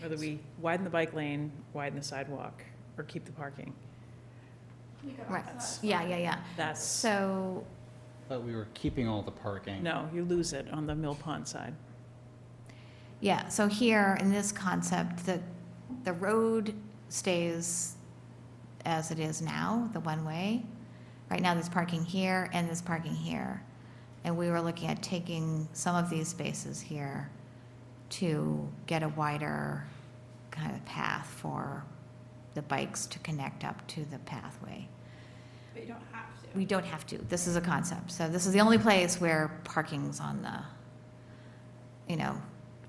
Whether we widen the bike lane, widen the sidewalk, or keep the parking. Right, yeah. That's, So, But we were keeping all the parking. no, you lose it on the Mill Pond side. yeah, so here in this concept, the road stays as it is now, the one-way. Right now, there's parking here and there's parking here. And we were looking at taking some of these spaces here to get a wider kind of path for the bikes to connect up to the pathway. But you don't have to. We don't have to. This is a concept. So this is the only place where parking's on the,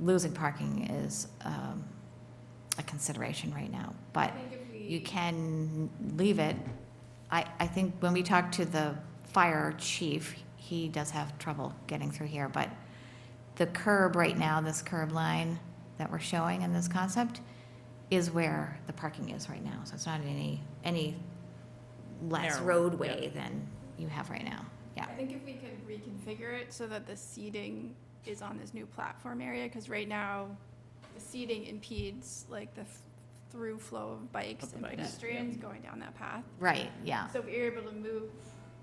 losing parking is a consideration right now. But I think if we- you can leave it. I think when we talk to the fire chief, he does have trouble getting through here, but the curb right now, this curb line that we're showing in this concept, is where the parking is right now. So it's not any less Narrower, roadway than you have right now. Yeah. I think if we could reconfigure it so that the seating is on this new platform area, because right now, the seating impedes like the through flow of bikes Of the and bikes, pedestrians going down that path. Right, yeah. So if we were able to move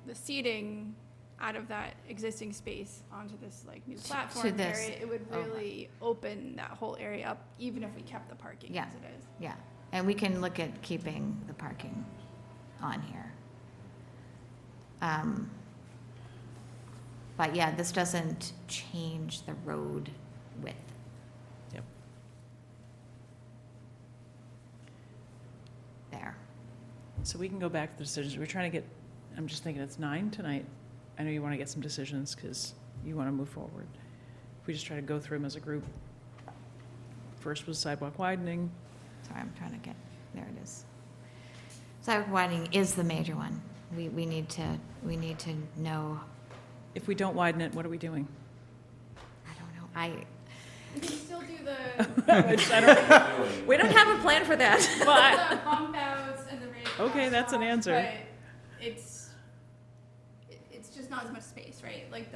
the seating out of that existing space onto this like new platform this- area, it would really open that whole area up, even if we kept the parking Yeah. as it is. Yeah, and we can look at keeping the parking on here. But yeah, this doesn't change the road width. Yep. There. So we can go back to the decisions. We're trying to get, I'm just thinking it's 9 tonight. I know you want to get some decisions because you want to move forward. If we just try to go through them as a group. First was sidewalk widening. Sorry, I'm trying to get, there it is. Sidewalk widening is the major one. We need to know, If we don't widen it, what are we doing? I don't know, We can still do the, we don't have a plan for that. the bump outs and the raised Okay, that's an crosswalks, answer. But it's just not as much space, right? Like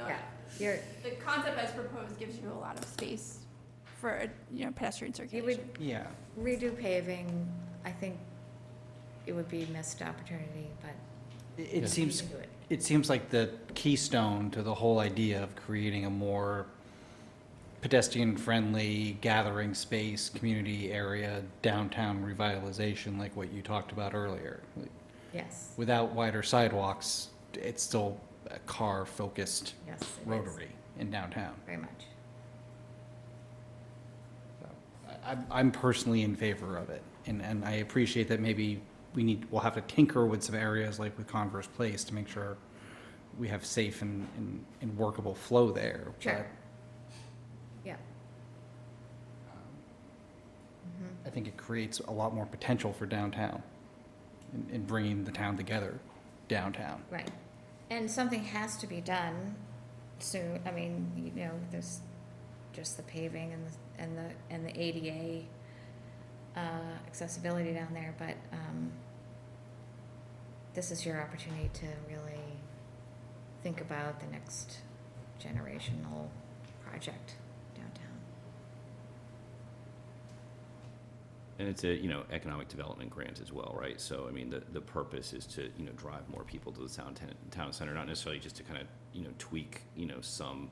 You're, the concept as proposed gives you a lot of space for, pedestrian you would circulation. Yeah. redo paving, I think it would be missed opportunity, but It we seems, can do it. it seems like the keystone to the whole idea of creating a more pedestrian-friendly gathering space, community area, downtown revitalization, like what you talked about earlier. Yes, Without wider sidewalks, it's still a car-focused yes, it is, rotary in downtown. very much. I'm personally in favor of it, and I appreciate that maybe we'll have to tinker with some areas like with Converse Place to make sure we have safe and workable flow there. Sure. Yeah. But I think it creates a lot more potential for downtown in bringing the town together downtown. Right. And something has to be done soon. I mean, there's just the paving and the ADA accessibility down there, but this is your opportunity to really think about the next generational project downtown. And it's a, economic development grant as well, right? So, I mean, the purpose is to, drive more people to the town center, not necessarily just to kind of, tweak, some,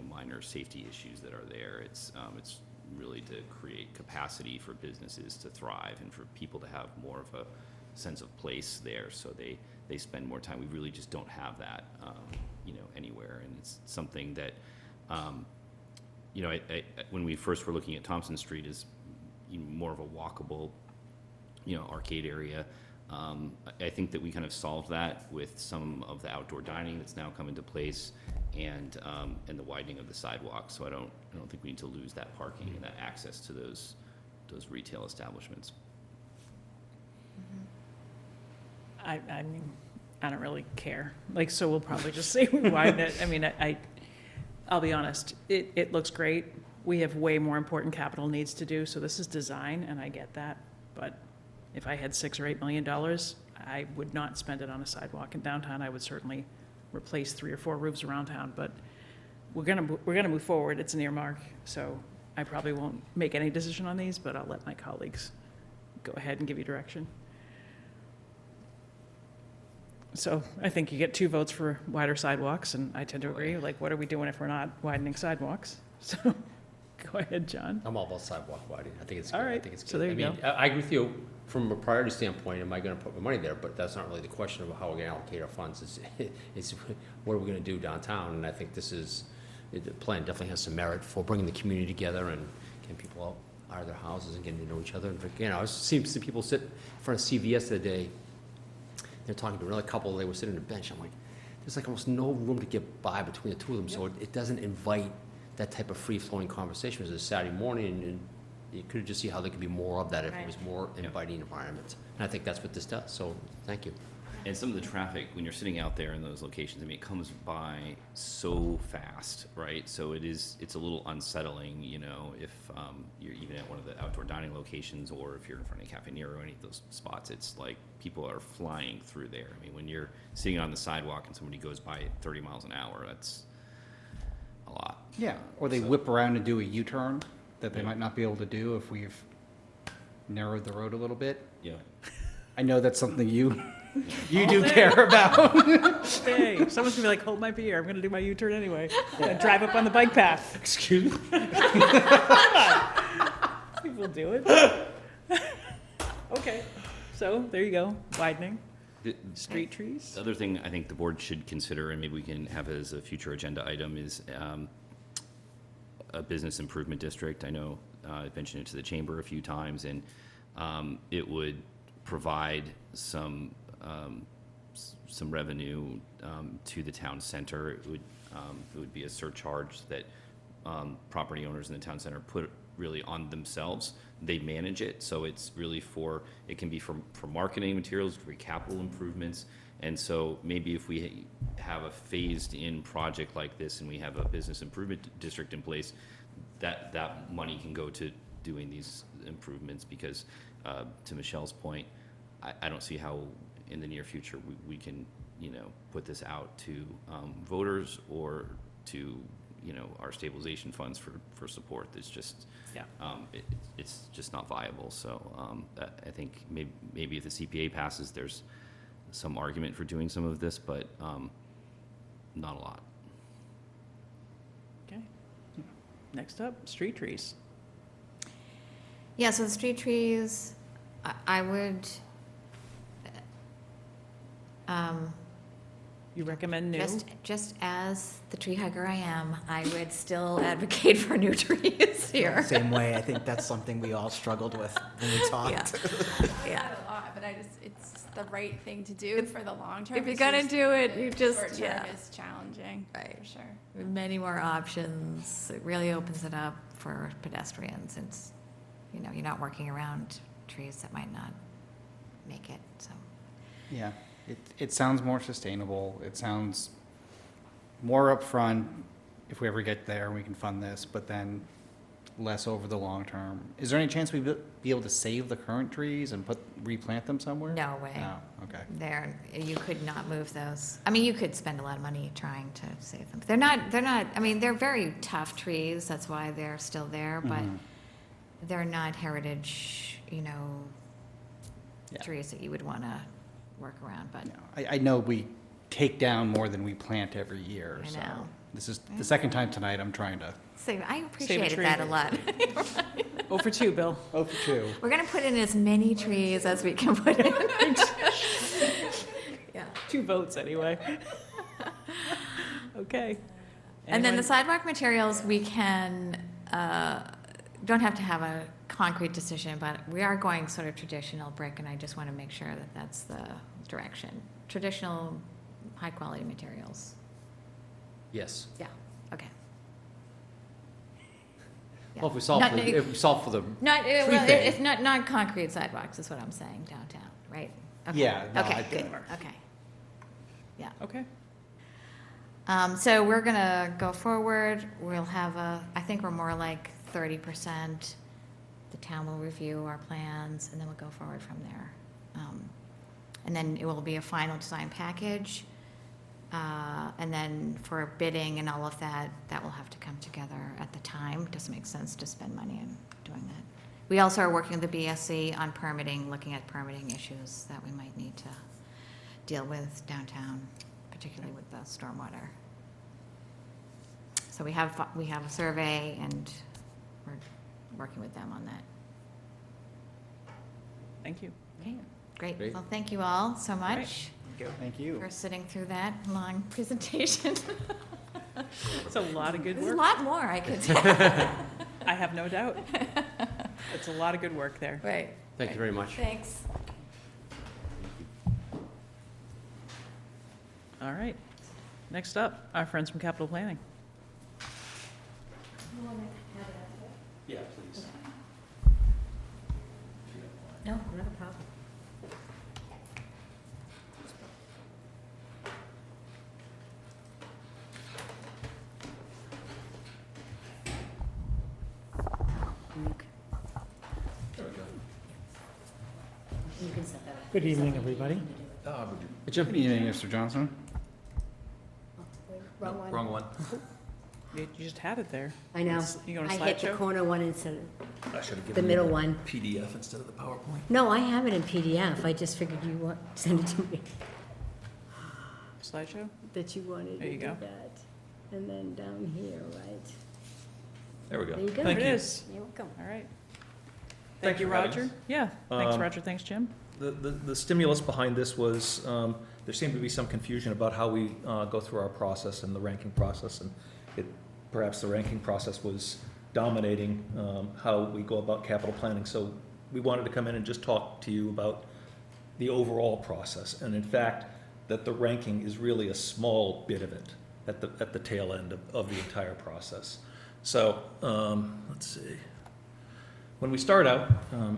minor safety issues that are there. It's really to create capacity for businesses to thrive and for people to have more of a sense of place there, so they spend more time. We really just don't have that, anywhere, and it's something that, when we first were looking at Thompson Street as more of a walkable, arcade area, I think that we kind of solved that with some of the outdoor dining that's now come into place, and the widening of the sidewalk. So I don't think we need to lose that parking and that access to those retail establishments. I mean, I don't really care. Like, so we'll probably just say we widen it. I mean, I'll be honest, it looks great. We have way more important capital needs to do, so this is design, and I get that. But if I had $6 or $8 million, I would not spend it on a sidewalk in downtown. I would certainly replace 3 or 4 roofs around town, but we're gonna move forward. It's an earmark, so I probably won't make any decision on these, but I'll let my colleagues go ahead and give you direction. So I think you get 2 votes for wider sidewalks, and I tend to agree. Like, what are we doing if we're not widening sidewalks? So, go ahead, John. I'm all about sidewalk widening. I think it's good. All right. I think it's good. So there you I mean, go. I agree with you from a priority standpoint. Am I going to put my money there? But that's not really the question of how we're going to allocate our funds. It's what are we going to do downtown? And I think the plan definitely has some merit for bringing the community together and getting people out of their houses and getting to know each other. And I was seeing some people sit in front of CVS the other day. They're talking to another couple. They were sitting on a bench. I'm like, there's like almost no room to get by between the two of them. So it doesn't invite that type of free-flowing conversation. It was a Saturday morning, and you could just see how there could be more of that if it was more inviting environment. And I think that's what this does. So thank you. And some of the traffic, when you're sitting out there in those locations, I mean, it comes by so fast, right? So it's a little unsettling, if you're even at one of the outdoor dining locations, or if you're in front of Cafe Nero or any of those spots, it's like people are flying through there. I mean, when you're sitting on the sidewalk and somebody goes by at 30 miles an hour, that's a lot. Yeah, or they whip around and do a U-turn that they might not be able to do if we've narrowed the road a little bit. Yeah. I know that's something you do care about. Hey, someone's gonna be like, hold my beer. I'm gonna do my U-turn anyway. And drive up on the bike path. Excuse me? People do it. Okay, so there you go, widening, street trees. The other thing I think the board should consider, and maybe we can have it as a future agenda item, is a business improvement district. I know I've mentioned it to the chamber a few times, and it would provide some revenue to the town center. It would be a surcharge that property owners in the town center put really on themselves. They manage it, so it's really it can be for marketing materials, for capital improvements. And so maybe if we have a phased-in project like this and we have a business improvement district in place, that money can go to doing these improvements, because to Michelle's point, I don't see how in the near future we can, put this out to voters or to, our stabilization funds for support. It's just, it's just not viable. So I think maybe if the CPA passes, there's some argument for doing some of this, but not a lot. Okay. Next up, street trees. Yeah, so the street trees, I would, you recommend new? Just as the tree hugger I am, I would still advocate for new trees here. Same way, I think that's something we all struggled with when we talked. Yeah. Not a lot, but it's the right thing to do for the long term. If you're It's gonna just do it, the you just, short term yeah. is challenging, Right. for sure. With many more options, it really opens it up for pedestrians. It's, you're not working around trees that might not make it, so. Yeah, it sounds more sustainable. It sounds more upfront. If we ever get there, we can fund this, but then less over the long term. Is there any chance we'd be able to save the current trees and replant them somewhere? No way. No, okay. You could not move those. I mean, you could spend a lot of money trying to save them. They're not, I mean, they're very tough trees, that's why they're still there, but they're not heritage, trees that you would want to work around, but. I know we take down more than we plant every year, I so. know. This is the second time tonight I'm trying to. I appreciated that a lot. 0 for 2, Bill. 0 for 2. We're gonna put in as many trees as we can put in. Yeah. 2 votes anyway. Okay. And then the Anyone- sidewalk materials, we can, don't have to have a concrete decision, but we are going sort of traditional brick, and I just want to make sure that that's the direction. Traditional, high-quality materials. Yes. Yeah, okay. Yeah. Well, if we solve for the Not, tree well, thing. it's not concrete sidewalks is what I'm saying downtown, right? Okay. Yeah, no, Okay, I- good, okay. Yeah. Okay. So we're gonna go forward, we'll have I think we're more like 30%. The town will review our plans, and then we'll go forward from there. And then it will be a final design package. And then for bidding and all of that, that will have to come together at the time. It doesn't make sense to spend money on doing that. We also are working with the BSC on permitting, looking at permitting issues that we might need to deal with downtown, particularly with the stormwater. So we have a survey, and we're working with them on that. Thank you. Okay, great. Great. Well, thank you all so much Thank you. for sitting through that long presentation. It's a lot of good There's a work. lot more I could say. I have no doubt. It's a lot of good work there. Right. Thank you very much. Thanks. All right. Next up, our friends from Capital Planning. Yeah, please. No, not a problem. You can set that up. Good evening, everybody. Jim. Good evening, Mr. Johnson. Wrong one. Wrong one. You just had it there. I know. You going I to hit the slideshow? corner one instead I should have of the middle one. PDF instead of the PowerPoint. No, I have it in PDF. I just figured you want, send it to me, Slideshow? that you wanted There to you do go. that. And then down here, right? There we go. There you go. There it is. You're welcome. All right. Thank Thank you, you for having Roger. us. Yeah, thanks, Um, Roger. Thanks, Jim. The stimulus behind this was, there seemed to be some confusion about how we go through our process and the ranking process, and perhaps the ranking process was dominating how we go about capital planning. So we wanted to come in and just talk to you about the overall process, and in fact, that the ranking is really a small bit of it at the tail end of the entire process. So, let's see. When we start out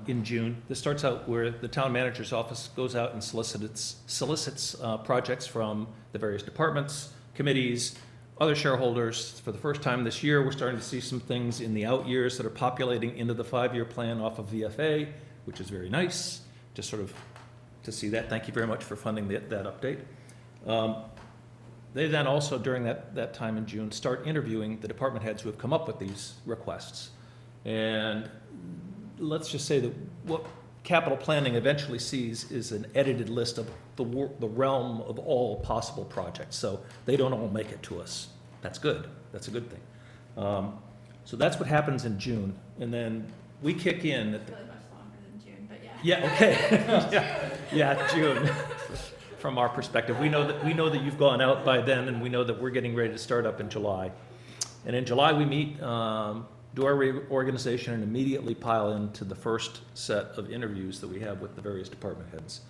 in June, this starts out where the town manager's office goes out and solicits projects from the various departments, committees, other shareholders. For the first time this year, we're starting to see some things in the out years that are populating into the 5-year plan off of VFA, which is very nice, just sort of to see that. Thank you very much for funding that update. They then also, during that time in June, start interviewing the department heads who have come up with these requests. And let's just say that what capital planning eventually sees is an edited list of the realm of all possible projects. So they don't all make it to us. That's good. That's a good thing. So that's what happens in June. And then we kick in at the, Really much longer than June, but yeah. yeah, okay. yeah, June. From our perspective, we know that you've gone out by then, and we know that we're getting ready to start up in July. And in July, we meet, do our reorganization, and immediately pile into the first set of interviews that we have with the various department heads.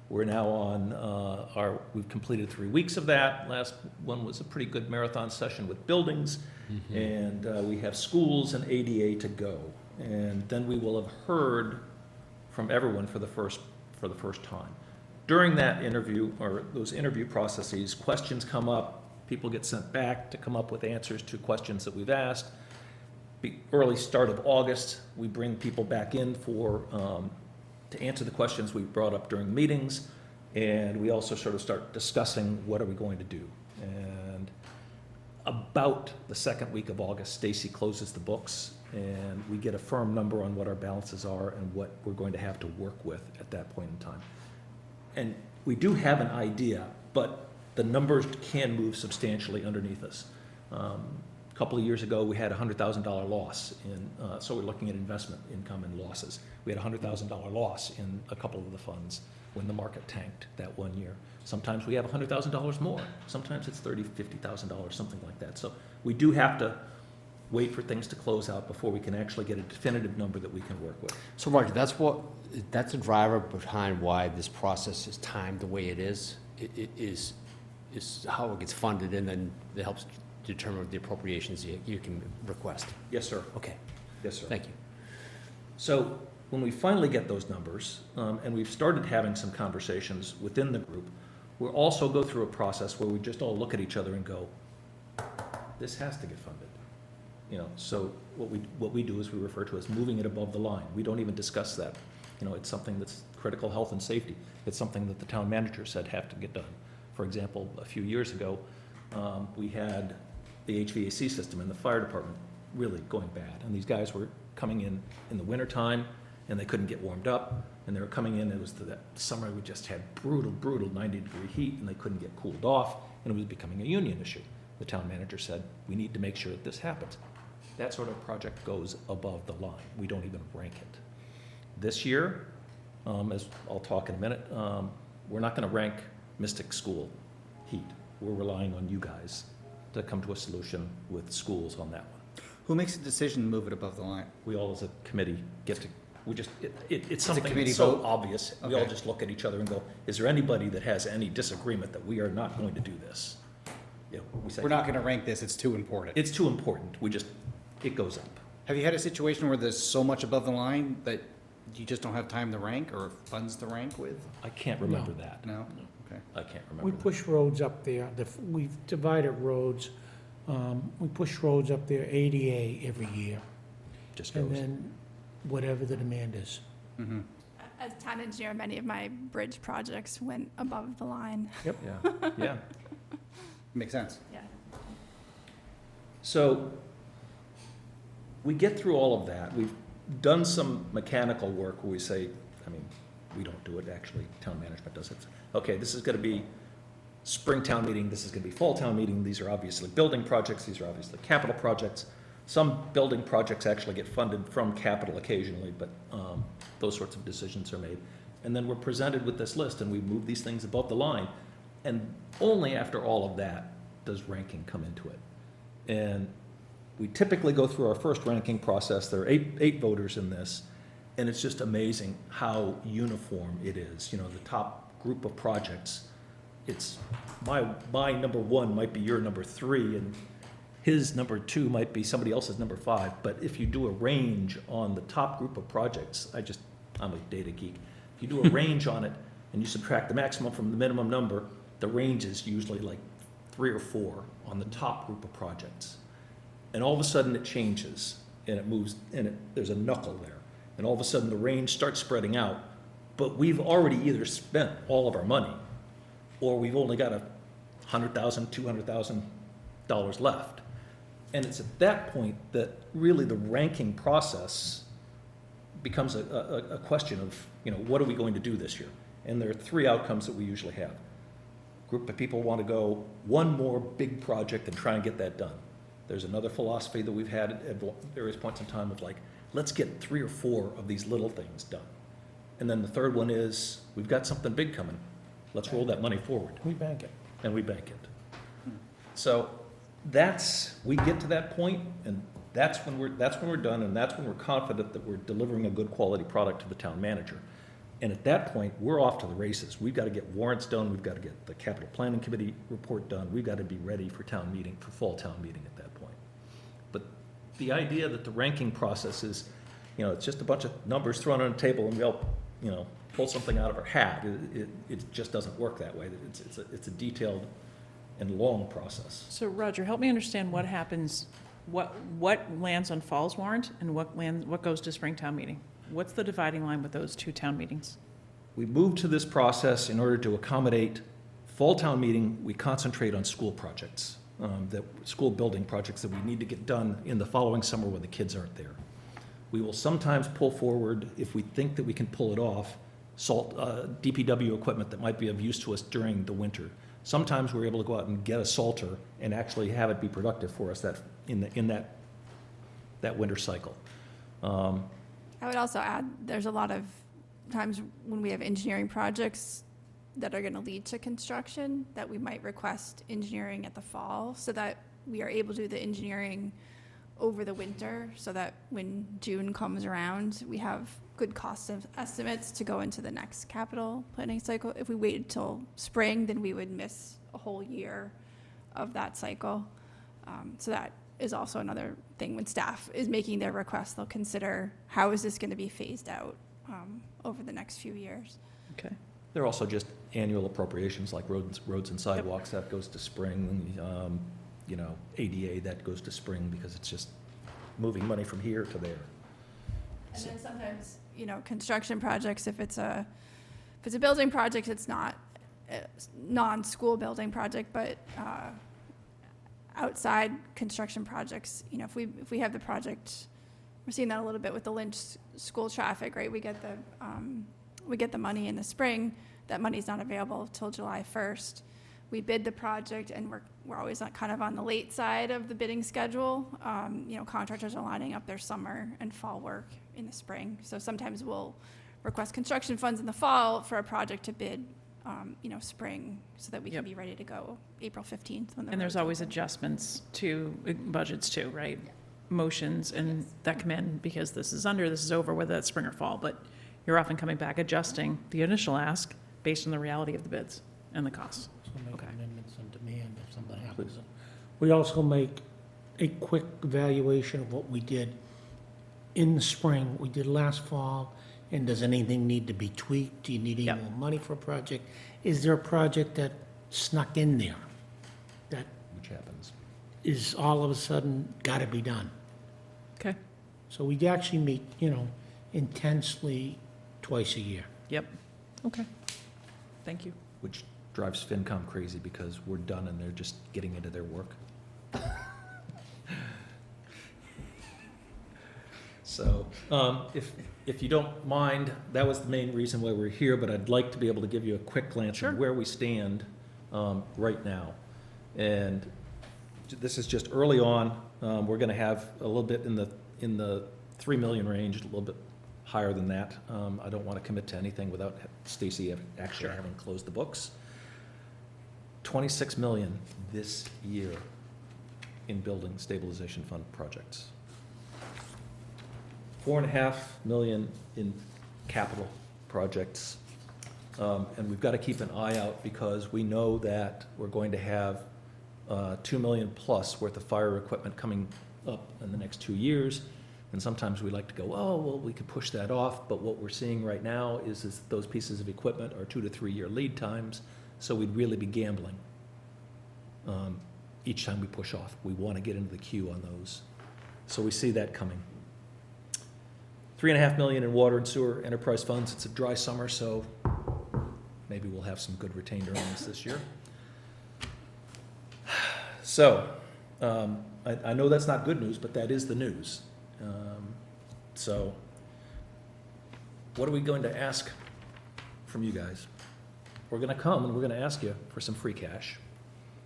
We're now on we've completed 3 weeks of that. Last one was a pretty good marathon session with buildings, and we have schools and ADA to go. And then we will have heard from everyone for the first time. During that interview, or those interview processes, questions come up, people get sent back to come up with answers to questions that we've asked. early start of August, we bring people back in for, to answer the questions we brought up during meetings, and we also sort of start discussing what are we going to do. And about the second week of August, Stacy closes the books, and we get a firm number on what our balances are and what we're going to have to work with at that point in time. And we do have an idea, but the numbers can move substantially underneath us. A couple of years ago, we had a $100,000 loss in, so we're looking at investment income and losses. We had a $100,000 loss in a couple of the funds when the market tanked that one year. Sometimes we have $100,000 more. Sometimes it's $30,000, $50,000, something like that. So we do have to wait for things to close out before we can actually get a definitive number that we can work with. So Roger, that's a driver behind why this process is timed the way it is. It is how it gets funded, and then it helps determine the appropriations you can request. Yes, sir. Okay. Yes, sir. Thank you. So when we finally get those numbers, and we've started having some conversations within the group, we'll also go through a process where we just all look at each other and go, this has to get funded. You know, so what we do is we refer to as moving it above the line. We don't even discuss that. You know, it's something that's critical health and safety. It's something that the town manager said have to get done. For example, a few years ago, we had the HVAC system in the fire department really going bad. And these guys were coming in the wintertime, and they couldn't get warmed up. And they were coming in, it was that summer we just had brutal 90-degree heat, and they couldn't get cooled off, and it was becoming a union issue. The town manager said, we need to make sure that this happens. That sort of project goes above the line. We don't even rank it. This year, as I'll talk in a minute, we're not going to rank Mystic School heat. We're relying on you guys to come to a solution with schools on that one. Who makes the decision to move it above the line? We all as a committee get to, we just, it's something committee that's so vote? obvious. We all Okay. just look at each other and go, is there anybody that has any disagreement that we are not going to do this? You know, we say, We're not gonna rank this, it's too important. it's too important. It goes up. Have you had a situation where there's so much above the line that you just don't have time to rank or funds to rank with? I can't remember that. No? Okay. I can't remember. We that. push roads up there, we've divided roads, we push roads up there ADA every year, Just and goes. then whatever the demand is. Mm-hmm. As town engineer, many of my bridge projects went above the line. Yeah, yeah. Makes sense. Yeah. So we get through all of that. We've done some mechanical work where we say, I mean, we don't do it actually, town management does it. Okay, this is gonna be spring town meeting, this is gonna be fall town meeting, these are obviously building projects, these are obviously capital projects. Some building projects actually get funded from capital occasionally, but those sorts of decisions are made. And then we're presented with this list, and we move these things above the line. And only after all of that does ranking come into it. And we typically go through our first ranking process. There are eight voters in this, and it's just amazing how uniform it is. You know, the top group of projects, it's my number one might be your number three, and his number two might be somebody else's number five. But if you do a range on the top group of projects, I'm a data geek. If you do a range on it and you subtract the maximum from the minimum number, the range is usually like 3 or 4 on the top group of projects. And all of a sudden it changes and it moves, and there's a knuckle there. And all of a sudden the range starts spreading out, but we've already either spent all of our money or we've only got $100,000, $200,000 left. And it's at that point that really the ranking process becomes a question of, you know, what are we going to do this year? And there are 3 outcomes that we usually have. Group of people want to go one more big project and try and get that done. There's another philosophy that we've had at various points in time of like, let's get 3 or 4 of these little things done. And then the third one is, we've got something big coming. Let's roll that money forward. We bank it. And we bank it. So we get to that point, and that's when we're done, and that's when we're confident that we're delivering a good quality product to the town manager. And at that point, we're off to the races. We've got to get warrants done. We've got to get the capital planning committee report done. We've got to be ready for town meeting, for fall town meeting at that point. But the idea that the ranking process is, you know, it's just a bunch of numbers thrown on a table and we all, you know, pull something out of our hat, it just doesn't work that way. It's a detailed and long process. So Roger, help me understand what happens what lands on fall's warrant and what goes to Springtown meeting? What's the dividing line with those two town meetings? We moved to this process in order to accommodate fall town meeting. We concentrate on school projects, school building projects that we need to get done in the following summer when the kids aren't there. We will sometimes pull forward, if we think that we can pull it off, DPW equipment that might be of use to us during the winter. Sometimes we're able to go out and get a salter and actually have it be productive for us in that winter cycle. I would also add, there's a lot of times when we have engineering projects that are going to lead to construction that we might request engineering at the fall so that we are able to do the engineering over the winter so that when June comes around, we have good cost estimates to go into the next capital planning cycle. If we waited till spring, then we would miss a whole year of that cycle. So that is also another thing when staff is making their request, they'll consider how is this going to be phased out over the next few years. Okay. There are also just annual appropriations like roads and sidewalks, that goes to spring, ADA, that goes to spring because it's just moving money from here to there. And then sometimes, construction projects, if it's a building project, it's not a non-school building project, but outside construction projects, if we have the project, we're seeing that a little bit with the Lynch school traffic, right? We get the money in the spring. That money's not available till July 1st. We bid the project, and we're always kind of on the late side of the bidding schedule. Contractors are lining up their summer and fall work in the spring. So sometimes we'll request construction funds in the fall for a project to bid, spring, so that we can be ready to go April 15th. And there's always adjustments to budgets too, right? Motions and that come in because this is over, whether that's spring or fall. But you're often coming back adjusting the initial ask based on the reality of the bids and the costs. Make amendments on demand if something happens. We also make a quick evaluation of what we did in the spring, we did last fall, and does anything need to be tweaked? Do you need any more money for a project? Is there a project that snuck in there that Which happens. is all of a sudden got to be done? Okay. So we actually meet, intensely twice a year. Yep. Okay. Thank you. Which drives FinCom crazy because we're done and they're just getting into their work. So, if you don't mind, that was the main reason why we're here, but I'd like to be able to give you a quick glance Sure. of where we stand right now. And this is just early on. We're going to have a little bit in the 3 million range, a little bit higher than that. I don't want to commit to anything without Stacy actually having closed the books. 26 million this year in building stabilization fund projects. 4.5 million in capital projects. And we've got to keep an eye out because we know that we're going to have 2 million plus worth of fire equipment coming up in the next 2 years. And sometimes we like to go, oh, well, we could push that off. But what we're seeing right now is those pieces of equipment are 2 to 3 year lead times. So we'd really be gambling each time we push off. We want to get into the queue on those. So we see that coming. 3.5 million in water and sewer enterprise funds. It's a dry summer, so maybe we'll have some good retained earnings this year. So I know that's not good news, but that is the news. So what are we going to ask from you guys? We're going to come and we're going to ask you for some free cash.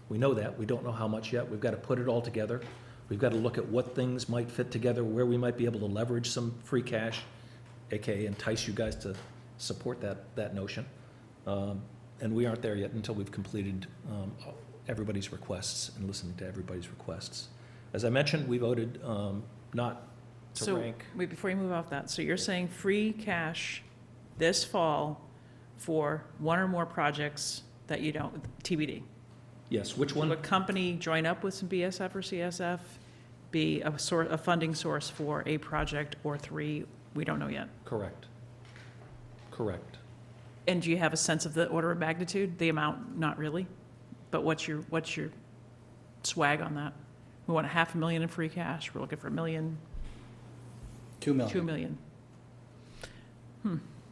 We know that. We don't know how much yet. We've got to put it all together. We've got to look at what things might fit together, where we might be able to leverage some free cash, aka entice you guys to support that notion. And we aren't there yet until we've completed everybody's requests and listened to everybody's requests. As I mentioned, we voted not to rank. Wait, before you move off that, so you're saying free cash this fall for one or more projects that you don't, TBD? Yes, which one? Will a company join up with some BSF or CSF, be a funding source for a project or three? We don't know yet. Correct. Correct. And do you have a sense of the order of magnitude? The amount, not really, but what's your swag on that? We want $500,000 in free cash. We're looking for $1 million, 2 million. 2 million.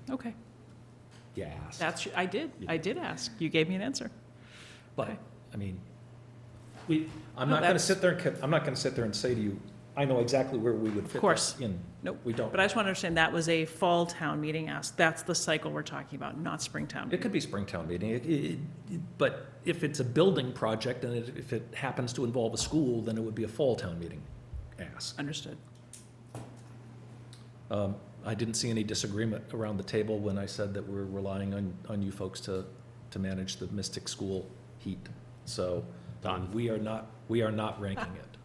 Okay. You asked. I did ask. You gave me an answer. But, Okay. I mean, I'm No, not gonna that's- sit there, I'm not gonna sit there and say to you, I know exactly where we would fit course. that in. Nope. We don't. But I just want to understand, that was a fall town meeting ask. That's the cycle we're talking about, not Springtown. It could be Springtown meeting, but if it's a building project and if it happens to involve a school, then it would be a fall town meeting ask. Understood. I didn't see any disagreement around the table when I said that we're relying on you folks to manage the Mystic School heat. So, Done. we are not ranking it.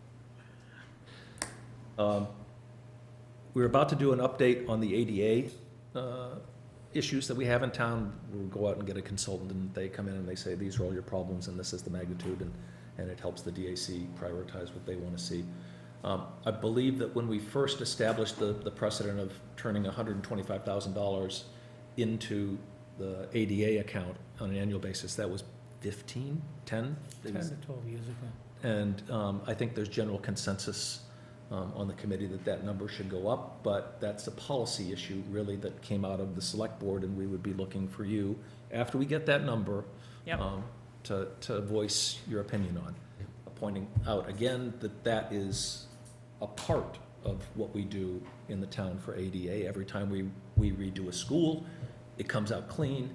We're about to do an update on the ADA issues that we have in town. We'll go out and get a consultant, and they come in and they say, these are all your problems, and this is the magnitude, and it helps the DAC prioritize what they want to see. I believe that when we first established the precedent of turning $125,000 into the ADA account on an annual basis, that was 10? 10 to 12 years ago. And I think there's general consensus on the committee that number should go up, but that's a policy issue really that came out of the select board, and we would be looking for you, after we get that number, Yep. to voice your opinion on. Pointing out again that is a part of what we do in the town for ADA. Every time we redo a school, it comes out clean.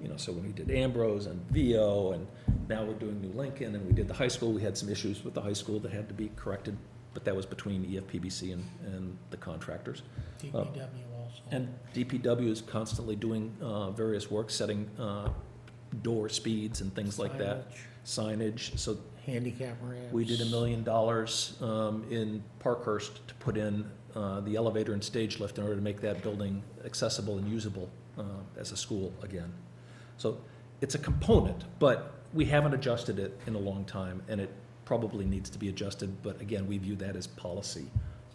You know, so when we did Ambrose and VO, and now we're doing New Lincoln, and we did the high school, we had some issues with the high school that had to be corrected, but that was between EFPBC and the contractors. DPW also. And DPW is constantly doing various work, setting door speeds and things like that. Signage, so Handicap ramps. we did $1 million in Parkhurst to put in the elevator and stage lift in order to make that building accessible and usable as a school again. So it's a component, but we haven't adjusted it in a long time, and it probably needs to be adjusted, but again, we view that as policy.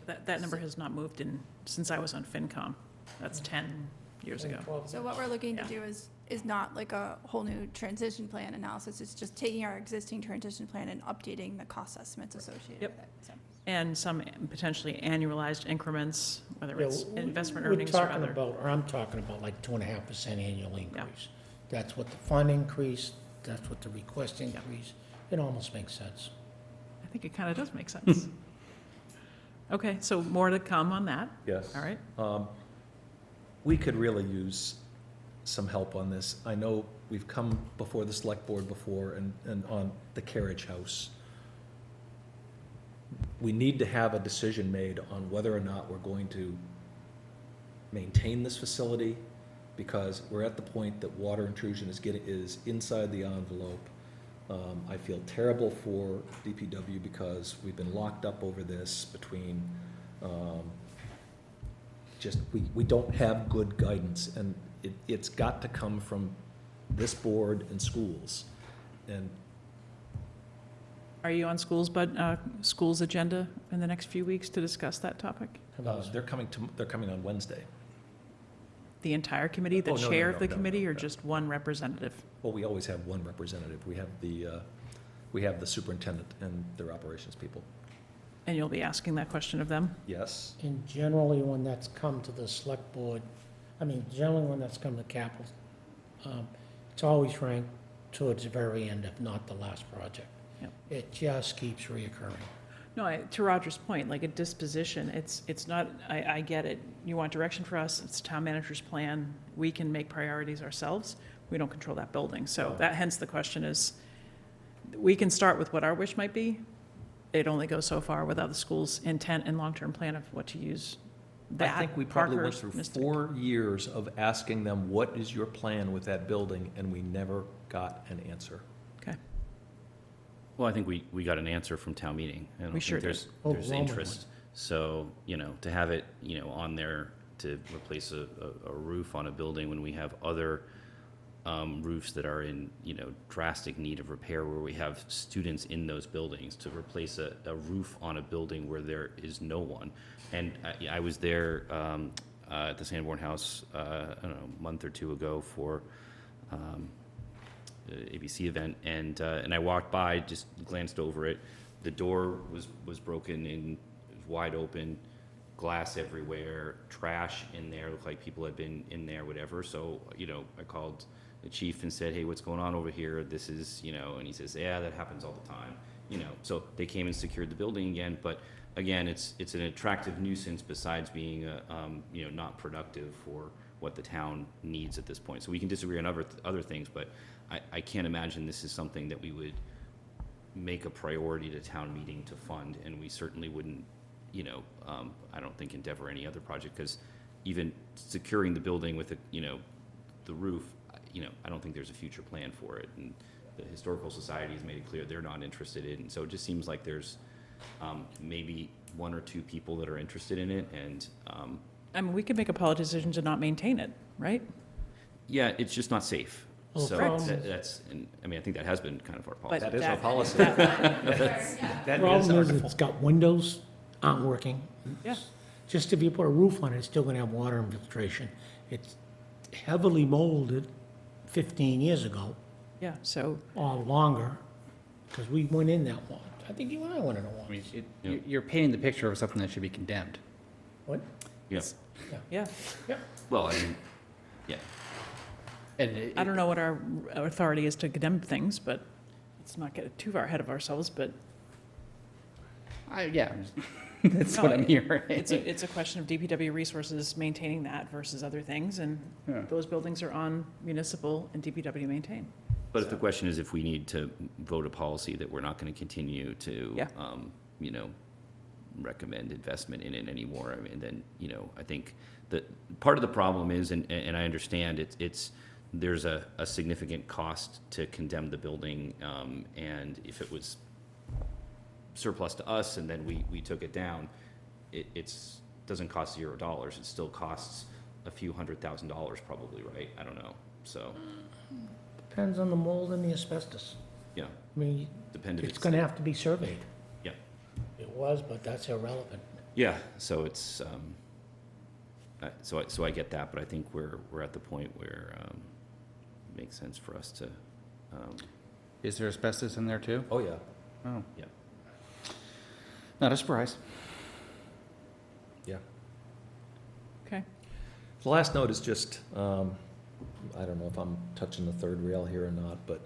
That number has not moved since I was on FinCom. That's 10 years ago. So what we're looking to Yeah. do is not like a whole new transition plan analysis, it's just taking our existing transition plan and updating the cost estimates associated Yep. with it. So, And some potentially annualized increments, whether it's Yeah, investment we're earnings or talking other. about, or I'm talking about like 2.5% annual increase. That's what the fund increased, that's what the request increase. It almost makes sense. I think it kind of does make sense. Okay, so more to come on that. Yes. All right. We could really use some help on this. I know we've come before the select board before and on the carriage house. We need to have a decision made on whether or not we're going to maintain this facility, because we're at the point that water intrusion is inside the envelope. I feel terrible for DPW because we've been locked up over this between, we don't have good guidance, and it's got to come from this board and schools. And Are you on school's agenda in the next few weeks to discuss that topic? they're coming on Wednesday. The entire committee, the Oh, no, chair no, of the no, committee, no, or no. just one representative? Well, we always have one representative. We have the superintendent and their operations people. And you'll be asking that question of them? Yes. And generally, when that's come to the select board, generally when that's come to capital, it's always ranked towards the very end, if not the last project. Yep. It just keeps reoccurring. No, to Roger's point, like a disposition, it's not, I get it. You want direction for us, it's town manager's plan. We can make priorities ourselves. We don't control that building. So that, hence the question is, we can start with what our wish might be. It only goes so far without the school's intent and long-term plan of what to use. I think we probably went Parkhurst, through Mystic. 4 years of asking them, what is your plan with that building? And we never got an answer. Okay. Well, I think we got an answer from town meeting. I don't We think sure did. there's Overwhelmingly. interest. So, to have it, on there to replace a roof on a building when we have other roofs that are in, drastic need of repair, where we have students in those buildings, to replace a roof on a building where there is no one. And I was there at the Sanborn House, I don't know, a month or two ago for ABC event, and I walked by, just glanced over it. the door was broken and it was wide open, glass everywhere, trash in there, looked like people had been in there, whatever. So, you know, I called the chief and said, hey, what's going on over here? This is, you know, and he says, yeah, that happens all the time. You know, so they came and secured the building again, but again, it's an attractive nuisance besides being, you know, not productive for what the town needs at this point. So we can disagree on other things, but I can't imagine this is something that we would make a priority to town meeting to fund, and we certainly wouldn't, you know, I don't think endeavor any other project, because even securing the building with, you know, the roof, you know, I don't think there's a future plan for it, and the Historical Society has made it clear they're not interested in, so it just seems like there's maybe one or two people that are interested in it, and I mean, we could make a policy decision to not maintain it, right? yeah, it's just not safe. Well, So correct. that's, and I mean, I think that has been kind of our policy. But That is our policy. The problem is it's got windows aren't working. Yeah. Just if you put a roof on it, it's still gonna have water infiltration. It's heavily molded 15 years ago Yeah, so, or longer, because we went in that one. I think you and I went in it I mean, once. you're painting the picture of something that should be condemned. What? Yes. yeah. Well, I mean, yeah. And I don't know what our authority is to condemn things, but let's not get too far ahead of ourselves, but. Yeah, that's what I'm hearing. It's a question of DPW resources maintaining that versus other things, and Yeah. those buildings are on municipal and DPW maintain. But if the question is if we need to vote a policy that we're not going to continue to, Yeah. you know, recommend investment in it anymore, I mean, then, you know, I think that part of the problem is, and I understand there's a significant cost to condemn the building, and if it was surplus to us and then we took it down, it's doesn't cost $0. It still costs a few $100,000 probably, right? I don't know. So, Depends on the mold and the asbestos. yeah, I mean, depending. it's gonna have to be surveyed. Yeah. It was, but that's irrelevant. Yeah, so it's, so I get that, but I think we're at the point where it makes sense for us to, Is there asbestos in there too? Oh, yeah. Oh, yeah. not a surprise. Yeah. Okay. The last note is just, I don't know if I'm touching the third rail here or not, but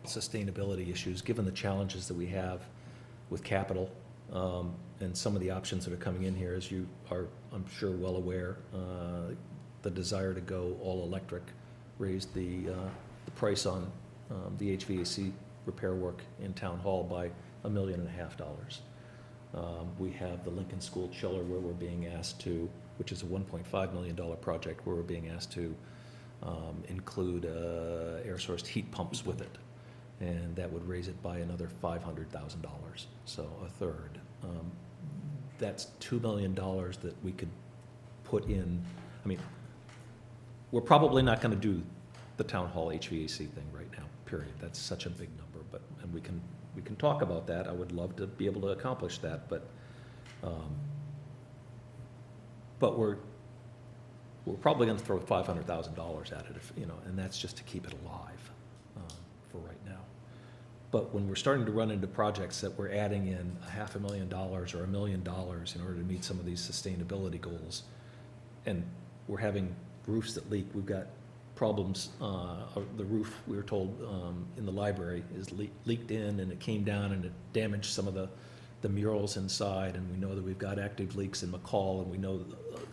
sustainability issues, given the challenges that we have with capital, and some of the options that are coming in here, as you are, I'm sure, well aware, the desire to go all electric raised the price on the HVAC repair work in Town Hall by $1.5 million. We have the Lincoln School chiller where we're being asked to, which is a $1.5 million project, where we're being asked to include air source heat pumps with it. And that would raise it by another $500,000, so a third. That's $2 million that we could put in. I mean, we're probably not going to do the town hall HVAC thing right now, period. That's such a big number, and we can talk about that. I would love to be able to accomplish that, but we're probably going to throw $500,000 at it, if, you know, and that's just to keep it alive for right now. But when we're starting to run into projects that we're adding in $500,000 or $1 million in order to meet some of these sustainability goals, and we're having roofs that leak, we've got problems, the roof, we were told, in the library is leaked in, and it came down and it damaged some of the murals inside, and we know that we've got active leaks in McCall, and we know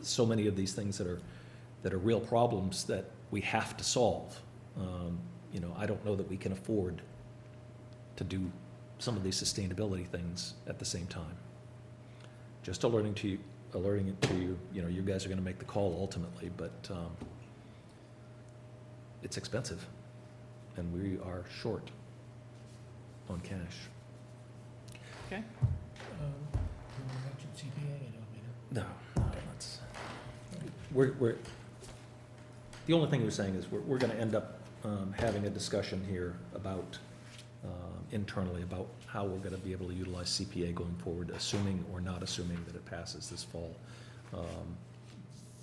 so many of these things that are real problems that we have to solve. You know, I don't know that we can afford to do some of these sustainability things at the same time. Just alerting it to you, you know, you guys are gonna make the call ultimately, but it's expensive, and we are short on cash. Okay. You wanna mention CPA? You don't need it. No, that's, we're, the only thing he was saying is we're gonna end up having a discussion here about, internally, about how we're gonna be able to utilize CPA going forward, assuming or not assuming that it passes this fall.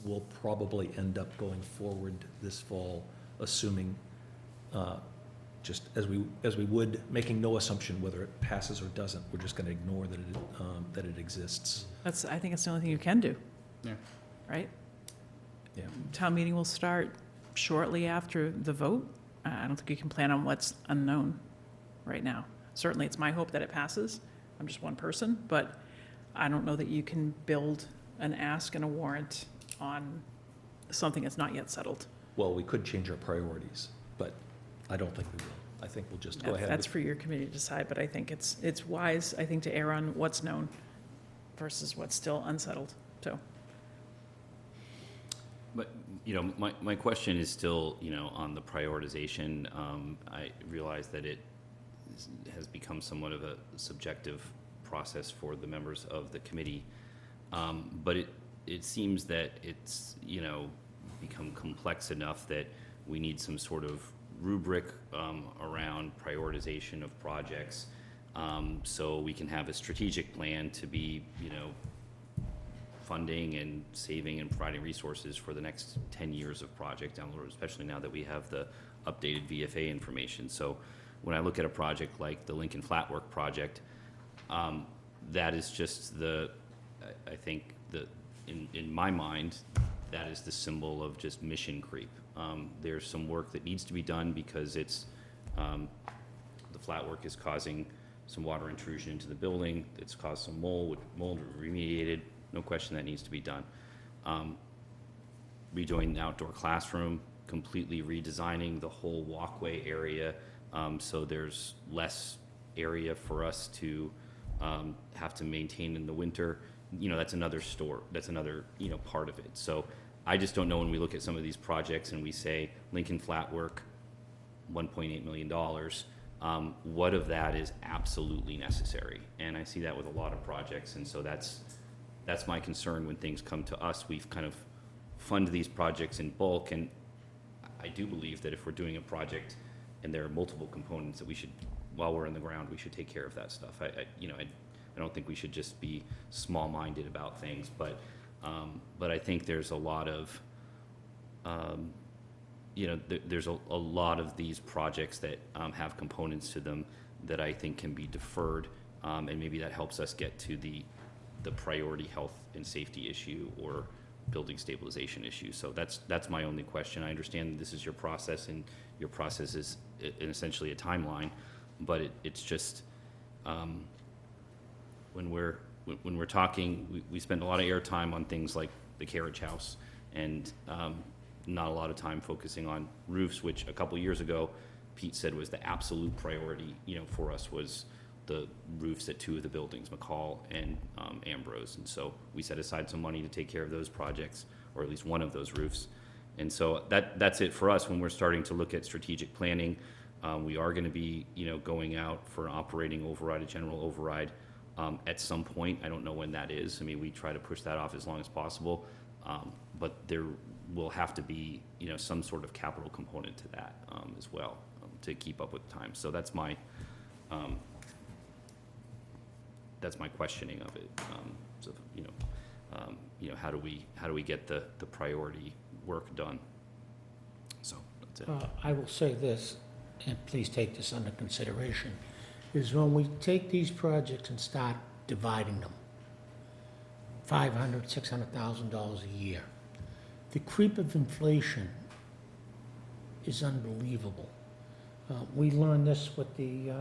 We'll probably end up going forward this fall, assuming just as we would, making no assumption whether it passes or doesn't. We're just going to ignore that it exists. I think it's the only thing you can do. Yeah. Right? Yeah. Town meeting will start shortly after the vote. I don't think you can plan on what's unknown right now. Certainly, it's my hope that it passes. I'm just one person, but I don't know that you can build an ask and a warrant on something that's not yet settled. Well, we could change our priorities, but I don't think we will. I think we'll just go ahead. That's for your committee to decide, but I think it's wise, I think, to err on what's known versus what's still unsettled, so. But, you know, my question is still, you know, on the prioritization. I realize that it has become somewhat of a subjective process for the members of the committee. But it seems that it's, you know, become complex enough that we need some sort of rubric around prioritization of projects, so we can have a strategic plan to be, you know, funding and saving and providing resources for the next 10 years of project down the road, especially now that we have the updated VFA information. So when I look at a project like the Lincoln Flatwork project, that is just I think in my mind, that is the symbol of just mission creep. There's some work that needs to be done because it's, the flat work is causing some water intrusion into the building. It's caused some mold remediated. No question that needs to be done. Redoing the outdoor classroom, completely redesigning the whole walkway area, so there's less area for us to have to maintain in the winter. You know, that's another you know, part of it. So I just don't know, when we look at some of these projects and we say Lincoln Flatwork, $1.8 million, what of that is absolutely necessary? And I see that with a lot of projects, and so that's my concern when things come to us. We've kind of funded these projects in bulk, and I do believe that if we're doing a project and there are multiple components, that we should, while we're in the ground, we should take care of that stuff. I don't think we should just be small-minded about things, but I think there's a lot of, you know, there's a lot of these projects that have components to them that I think can be deferred, and maybe that helps us get to the priority health and safety issue or building stabilization issue. So that's my only question. I understand this is your process, and your process is essentially a timeline, but it's just, when we're talking, we spend a lot of airtime on things like the carriage house, and not a lot of time focusing on roofs, which a couple years ago Pete said was the absolute priority, you know, for us, was the roofs at two of the buildings, McCall and Ambrose. And so we set aside some money to take care of those projects, or at least one of those roofs. And so that's it for us when we're starting to look at strategic planning. We are going to be, you know, going out for an operating override, a general override, at some point. I don't know when that is. I mean, we try to push that off as long as possible, but there will have to be, you know, some sort of capital component to that as well, to keep up with time. So that's my questioning of it. So you know, how do we get the priority work done? So that's it. I will say this, and please take this under consideration, is when we take these projects and start dividing them, $500,000, $600,000 a year, the creep of inflation is unbelievable. We learned this with the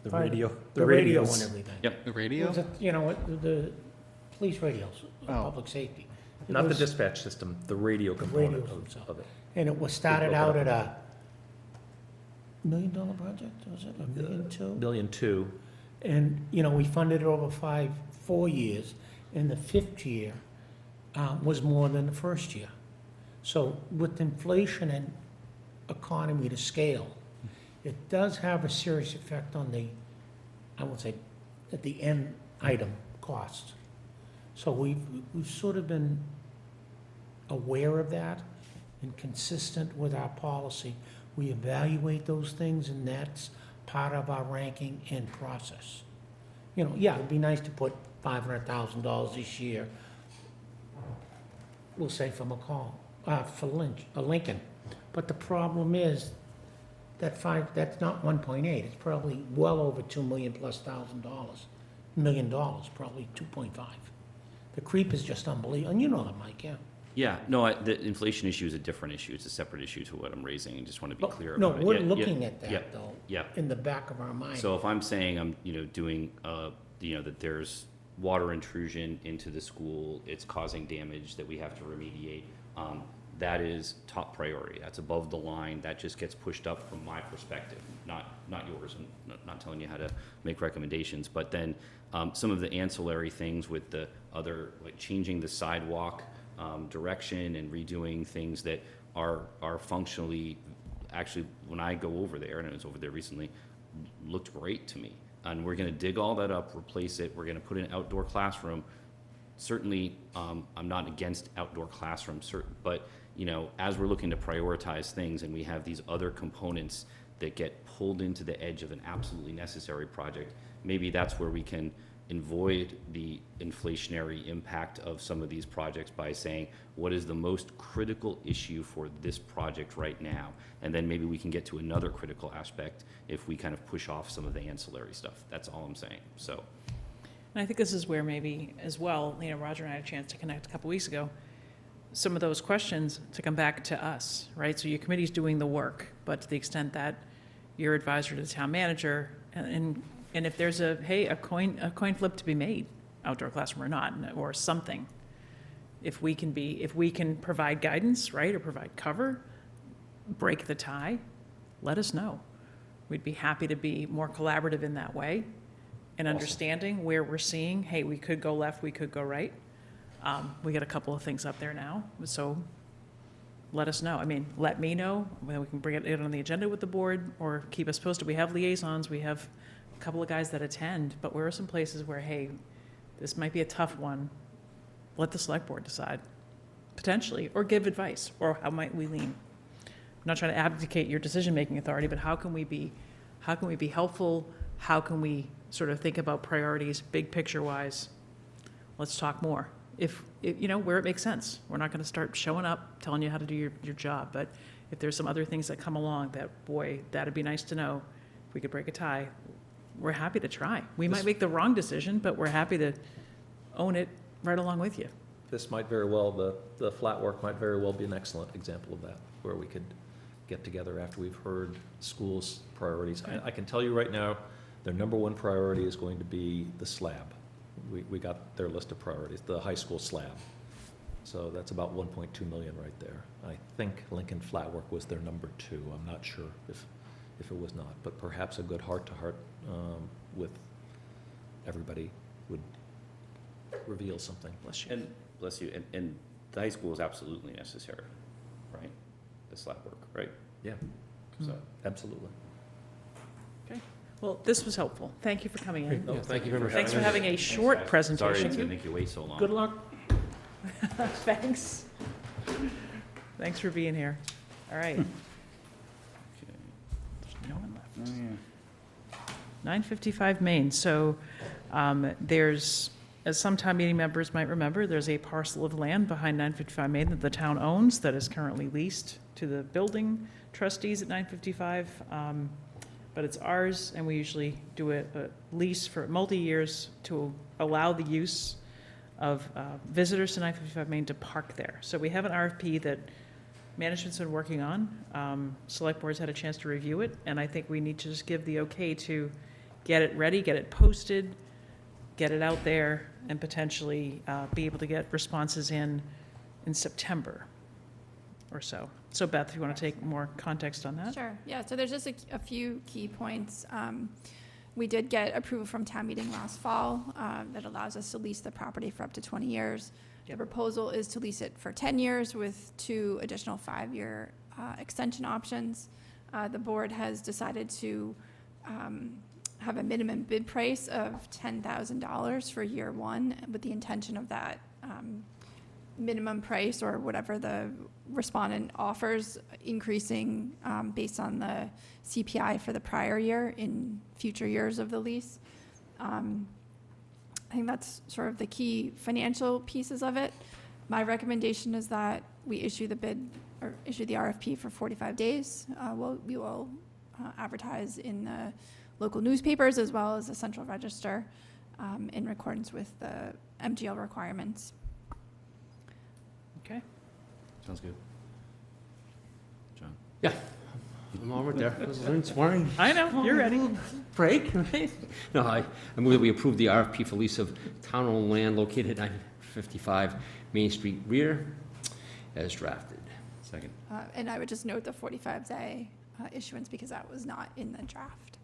radio. The radio and everything. Yep, the radio? It was you know, the police radios, public safety. It Not the was- dispatch system, the radio component radios themselves. of it. And it was started out at up. $1 million project, was it, $1.2 million? $1.2 million. And, you know, we funded it over 4 years, and the fifth year was more than the first year. So with inflation and economy to scale, it does have a serious effect on the, I would say, at the end item cost. So we've sort of been aware of that and consistent with our policy. We evaluate those things, and that's part of our ranking and process. You know, yeah, it'd be nice to put $500,000 this year, we'll say for McCall, for Lincoln. But the problem is, that's not 1.8, it's probably well over $2 million+, million dollars, probably 2.5. The creep is just unbelievable, and you know that, Mike, yeah. Yeah, no, the inflation issue is a different issue. It's a separate issue to what I'm raising. I just want to be clear No, about it. we're Yeah, yeah, looking at yeah, that, though, yeah. in the back of our mind. So if I'm saying I'm, doing, that there's water intrusion into the school, it's causing damage that we have to remediate, that is top priority. That's above the line. That just gets pushed up from my perspective, not yours. I'm not telling you how to make recommendations, but then some of the ancillary things with the other, like changing the sidewalk direction and redoing things that are functionally, actually, when I go over there, and I was over there recently, looked great to me. And we're gonna dig all that up, replace it, we're gonna put an outdoor classroom. Certainly, I'm not against outdoor classrooms, but, as we're looking to prioritize things and we have these other components that get pulled into the edge of an absolutely necessary project, maybe that's where we can avoid the inflationary impact of some of these projects by saying, what is the most critical issue for this project right now? And then maybe we can get to another critical aspect if we kind of push off some of the ancillary stuff. That's all I'm saying, so. And I think this is where maybe as well, Roger and I had a chance to connect a couple weeks ago, some of those questions to come back to us, right? So your committee's doing the work, but to the extent that your advisor to the town manager, and if there's a coin flip to be made, outdoor classroom or not, or something, if we can provide guidance, right, or provide cover, break the tie, let us know. We'd be happy to be more collaborative in that way and understanding where we're seeing, hey, we could go left, we could go right. We got a couple of things up there now, so let us know. I mean, let me know, whether we can bring it on the agenda with the board or keep us posted. We have liaisons, we have a couple of guys that attend, but where are some places where, hey, this might be a tough one, let the select board decide, potentially, or give advice, or how might we lean? I'm not trying to abdicate your decision-making authority, but how can we be helpful? How can we sort of think about priorities, big picture-wise? Let's talk more. If where it makes sense. We're not going to start showing up, telling you how to do your job, but if there's some other things that come along that, boy, that'd be nice to know, if we could break a tie, we're happy to try. We might make the wrong decision, but we're happy to own it right along with you. This might very well, the flat work might very well be an excellent example of that, where we could get together after we've heard schools' priorities. I can tell you right now, their number one priority is going to be the slab. We got their list of priorities, the high school slab. So that's about 1.2 million right there. I think Lincoln Flatwork was their number 2. I'm not sure if it was not, but perhaps a good heart-to-heart with everybody would reveal something. Bless you. And the high school is absolutely necessary, right? The slab work, right? Yeah, so absolutely. Okay. Well, this was helpful. Thank you for coming in. No, thank you very much. Thanks for having a short presentation. Sorry to make you wait so long. Good luck. Thanks. Thanks for being here. All right. There's no one left. 955 Main. So there's, as some town meeting members might remember, there's a parcel of land behind 955 Main that the town owns that is currently leased to the building trustees at 955. But it's ours, and we usually do a lease for multi-years to allow the use of visitors to 955 Main to park there. So we have an RFP that management's been working on. Select board's had a chance to review it, and I think we need to just give the okay to get it ready, get it posted, get it out there, and potentially be able to get responses in September or so. So Beth, if you want to take more context on that? Sure, yeah, so there's just a few key points. We did get approval from town meeting last fall that allows us to lease the property for up to 20 years. The proposal is to lease it for 10 years with 2 additional 5-year extension options. The board has decided to have a minimum bid price of $10,000 for year 1 with the intention of that minimum price or whatever the respondent offers increasing based on the CPI for the prior year in future years of the lease. I think that's sort of the key financial pieces of it. My recommendation is that we issue the bid or issue the RFP for 45 days. We will advertised in the local newspapers as well as the Central Register in accordance with the MGL requirements. Okay. Sounds good. John? Yeah, I'm all right there. I was learning this morning. I know, you're ready. Break, right? No, I move that we approve the RFP for lease of town-owned land located at 955 Main Street rear as drafted. Second. And I would just note the 45-day issuance because that was not in the draft.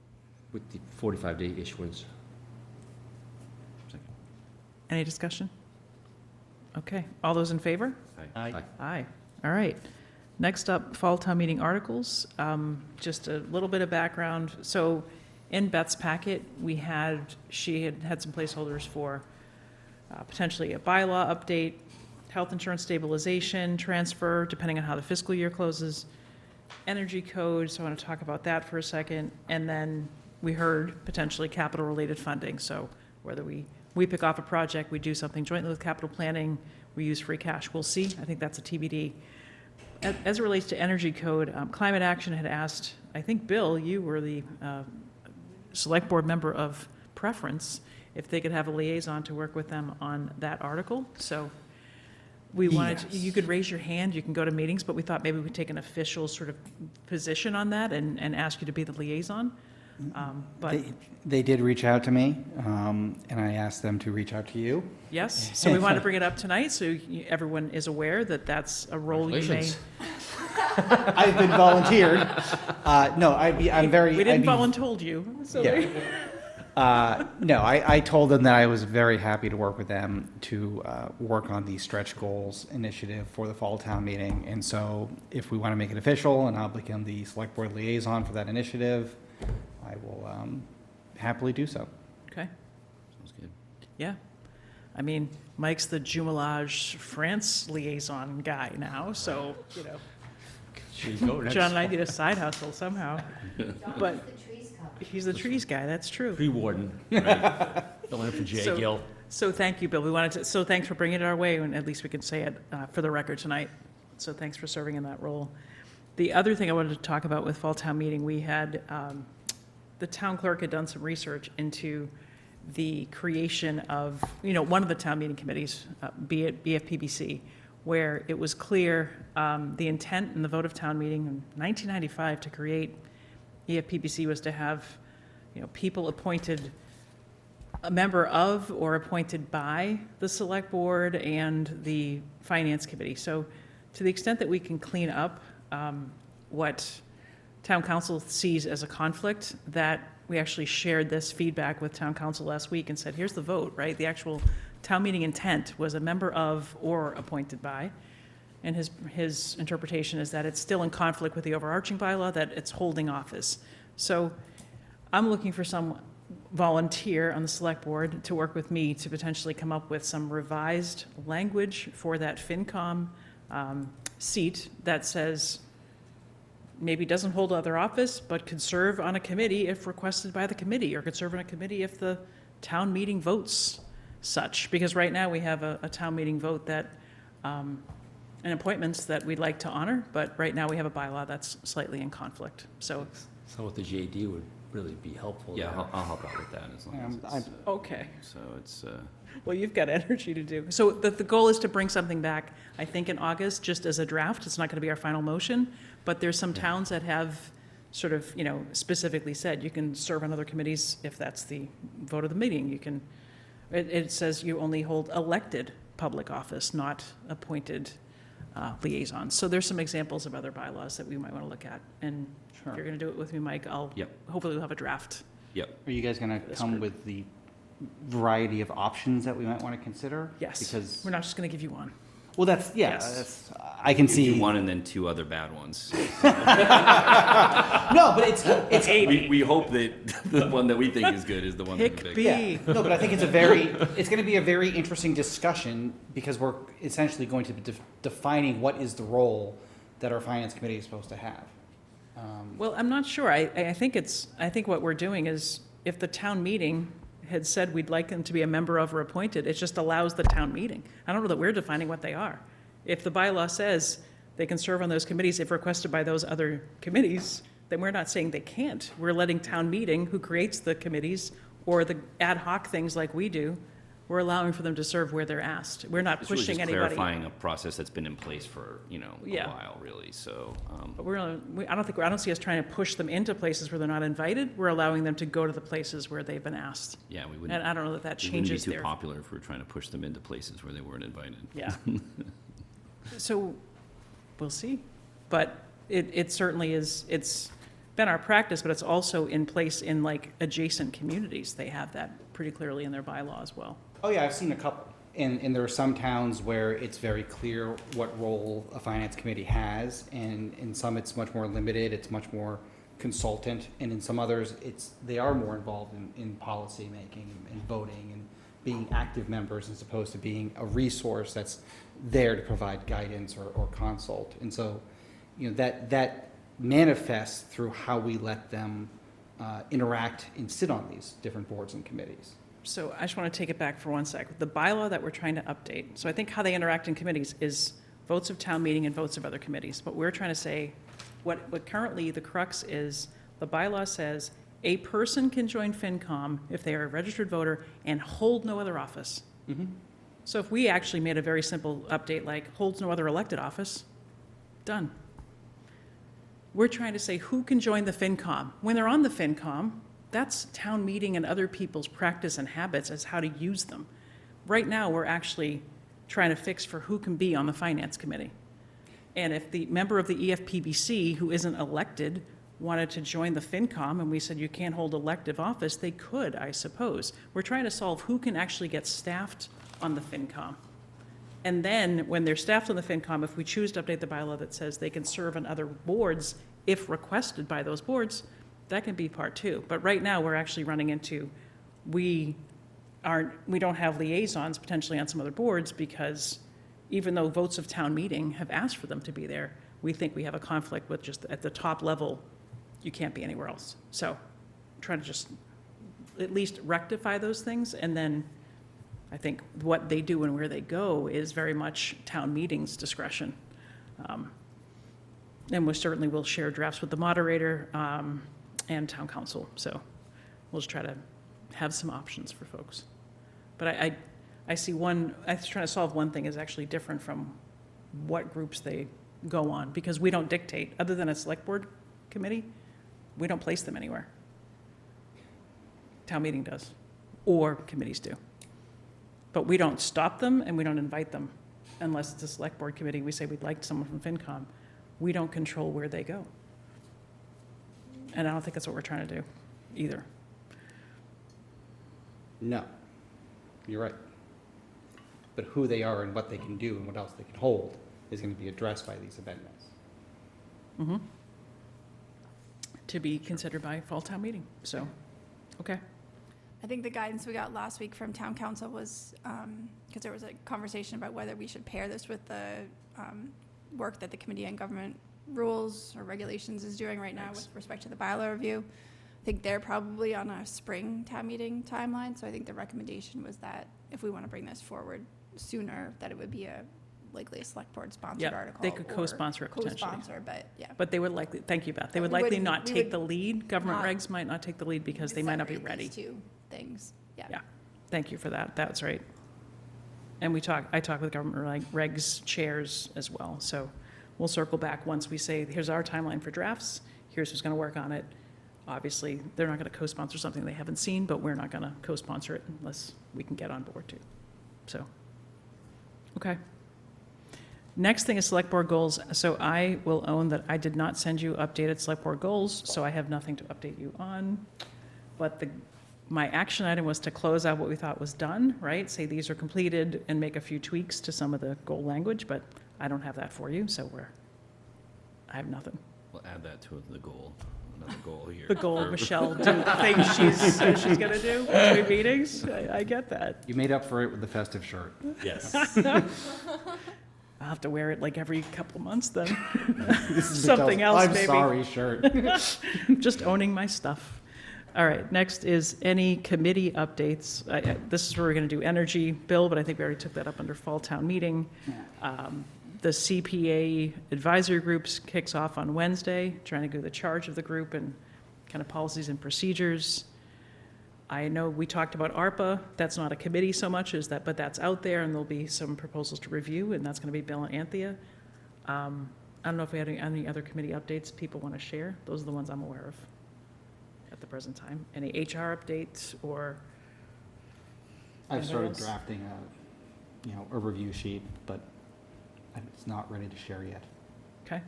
With the 45-day issuance. Second. Any discussion? Okay, all those in favor? Aye. Aye. Aye. All right. Next up, fall town meeting articles. Just a little bit of background. So in Beth's packet, she had some placeholders for potentially a bylaw update, health insurance stabilization, transfer, depending on how the fiscal year closes, energy code, so I want to talk about that for a second. And then we heard potentially capital-related funding. So whether we pick off a project, we do something jointly with capital planning, we use free cash, we'll see. I think that's a TBD. As it relates to energy code, Climate Action had asked, I think, Bill, you were the select board member of preference, if they could have a liaison to work with them on that article. So we wanted, you could raise your hand, you can go to meetings, but we thought maybe we'd take an official sort of position on that and ask you to be the liaison. But They did reach out to me, and I asked them to reach out to you. yes, so we wanted to bring it up tonight so everyone is aware that that's a role you may. I've been volunteered. No, I'm very. We didn't voluntold you, so. No, I told them that I was very happy to work with them to work on the stretch goals initiative for the fall town meeting. And so if we want to make it official and I'll become the select board liaison for that initiative, I will happily do so. Okay. Sounds good. Yeah. I mean, Mike's the Jumelage France liaison guy now, so, you know. John and I need a side hustle somehow. But he's the trees guy, that's true. Tree warden, right? Filling in for Jay Gill. So thank you, Bill. So thanks for bringing it our way, and at least we can say it for the record tonight. So thanks for serving in that role. The other thing I wanted to talk about with fall town meeting, we had, the town clerk had done some research into the creation of, one of the town meeting committees, be it BFPBC, where it was clear the intent in the vote of town meeting in 1995 to create EFPBC was to have, people appointed, a member of or appointed by the select board and the finance committee. So to the extent that we can clean up what town council sees as a conflict, that we actually shared this feedback with town council last week and said, here's the vote, right? The actual town meeting intent was a member of or appointed by. And his interpretation is that it's still in conflict with the overarching bylaw, that it's holding office. So I'm looking for some volunteer on the select board to work with me to potentially come up with some revised language for that FinCom seat that says maybe doesn't hold other office, but could serve on a committee if requested by the committee, or could serve on a committee if the town meeting votes such. Because right now we have a town meeting vote that, and appointments that we'd like to honor, but right now we have a bylaw that's slightly in conflict. So with the JD would really be helpful. Yeah, there. I'll help out with that as long as it's, okay. so it's, Well, you've got energy to do. So the goal is to bring something back, I think, in August, just as a draft. It's not going to be our final motion, but there's some towns that have sort of, specifically said you can serve on other committees if that's the vote of the meeting. You can, it says you only hold elected public office, not appointed liaisons. So there's some examples of other bylaws that we might want to look at. And if you're going to do it with me, Mike, hopefully we'll have a draft. Yep. Are you guys going to come with the variety of options that we might want to consider? Yes. Because we're not just going to give you one. Well, that's, that's, I can see. One and then two other bad ones. No, but it's we hope that the one that we think is good is the one Pick that we pick. B. Yeah. No, but I think it's going to be a very interesting discussion because we're essentially going to be defining what is the role that our finance committee is supposed to have. Well, I'm not sure. I think what we're doing is if the town meeting had said we'd like them to be a member of or appointed, it just allows the town meeting. I don't know that we're defining what they are. If the bylaw says they can serve on those committees if requested by those other committees, then we're not saying they can't. We're letting town meeting, who creates the committees, or the ad hoc things like we do, we're allowing for them to serve where they're asked. We're not It's really pushing just anybody. clarifying a process that's been in place for, a Yeah. while, really, so. But I don't see us trying to push them into places where they're not invited. We're allowing them to go to the places where they've been asked. Yeah, we wouldn't. And I don't know that We wouldn't changes be their. too popular if we were trying to push them into places where they weren't invited. Yeah. So, we'll see. But it certainly is, it's been our practice, but it's also in place in like adjacent communities. They have that pretty clearly in their bylaw as well. Oh, yeah, I've seen a couple. And there are some towns where it's very clear what role a finance committee has, and in some it's much more limited, it's much more consultant, and in some others, they are more involved in policy making and voting and being active members as opposed to being a resource that's there to provide guidance or consult. And so, that manifests through how we let them interact and sit on these different boards and committees. So I just want to take it back for one sec. The bylaw that we're trying to update, so I think how they interact in committees is votes of town meeting and votes of other committees. But we're trying to say, what currently the crux is, the bylaw says a person can join FinCom if they are a registered voter and hold no other office. Mm-hmm. So if we actually made a very simple update like holds no other elected office, done. We're trying to say who can join the FinCom. When they're on the FinCom, that's town meeting and other people's practice and habits as how to use them. Right now, we're actually trying to fix for who can be on the Finance Committee. And if the member of the EFPBC who isn't elected wanted to join the FinCom and we said you can't hold elective office, they could, I suppose. We're trying to solve who can actually get staffed on the FinCom. And then when they're staffed on the FinCom, if we choose to update the bylaw that says they can serve on other boards if requested by those boards, that can be part two. But right now, we're actually running into, we don't have liaisons potentially on some other boards because even though votes of town meeting have asked for them to be there, we think we have a conflict with just at the top level, you can't be anywhere else. So trying to just at least rectify those things. And then I think what they do and where they go is very much town meeting's discretion. And we certainly will share drafts with the moderator, and town council, so we'll just try to have some options for folks. But I see one, I was trying to solve one thing is actually different from what groups they go on, because we don't dictate, other than a select board committee, we don't place them anywhere. Town meeting does, or committees do. But we don't stop them and we don't invite them unless it's a select board committee, we say we'd like someone from FinCom. We don't control where they go. And I don't think that's what we're trying to do either. No, you're right. But who they are and what they can do and what else they can hold is going to be addressed by these amendments. Mm-hmm. To be considered by fall town meeting, so, okay. I think the guidance we got last week from town council was, because there was a conversation about whether we should pair this with the work that the Committee on Government Rules or Regulations is doing right now with respect to the bylaw review. I think they're probably on a spring town meeting timeline, so I think the recommendation was that if we want to bring this forward sooner, that it would be likely a select board sponsored article. They could co-sponsor it potentially. Co-sponsor, but yeah. But they would likely, thank you, Beth, they would We likely wouldn't- not we take would the lead. Government not regs might not take the lead because they might not be separate ready. these two things, yeah. Yeah, thank you for that, that's right. And I talk with government regs chairs as well, so we'll circle back once we say, here's our timeline for drafts, here's who's gonna work on it. Obviously, they're not gonna co-sponsor something they haven't seen, but we're not gonna co-sponsor it unless we can get on board too. So, okay. Next thing is select board goals. So I will own that I did not send you updated select board goals, so I have nothing to update you on. But my action item was to close out what we thought was done, right? Say these are completed and make a few tweaks to some of the goal language, but I don't have that for you, so I have nothing. We'll add that to the goal, another goal here. The goal of Michelle doing things she's gonna do between meetings, I get that. You made up for it with the festive shirt. Yes. I'll have to wear it like every couple months then. This is Something else, I'm maybe. sorry shirt. Just owning my stuff. All right, next is any committee updates. This is where we're going to do energy bill, but I think we already took that up under fall town meeting. The CPA advisory groups kicks off on Wednesday, trying to go the charge of the group and kind of policies and procedures. I know we talked about ARPA. That's not a committee so much as that, but that's out there, and there'll be some proposals to review, and that's going to be Bill and Anthea. I don't know if we had any other committee updates people want to share. Those are the ones I'm aware of at the present time. Any HR updates or? I've anybody started else? drafting a review sheet, but it's not ready to share yet. Okay.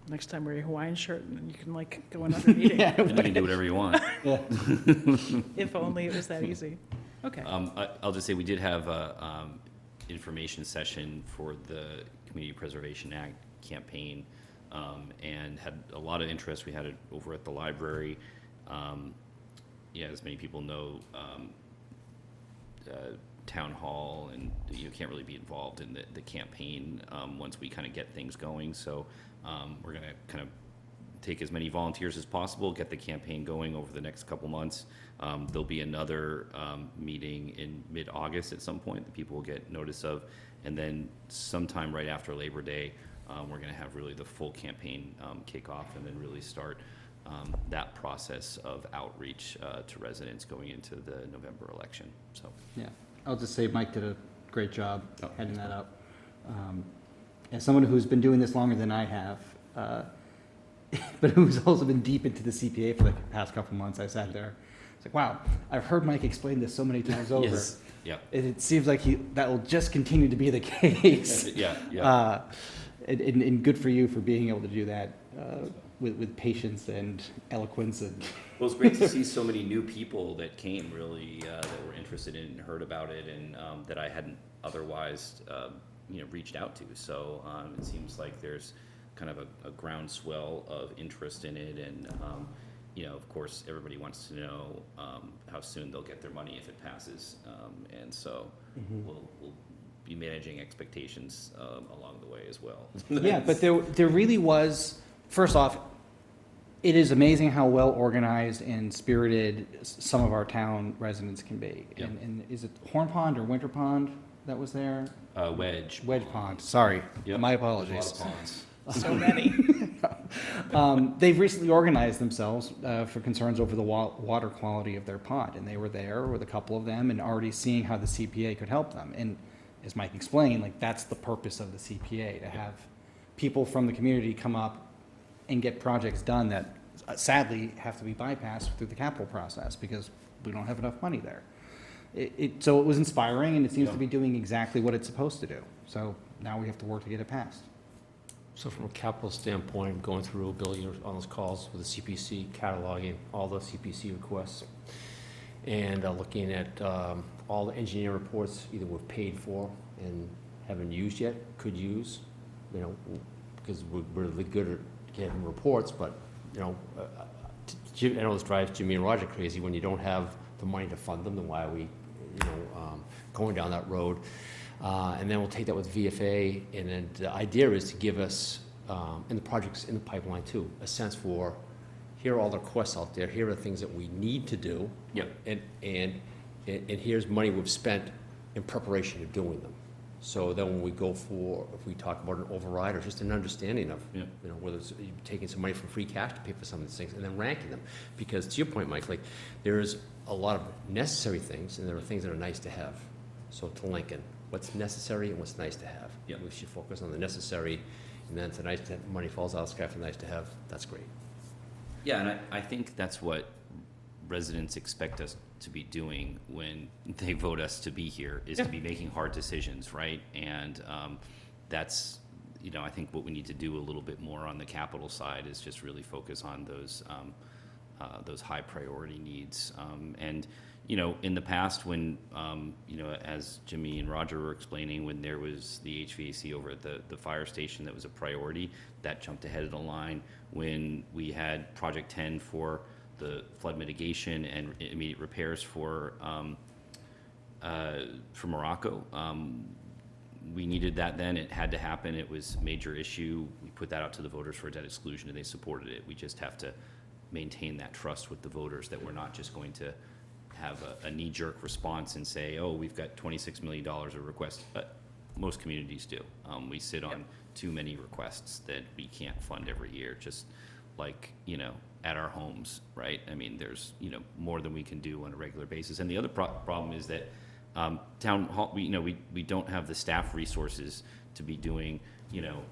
Next time wear your Hawaiian shirt and you can like go another meeting. Yeah. And you can do whatever you want. If only it was that easy. Okay. I'll just say we did have a information session for the Community Preservation Act campaign, and had a lot of interest. We had it over at the library. As many people know, town hall, and you can't really be involved in the campaign once we kind of get things going. So we're going to kind of take as many volunteers as possible, get the campaign going over the next couple months. There'll be another meeting in mid-August at some point that people will get notice of. And then sometime right after Labor Day, we're going to have really the full campaign kick off, and then really start that process of outreach to residents going into the November election. So Yeah, I'll just say Mike did a great job heading that up. As someone who's been doing this longer than I have, but who's also been deep into the CPA for the past couple months, I sat there. It's like, wow, I've heard Mike explain this so many times over. Yes. Yeah. It seems like that will just continue to be the case. Yeah. And good for you for being able to do that with patience and eloquence. And Well, it's great to see so many new people that came really that were interested in and heard about it, and that I hadn't otherwise reached out to. So it seems like there's kind of a groundswell of interest in it, and of course everybody wants to know how soon they'll get their money if it passes, and so we'll be managing expectations along the way as well. Yeah, but there really was, first off, it is amazing how well organized and spirited some of our town residents can be. Yep. And is it Horn Pond or Winter Pond that was there? Wedge Pond. Sorry, Yep. my There's apologies. a lot of ponds. So many. They've recently organized themselves for concerns over the water quality of their pond, and they were there with a couple of them and already seeing how the CPA could help them. And as Mike explained, like that's the purpose of the CPA, to have people from the community come up and get projects done that sadly have to be bypassed through the capital process because we don't have enough money there. So it was inspiring, and it seems to be doing exactly what it's supposed to do. So now we have to work to get it passed. So from a capital standpoint, going through Billy on those calls with the CPC, cataloging all the CPC requests, and looking at all the engineering reports either we've paid for and haven't used yet, could use, because we're really good at getting reports, but, I know this drives Jimmy and Roger crazy when you don't have the money to fund them, then why are we, going down that road? And then we'll take that with VFA, and then the idea is to give us, and the projects in the pipeline too, a sense for, here are all the requests out there, here are the things that we need to do. Yep. And here's money we've spent in preparation of doing them. So then when we go for, if we talk about an override or just an understanding of, Yep. whether it's taking some money from free cash to pay for some of these things, and then ranking them. Because to your point, Mike, like, there's a lot of necessary things, and there are things that are nice to have. So to Lincoln, what's necessary and what's nice to have. Yep. We should focus on the necessary, and then tonight, money falls out of the sky for nice to have, that's great. Yeah, and I think that's what residents expect us to be doing when they vote us to be here, is to be making hard decisions, right? And that's, I think what we need to do a little bit more on the capital side is just really focus on those high priority needs. And, in the past when, as Jimmy and Roger were explaining, when there was the HVAC over at the fire station that was a priority, that jumped ahead of the line. When we had Project 10 for the flood mitigation and immediate repairs for Morocco, we needed that then. It had to happen. It was a major issue. We put that out to the voters for a debt exclusion, and they supported it. We just have to maintain that trust with the voters, that we're not just going to have a knee-jerk response and say, oh, we've got $26 million of requests. But most communities do. We sit on too many requests that we can't fund every year, just like, at our homes, right? I mean, there's, more than we can do on a regular basis. And the other problem is that town hall, we don't have the staff resources to be doing,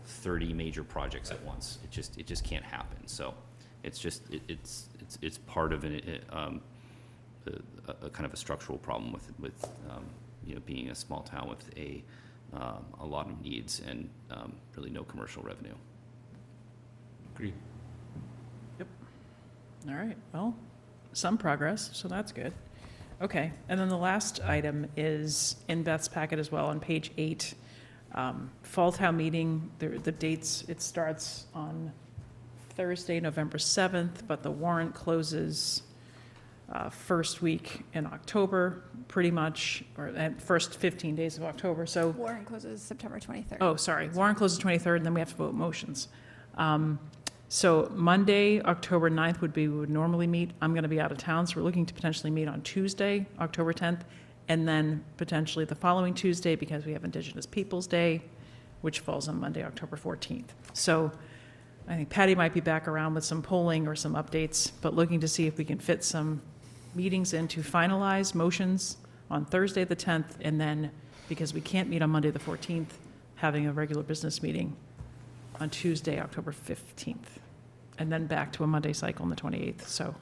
30 major projects at once. It just can't happen. So it's just, it's part of a kind of a structural problem with being a small town with a lot of needs and really no commercial revenue. Agreed. Yep. All right, well, some progress, so that's good. Okay, and then the last item is in Beth's packet as well, on page 8. Fall town meeting, the dates, it starts on Thursday, November 7th, but the warrant closes first week in October, pretty much, or first 15 days of October, so. Warrant closes September 23rd. Oh, sorry, warrant closes 23rd, and then we have to vote motions. So Monday, October 9th we would normally meet. I'm going to be out of town, so we're looking to potentially meet on Tuesday, October 10th, and then potentially the following Tuesday, because we have Indigenous Peoples' Day, which falls on Monday, October 14th. So I think Patty might be back around with some polling or some updates, but looking to see if we can fit some meetings in to finalize motions on Thursday, the 10th, and then, because we can't meet on Monday, the 14th, having a regular business meeting on Tuesday, October 15th, and then back to a Monday cycle on the 28th, so.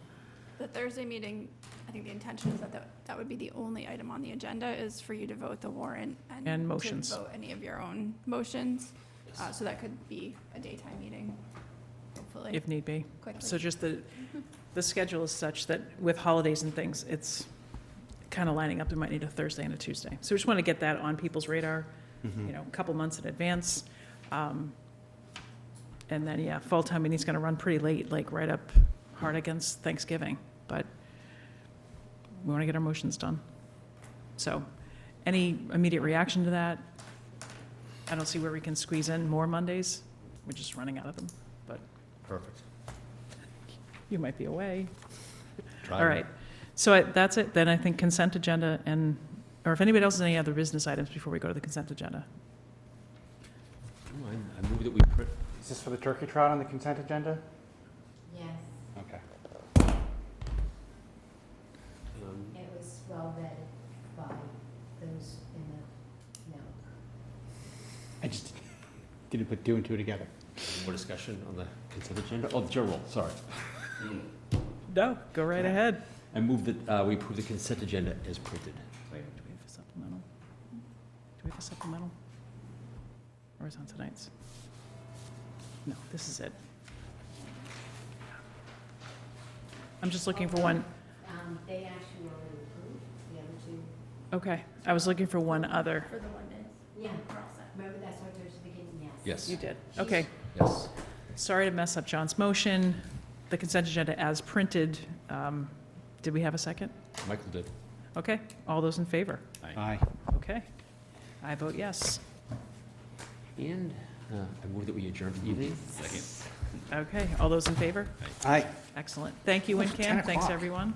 The Thursday meeting, I think the intention is that would be the only item on the agenda, is for you to vote the warrant And motions. to vote any of your own motions. So that could be a daytime meeting, hopefully. If need be. Quickly. So just the schedule is such that with holidays and things, it's kind of lining up. We might need a Thursday and a Tuesday. So we just want to get that on people's radar, a couple months in advance. And then, fall town meeting's going to run pretty late, like right up hard against Thanksgiving. But we want to get our motions done. So any immediate reaction to that? I don't see where we can squeeze in more Mondays. We're just running out of them, but. Perfect. You might be away. Try All right. So that's it. Then I think consent agenda or if anybody else has any other business items before we go to the consent agenda. I move that we print. Is this for the turkey trot on the consent agenda? Yes, Okay. it was well vetted by those in the know. I just didn't put two and two together. More discussion on the consent agenda? Oh, the general, sorry. No, go right ahead. I move that we approve the consent agenda as printed. Wait, do we have a supplemental? Do we have a supplemental? Or is it on tonight's? No, this is it. I'm just looking for one. They actually already approved the other two. Okay, I was looking for one other. For the one day. Yeah, remember that's what there's the beginning, yes. Yes. You did, okay. Yes. Sorry to mess up John's motion. The consent agenda as printed. Did we have a second? Michael did. Okay, all those in favor? Aye. Okay, I vote yes. And I move that we adjourn for the evening. Second. Okay, all those in favor? Aye. Excellent. Thank you, It's 10 WinCam. Thanks, o'clock. everyone.